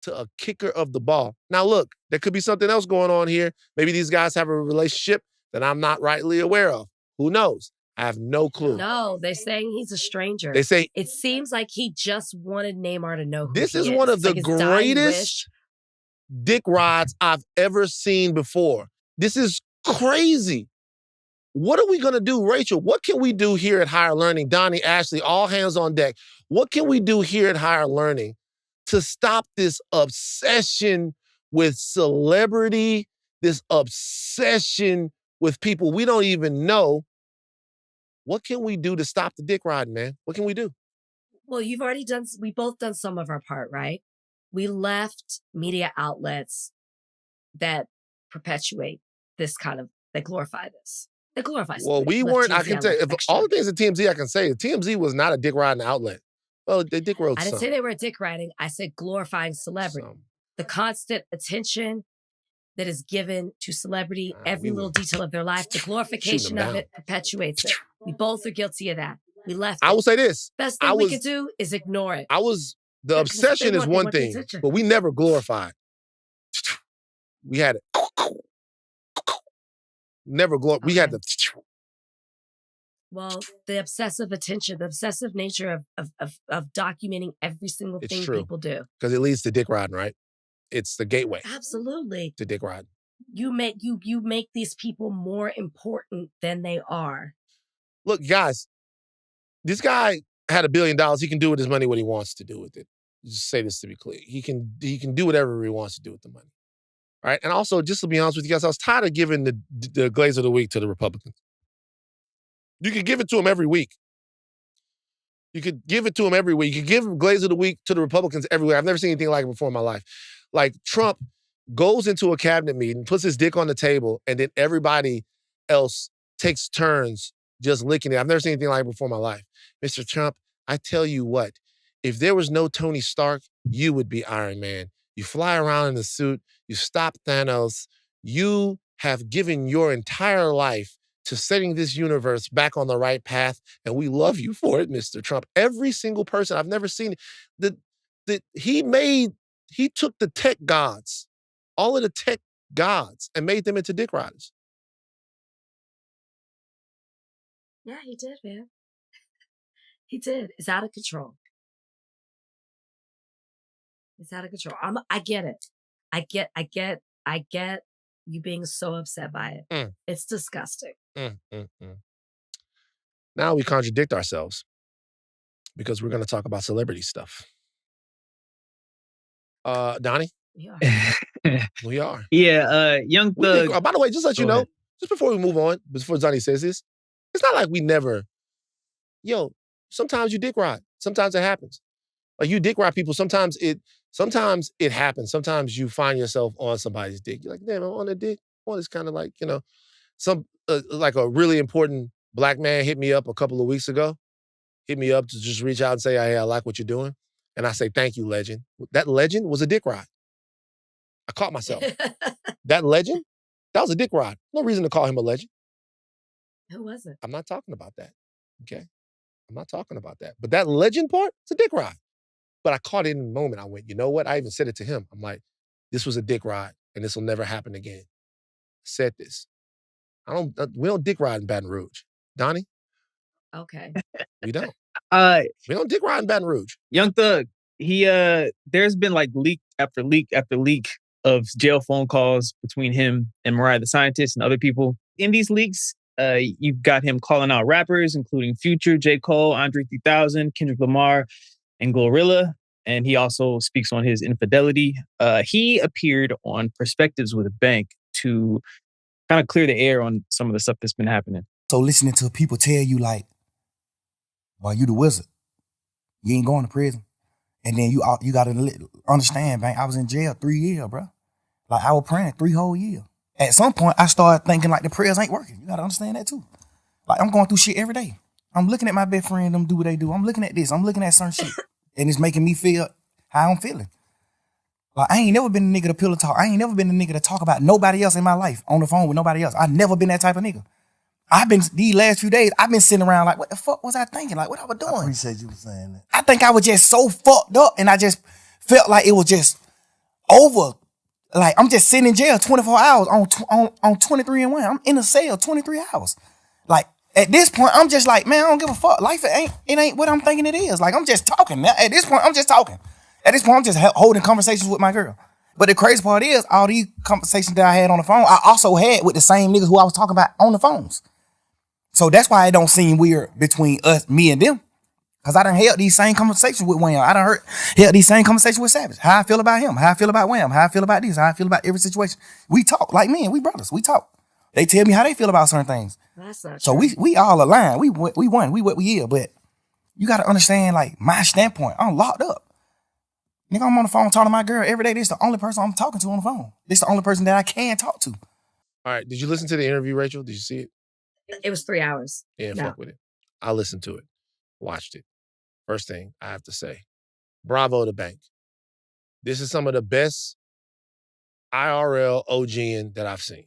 to a kicker of the ball. Now, look, there could be something else going on here. Maybe these guys have a relationship that I'm not rightly aware of. Who knows? I have no clue. No, they're saying he's a stranger. They say it seems like he just wanted Neymar to know who this he is one of It's the like his dying greatest wish. dick rides I've ever seen before. This is crazy. What are we going to do, Rachel? What can we do here at Higher Learning? Donnie, Ashleigh, all hands on deck. What can we do here at Higher Learning to stop this obsession with celebrity, this obsession with people we don't even know? What can we do to stop the dick riding, man? What can we do? Well, we both done some of our part, right? We left media outlets that perpetuate this kind of, that glorify this. They glorify Well, we weren't, I can tell you, if all the things at TMZ I can say, TMZ was not a dick riding outlet. Well, they dick rode I didn't some. say they were dick riding. I said glorifying celebrity. Some. The constant attention that is given to celebrity, every little detail of their life, the glorification of it perpetuates it. We both are guilty of that. We left I it. will say this. Best thing we could do is ignore it. The obsession is one thing, but we never glorified. We had it. Never glorified. We had the. Well, the obsessive attention, the obsessive nature of documenting every single thing people do. Because it leads to dick riding, right? It's the gateway. Absolutely. To dick riding. You make these people more important than they are. Look, guys, this guy had $1 billion. He can do with his money what he wants to do with it. Just say this to be clear. He can do whatever he wants to do with the money. All right. And also, just to be honest with you guys, I was tired of giving the Glaze of the Week to the Republicans. You could give it to them every week. You could give it to them every week. You could give Glaze of the Week to the Republicans everywhere. I've never seen anything like it before in my life. Like Trump goes into a cabinet meeting, puts his dick on the table, and then everybody else takes turns just licking it. I've never seen anything like it before in my life. Mr. Trump, I tell you what, if there was no Tony Stark, you would be Iron Man. You fly around in the suit, you stop Thanos, you have given your entire life to setting this universe back on the right path, and we love you for it, Mr. Trump. Every single person, I've never seen it. He took the tech gods, all of the tech gods, and made them into dick riders. Yeah, he did, man. He did. It's out of control. It's out of control. I get it. I get you being so upset by it. It's disgusting. Now we contradict ourselves because we're going to talk about celebrity stuff. Donnie? We are. We are. Yeah, Young Thug. By the way, just let you know, just before we move on, before Donnie says this, it's not like we never, sometimes you dick ride. Sometimes it happens. Like you dick ride people. Sometimes it happens. Sometimes you find yourself on somebody's dick. You're like, damn, I'm on a dick. Well, it's kind of like, some like a really important black man hit me up a couple of weeks ago. Hit me up to just reach out and say, hey, I like what you're doing. And I say, thank you, legend. That legend was a dick ride. I caught myself. That legend, that was a dick ride. No reason to call him a legend. Who was it? I'm not talking about that. Okay? I'm not talking about that. But that legend part, it's a dick ride. But I caught it in the moment. I went, you know what? I even said it to him. I'm like, this was a dick ride, and this will never happen again. I said this. We don't dick ride in Baton Rouge. Donnie? Okay. We don't. We don't dick ride in Baton Rouge. Young Thug, there's been like leak after leak after leak of jail phone calls between him and Mariah the Scientist and other people. In these leaks, you've got him calling out rappers, including Future, J. Cole, Andre 3000, Kendrick Lamar, and Glorilla. And he also speaks on his infidelity. He appeared on Perspectives with a Bank to kind of clear the air on some of the stuff that's been happening. So listening to people tell you like, well, you the wizard. You ain't going to prison. And then you got to understand, man, I was in jail 3 years, bro. Like I was praying 3 whole years. At some point, I started thinking like the prayers ain't working. You got to understand that too. Like I'm going through shit every day. I'm looking at my best friend, them do what they do. I'm looking at this. I'm looking at certain shit. And it's making me feel how I'm feeling. Like I ain't never been a nigga to pillow talk. I ain't never been a nigga to talk about nobody else in my life on the phone with nobody else. I never been that type of nigga. These last few days, I've been sitting around like, what the fuck was I thinking? Like, what I was doing? I appreciate you saying that. I think I was just so fucked up and I just felt like it was just over, like, I'm just sitting in jail 24 hours on 23 and 1. I'm in a cell 23 hours. Like, at this point, I'm just like, man, I don't give a fuck. Life it ain't what I'm thinking it is. Like, I'm just talking. At this point, I'm just talking. At this point, I'm just holding conversations with my girl. But the crazy part is, all these conversations that I had on the phone, I also had with the same niggas who I was talking about on the phones. So that's why it don't seem weird between us, me and them. Because I done held these same conversations with Wham. I done held these same conversations with Savage. How I feel about him. How I feel about Wham. How I feel about this. How I feel about every situation. We talk like men. We brothers. We talk. They tell me how they feel about certain things. That's not So true. we all aligned. We won. We what we is. But you got to understand, like, my standpoint. I'm locked up. Nigga, I'm on the phone talking to my girl every day. This is the only person I'm talking to on the phone. This is the only person that I can talk to. All right. Did you listen to the interview, Rachel? Did you see it? It was 3 hours. Yeah, No. fuck with it. I listened to it. Watched it. First thing I have to say, bravo to Bank. This is some of the best IRL OGing that I've seen.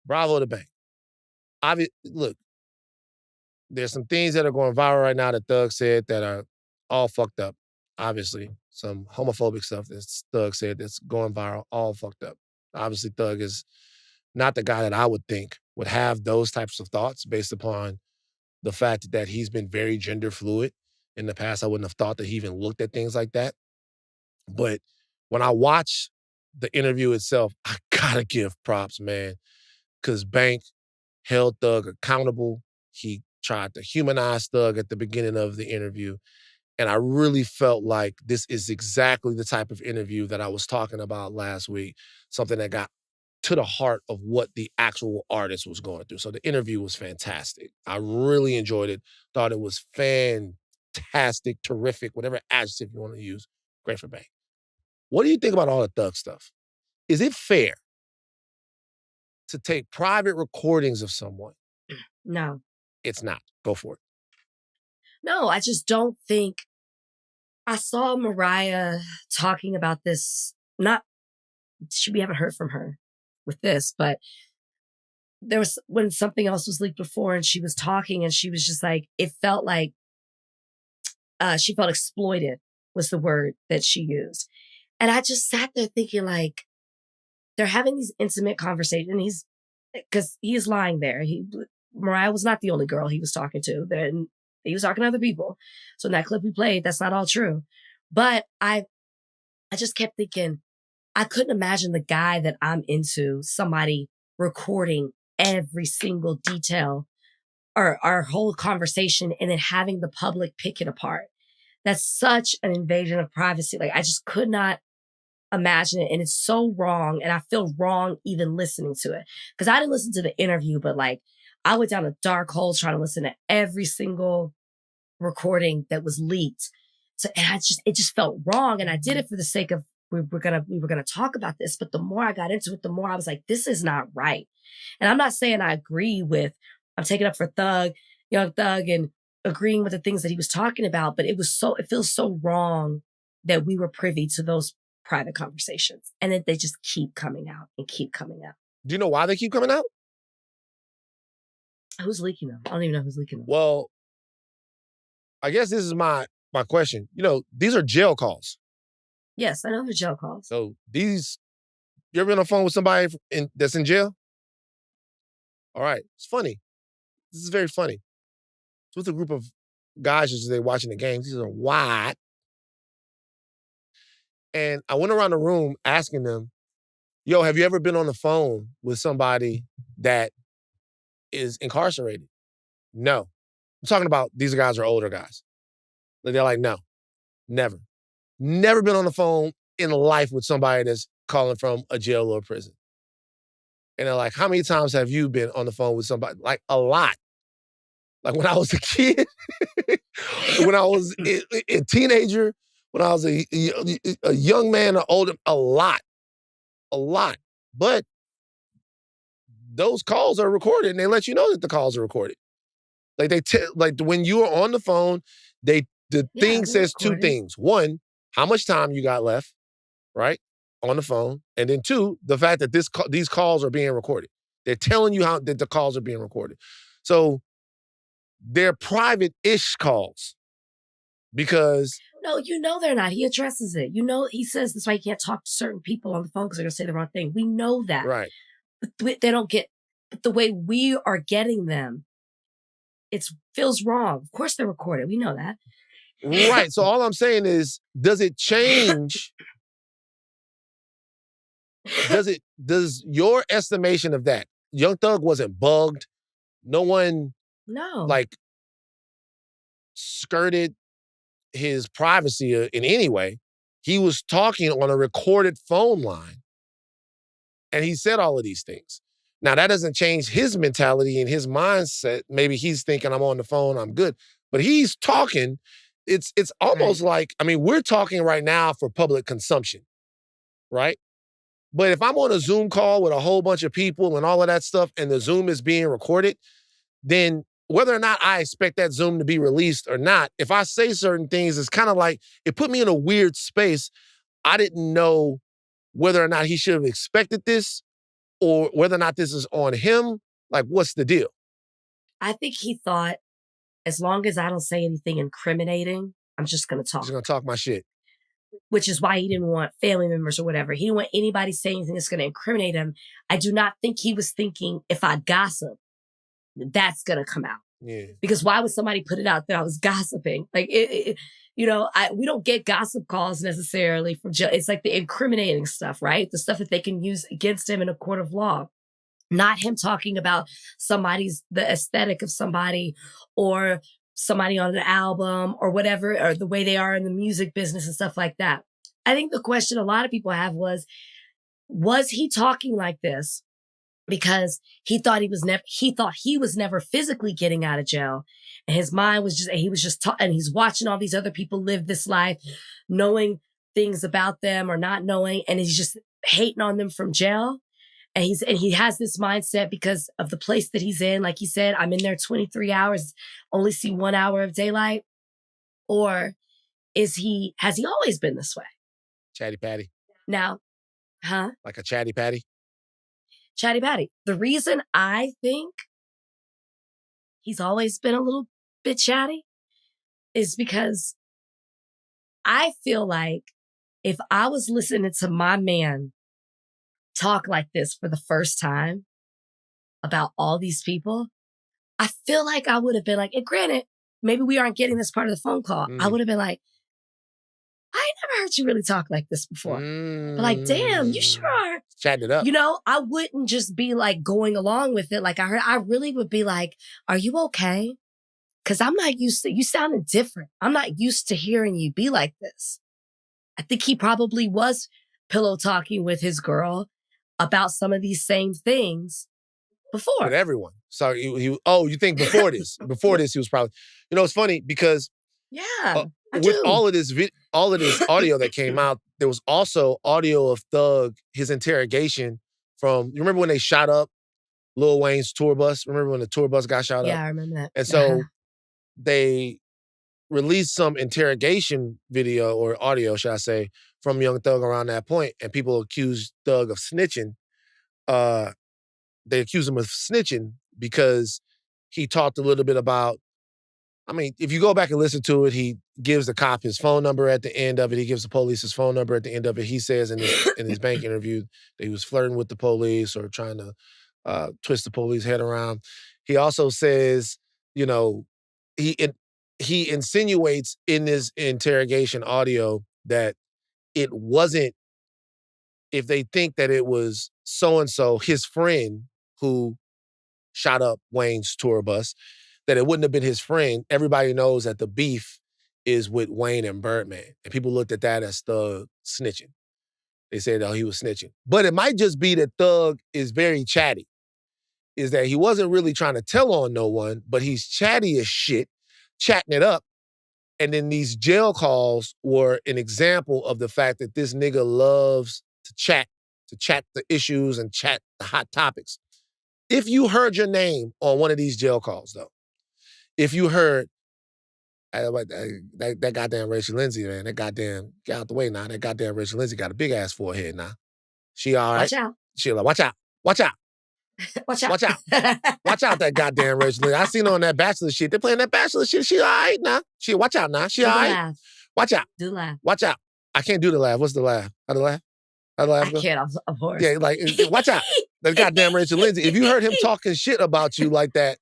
Bravo to Bank. Look, there's some things that are going viral right now that Thug said that are all fucked up. Obviously, some homophobic stuff that Thug said that's going viral, all fucked up. Obviously, Thug is not the guy that I would think would have those types of thoughts based upon the fact that he's been very gender fluid. In the past, I wouldn't have thought that he even looked at things like that. But when I watch the interview itself, I gotta give props, man, because Bank held Thug accountable. He tried to humanize Thug at the beginning of the interview. And I really felt like this is exactly the type of interview that I was talking about last week, something that got to the heart of what the actual artist was going through. So the interview was fantastic. I really enjoyed it. Thought it was fantastic, terrific, whatever adjective you want to use. Great for Bank. What do you think about all the Thug stuff? Is it fair to take private recordings of someone? No. It's not. Go for it. No, I just don't think. I saw Mariah talking about this. We haven't heard from her with this, but there was when something else was leaked before and she was talking and she was just like, it felt like she felt exploited was the word that she used. And I just sat there thinking, like, they're having these intimate conversations. Because he is lying there. Mariah was not the only girl he was talking to. Then he was talking to other people. So in that clip we played, that's not all true. But I just kept thinking, I couldn't imagine the guy that I'm into, somebody recording every single detail or our whole conversation and then having the public pick it apart. That's such an invasion of privacy. Like, I just could not imagine it. And it's so wrong. And I feel wrong even listening to it. Because I didn't listen to the interview, but like, I went down a dark hole trying to listen to every single recording that was leaked. So, and it just felt wrong. And I did it for the sake of, we were gonna talk about this. But the more I got into it, the more I was like, this is not right. And I'm not saying I agree with, I'm taking up for Thug, Young Thug, and agreeing with the things that he was talking about. But it feels so wrong that we were privy to those private conversations. And that they just keep coming out and keep coming out. Do you know why they keep coming out? Who's leaking them? I don't even know who's leaking them. Well, I guess this is my question. You know, these are jail calls. Yes, I know they're jail calls. So you ever been on the phone with somebody that's in jail? All right. It's funny. This is very funny. It's with a group of guys as they're watching the games. These are white. And I went around the room asking them, yo, have you ever been on the phone with somebody that is incarcerated? No. I'm talking about these guys are older guys. They're like, no, never. Never been on the phone in life with somebody that's calling from a jail or a prison. And they're like, how many times have you been on the phone with somebody? Like, a lot. Like, when I was a kid, when I was a teenager, when I was a young man or older, a lot. But those calls are recorded, and they let you know that the calls are recorded. Like, like when you are on the phone, the thing says two things. One, how much time you got left, right, on the phone. And then two, the fact that these calls are being recorded. They're telling you that the calls are being recorded. So they're private-ish calls because No, you know they're not. He addresses it. You know, he says that's why he can't talk to certain people on the phone because they're going to say the wrong thing. We know that. Right. But they don't get, but the way we are getting them, it feels wrong. Of course they're recorded. We know that. Right. So all I'm saying is, does it change? Does your estimation of that? Young Thug wasn't bugged. No one like skirted his privacy in any way. He was talking on a recorded phone line. And he said all of these things. Now, that doesn't change his mentality and his mindset. Maybe he's thinking, I'm on the phone, I'm good. But he's talking. It's almost like, I mean, we're talking right now for public consumption, right? But if I'm on a Zoom call with a whole bunch of people and all of that stuff, and the Zoom is being recorded, then whether or not I expect that Zoom to be released or not, if I say certain things, it's kind of like, it put me in a weird space. I didn't know whether or not he should have expected this or whether or not this is on him. Like, what's the deal? I think he thought, as long as I don't say anything incriminating, I'm just going to talk. Just going to talk my shit. Which is why he didn't want family members or whatever. He didn't want anybody saying anything that's going to incriminate him. I do not think he was thinking, if I gossip, that's going to come out. Yeah. Because why would somebody put it out that I was gossiping? Like, we don't get gossip calls necessarily from jail. It's like the incriminating stuff, right? The stuff that they can use against him in a court of law. Not him talking about the aesthetic of somebody or somebody on an album or whatever, or the way they are in the music business and stuff like that. I think the question a lot of people have was he talking like this because he thought he was never physically getting out of jail, and his mind was just and he's watching all these other people live this life, knowing things about them or not knowing, and he's just hating on them from jail. And he has this mindset because of the place that he's in. Like he said, I'm in there 23 hours, only see 1 hour of daylight. Or has he always been this way? Chatty Patty. Now, Like a Chatty Patty? Chatty Patty. The reason I think he's always been a little bit chatty is because I feel like if I was listening to my man talk like this for the first time about all these people, I feel like I would have been like, and granted, maybe we aren't getting this part of the phone call. I would have been like, I ain't never heard you really talk like this before. But like, damn, you sure are. Chatting it up. I wouldn't just be like going along with it. Like I really would be like, are you okay? Because I'm not used to, you sounding different. I'm not used to hearing you be like this. I think he probably was pillow talking with his girl about some of these same things before. With everyone. So you think before this? Before this, he was probably, it's funny because with all of this audio that came out, there was also audio of Thug, his interrogation from, you remember when they shot up Lil Wayne's tour bus? Remember when the tour bus got shot up? Yeah, I remember that. And so they released some interrogation video or audio, should I say, from Young Thug around that point, and people accused Thug of snitching. They accused him of snitching because he talked a little bit about, I mean, if you go back and listen to it, he gives the cop his phone number at the end of it. He gives the police his phone number at the end of it. He says in his bank interview that he was flirting with the police or trying to twist the police head around. He also says, he insinuates in this interrogation audio that it wasn't, if they think that it was so-and-so, his friend who shot up Wayne's tour bus, that it wouldn't have been his friend. Everybody knows that the beef is with Wayne and Birdman. And people looked at that as Thug snitching. They said, he was snitching. But it might just be that Thug is very chatty. Is that he wasn't really trying to tell on no one, but he's chatty as shit, chatting it up. And then these jail calls were an example of the fact that this nigga loves to chat the issues and chat the hot topics. If you heard your name on one of these jail calls, though, if you heard, that goddamn Rachel Lindsay, man, that goddamn, get out the way now, that goddamn Rachel Lindsay got a big ass forehead now. She all right? Watch out. She like, watch out. Watch out. Watch out. Watch out, that goddamn Rachel Lindsay. I seen her on that Bachelor shit. They playing that Bachelor shit. She all right now. Watch out now. She all right. Watch out. Do the laugh. Watch out. I can't do the laugh. What's the laugh? How the laugh? How the laugh I go? can't, of course. Yeah, like, watch out. That goddamn Rachel Lindsay. If you heard him talking shit about you like that,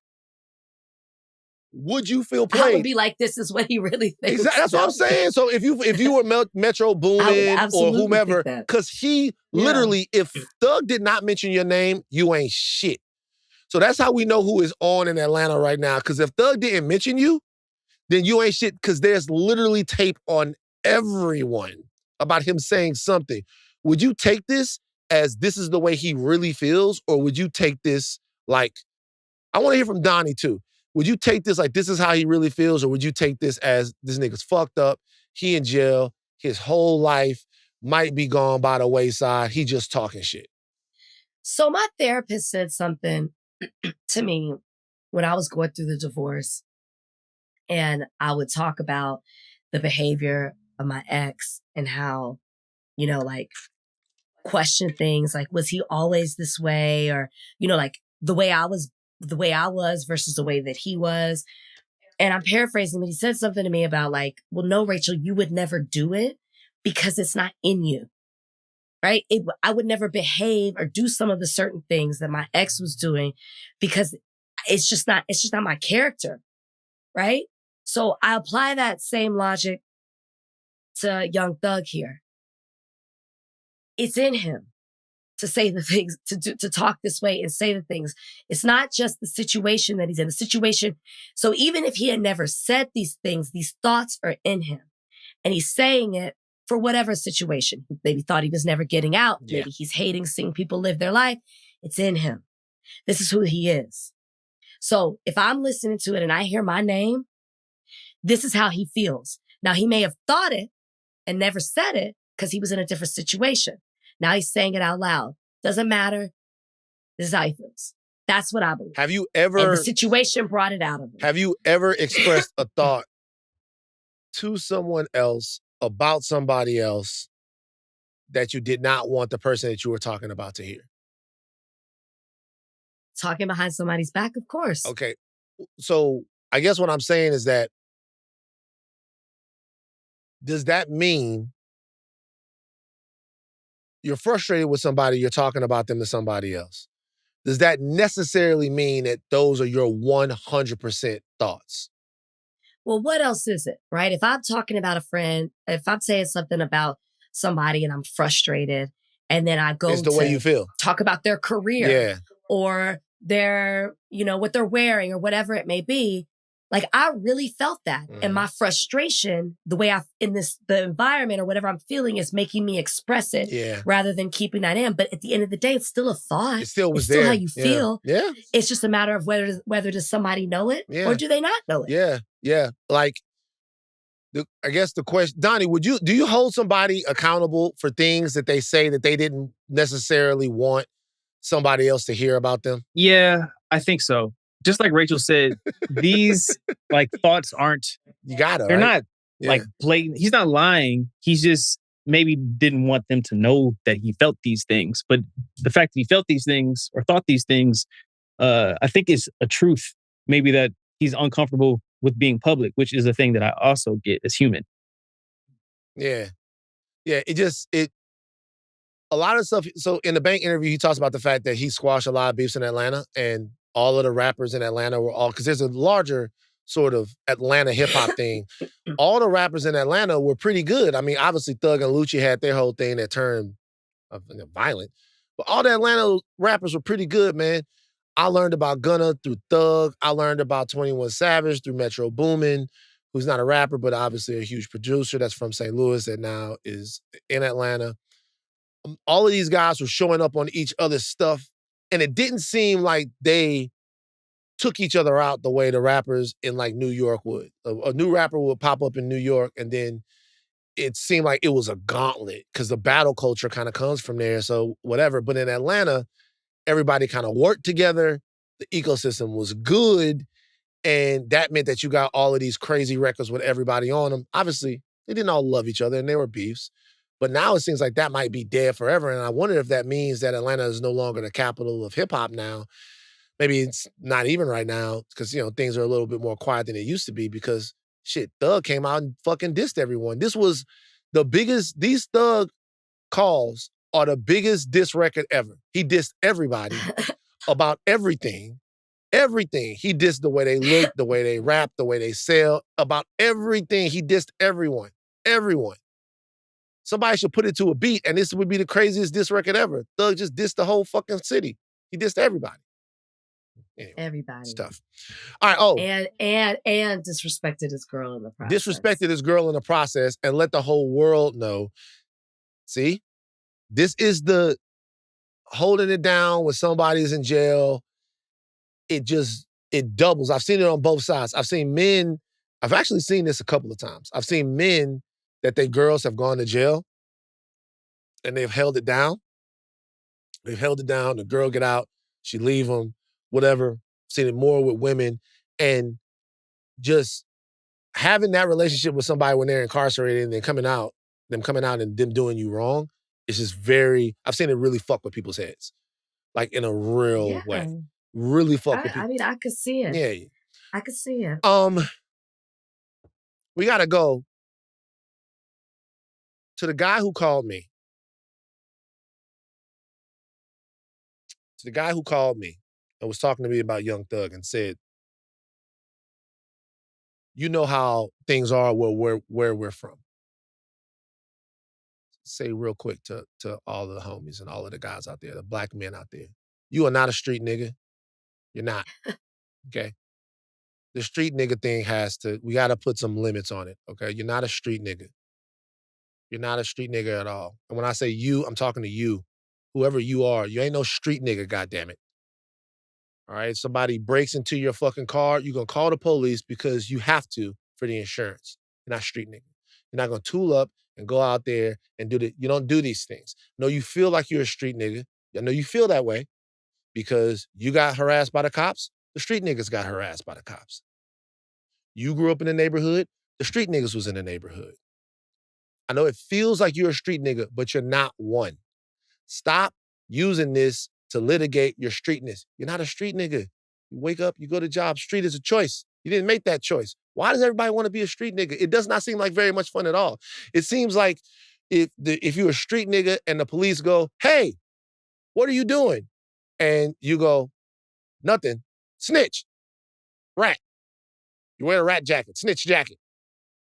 would you feel played? I would be like, this is what he really thinks. Exactly. That's what I'm saying. So if you were Metro Boomin or whomever, because he literally, if Thug did not mention your name, you ain't shit. So that's how we know who is on in Atlanta right now. Because if Thug didn't mention you, then you ain't shit. Because there's literally tape on everyone about him saying something. Would you take this as this is the way he really feels, or would you take this like, I want to hear from Donnie too. Would you take this like this is how he really feels, or would you take this as this nigga's fucked up, he in jail, his whole life might be gone by the wayside, he just talking shit? So my therapist said something to me when I was going through the divorce, and I would talk about the behavior of my ex and how, you know, like, question things like, was he always this way? Or, you know, like the way I was versus the way that he was. And I'm paraphrasing, but he said something to me about like, well, no, Rachel, you would never do it because it's not in you, right? I would never behave or do some of the certain things that my ex was doing because it's just not my character, right? So I apply that same logic to Young Thug here. It's in him to say the things, to talk this way and say the things. It's not just the situation that he's in, the situation. So even if he had never said these things, these thoughts are in him. And he's saying it for whatever situation. Maybe thought he was never getting out. Yeah. Maybe he's hating seeing people live their life. It's in him. This is who he is. So if I'm listening to it and I hear my name, this is how he feels. Now, he may have thought it and never said it because he was in a different situation. Now he's saying it out loud. Doesn't matter. This is how he feels. That's what I believe. Have you ever... And the situation brought it out of him. Have you ever expressed a thought to someone else about somebody else that you did not want the person that you were talking about to hear? Talking behind somebody's back, of course. Okay. So I guess what I'm saying is that, does that mean you're frustrated with somebody, you're talking about them to somebody else? Does that necessarily mean that those are your 100% thoughts? Well, what else is it, right? If I'm talking about a friend, if I'm saying something about somebody and I'm frustrated, and then I go it's the way you feel. Talk about their career or their, you know, what they're wearing or whatever it may be, like I really felt that. And my frustration, the way the environment or whatever I'm feeling is making me express it rather than keeping that in. But at the end of the day, it's still a thought. It still was it's still how you feel. Yeah. It's just a matter of whether does somebody know it or do they not know it? Yeah. Yeah. Like, I guess the question, Donnie, do you hold somebody accountable for things that they say that they didn't necessarily want somebody else to hear about them? Yeah, I think so. Just like Rachel said, these like thoughts aren't. They're not like blatant. He's not lying. He's just maybe didn't want them to know that he felt these things. But the fact that he felt these things or thought these things, I think is a truth. Maybe that he's uncomfortable with being public, which is a thing that I also get as human. Yeah. Yeah. A lot of stuff. So in the Bank interview, he talks about the fact that he squashed a lot of beefs in Atlanta, and all of the rappers in Atlanta were all, because there's a larger sort of Atlanta hip hop thing. All the rappers in Atlanta were pretty good. I mean, obviously Thug and Lucci had their whole thing that turned violent, but all the Atlanta rappers were pretty good, man. I learned about Gunna through Thug. I learned about 21 Savage through Metro Boomin, who's not a rapper, but obviously a huge producer that's from St. Louis that now is in Atlanta. All of these guys were showing up on each other's stuff, and it didn't seem like they took each other out the way the rappers in like New York would. A new rapper would pop up in New York, and then it seemed like it was a gauntlet because the battle culture kind of comes from there, so whatever. But in Atlanta, everybody kind of worked together. The ecosystem was good, and that meant that you got all of these crazy records with everybody on them. Obviously, they didn't all love each other, and there were beefs. But now it seems like that might be dead forever. And I wonder if that means that Atlanta is no longer the capital of hip hop now. Maybe it's not even right now because, you know, things are a little bit more quiet than it used to be because Shit, Thug came out and fucking dissed everyone. This was the biggest, these Thug calls are the biggest diss record ever. He dissed everybody about everything. Everything. He dissed the way they look, the way they rap, the way they sell, about everything. He dissed everyone. Everyone. Somebody should put it to a beat, and this would be the craziest diss record ever. Thug just dissed the whole fucking city. He dissed everybody. Anyway, everybody. Stuff. All right, oh. And disrespected his girl in the process. Disrespected his girl in the process and let the whole world know. See? This is the holding it down when somebody's in jail. It doubles. I've seen it on both sides. I've actually seen this a couple of times. I've seen men that their girls have gone to jail and they've held it down. They've held it down. The girl get out. She leave them, whatever. Seen it more with women. And just having that relationship with somebody when they're incarcerated and them coming out and them doing you wrong, it's just I've seen it really fuck with people's heads. Like in a real way. Really fuck with people. I mean, I could see it. Yeah. I could see it. We gotta go to the guy who called me. To the guy who called me and was talking to me about Young Thug and said, you know how things are where we're from. Say real quick to all of the homies and all of the guys out there, the black men out there. You are not a street nigga. You're not. Okay? The street nigga thing we gotta put some limits on it, okay? You're not a street nigga. You're not a street nigga at all. And when I say you, I'm talking to you. Whoever you are, you ain't no street nigga, goddammit. All right? Somebody breaks into your fucking car, you're gonna call the police because you have to for the insurance. You're not street nigga. You're not gonna tool up and go out there and you don't do these things. No, you feel like you're a street nigga. I know you feel that way because you got harassed by the cops. The street niggas got harassed by the cops. You grew up in the neighborhood. The street niggas was in the neighborhood. I know it feels like you're a street nigga, but you're not one. Stop using this to litigate your streetness. You're not a street nigga. You wake up, you go to job. Street is a choice. You didn't make that choice. Why does everybody want to be a street nigga? It does not seem like very much fun at all. It seems like if you're a street nigga and the police go, hey, what are you doing? And you go, nothing. Snitch. Rat. You wear a rat jacket, snitch jacket.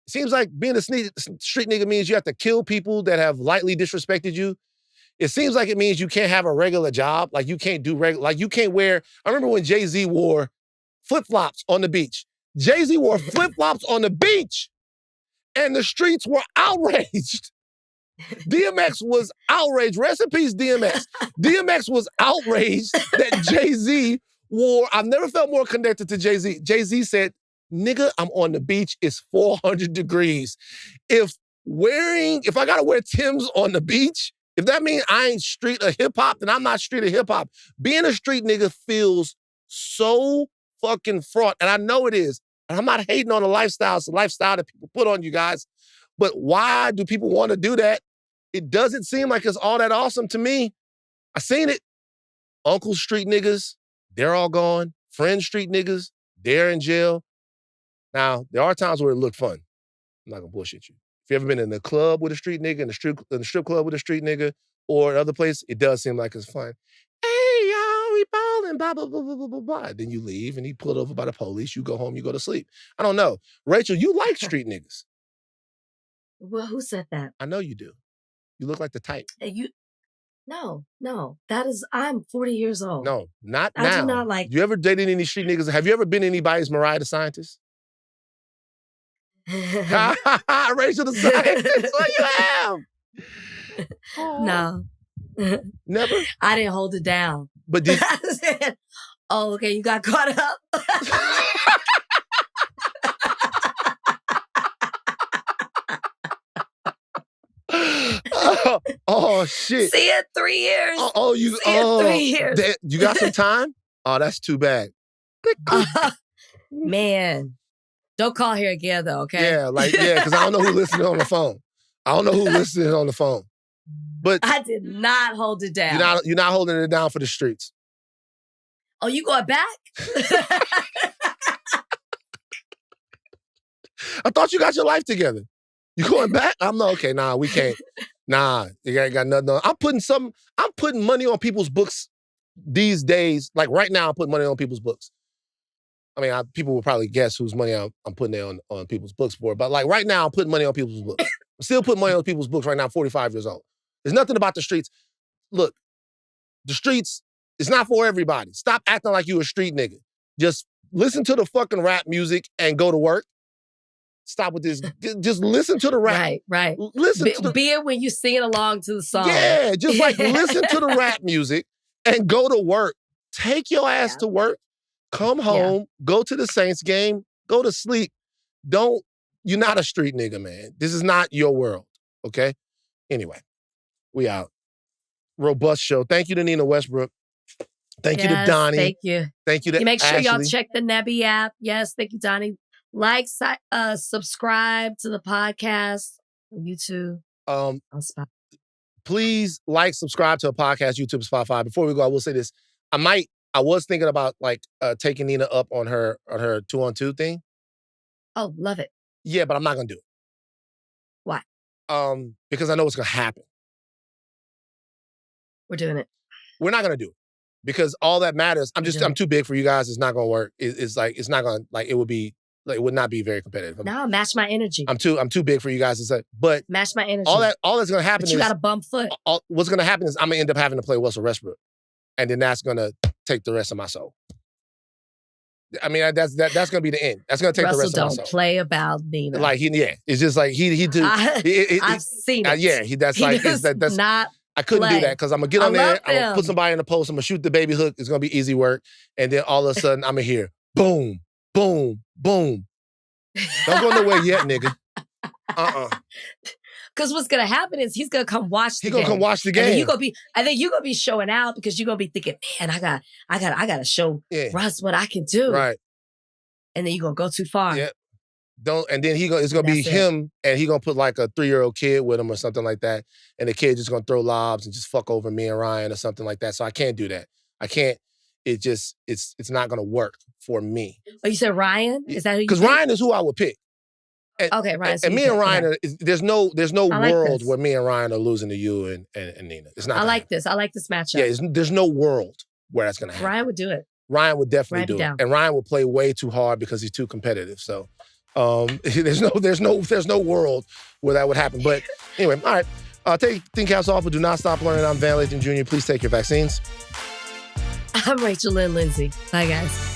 It seems like being a street nigga means you have to kill people that have lightly disrespected you. It seems like it means you can't have a regular job. Like you can't do you can't wear, I remember when Jay-Z wore flip-flops on the beach. Jay-Z wore flip-flops on the beach and the streets were outraged. DMX was outraged. Rest in peace, DMX. DMX was outraged that Jay-Z wore, I've never felt more connected to Jay-Z. Jay-Z said, nigga, I'm on the beach. It's 400 degrees. If I gotta wear Timbs on the beach, if that means I ain't street of hip hop, then I'm not street of hip hop. Being a street nigga feels so fucking fraught. And I know it is. And I'm not hating on the lifestyle. It's a lifestyle that people put on you guys. But why do people want to do that? It doesn't seem like it's all that awesome to me. I seen it. Uncle street niggas, they're all gone. Friend street niggas, they're in jail. Now, there are times where it looked fun. I'm not gonna bullshit you. If you ever been in the club with a street nigga, in the strip club with a street nigga, or another place, it does seem like it's fun. Hey, y'all, we ballin', blah, blah, blah, blah, blah, blah, blah. Then you leave and he pulled over by the police. You go home, you go to sleep. I don't know. Rachel, you like street niggas. Well, who said that? I know you do. You look like the type. No. I'm 40 years old. No, not now. I do not like. You ever dated any street niggas? Have you ever been anybody's Mariah the Scientist? Rachel the Scientist. What you have? No. Never? I didn't hold it down. But did I said, oh, okay, you got caught up. oh shit. See it 3 years. You 3 years. You got some time? Oh, that's too bad. Man. Don't call here again though, okay? Yeah, because I don't know who's listening on the phone. But I did not hold it down. You're not holding it down for the streets. Oh, you going back? I thought you got your life together. You going back? I'm not okay. Nah, we can't. Nah, you ain't got nothing on. I'm putting money on people's books these days. Like right now, I'm putting money on people's books. I mean, people will probably guess whose money I'm putting there on people's books for. But like right now, I'm putting money on people's books. I'm still putting money on people's books right now, I'm 45 years old. There's nothing about the streets. Look, the streets, it's not for everybody. Stop acting like you a street nigga. Just listen to the fucking rap music and go to work. Stop with this. Just listen to the rap. Right. Listen to be it when you singing along to the song. Yeah, just like listen to the rap music and go to work. Take your ass to work. Come home. Go to the Saints game. Go to sleep. You're not a street nigga, man. This is not your world. Okay? Anyway, we out. Robust show. Thank you to Nina Westbrook. Thank you to Donnie. Thank you. Thank you to make sure y'all Ashleigh. check the Nebbi app. Yes, thank you, Donnie. Like, subscribe to the podcast on YouTube. On Spotify. Please subscribe to a podcast, YouTube, Spotify. Before we go, I will say this. I was thinking about taking Nina up on her 2-on-2 thing. Oh, love it. Yeah, but I'm not gonna do it. Why? Because I know what's gonna happen. We're doing it. We're not gonna do it. Because all that matters, I'm too big for you guys. It's not gonna work. It's not gonna it would not be very competitive. No, match my energy. I'm too big for you guys to say. But match my energy. All that's gonna happen but you got a bum foot. What's gonna happen is I'm gonna end up having to play Russell Westbrook. And then that's gonna take the rest of my soul. I mean, that's gonna be the end. That's gonna take the rest of my soul. Don't play about Nina. It's just like he do. I've seen it. That's not. I couldn't do that because I'm gonna get on there. I'm gonna put somebody in the post. I'm gonna shoot the baby hook. It's gonna be easy work. And then all of a sudden, I'm gonna hear boom, boom, boom. Don't go nowhere yet, nigga. Because what's gonna happen is he's gonna come watch the game. He's gonna come watch the game. And then you're gonna be showing out because you're gonna be thinking, man, I gotta show Russ what I can do. Right. And then you're gonna go too far. Yeah. And then it's gonna be him, and he gonna put like a 3-year-old kid with him or something like that, and the kid just gonna throw lobs and just fuck over me and Ryan or something like that. So I can't do that. I can't. It's not gonna work for me. Oh, you said Ryan? Is that who you? Because Ryan is who I would pick. Okay, Ryan. And me and Ryan, there's no world this. where me and Ryan are losing to you and Nina. It's not. I like this. I like this matchup. Yeah, there's no world where that's gonna happen. Ryan would do it. Ryan would definitely do it, and Ryan would play way too hard because he's too competitive. So there's no world where that would happen. But anyway, all right. Take Think Caps off, but do not stop learning. I'm Van Lathan Jr. Please take your vaccines. I'm Rachel Lynn Lindsay. Bye, guys.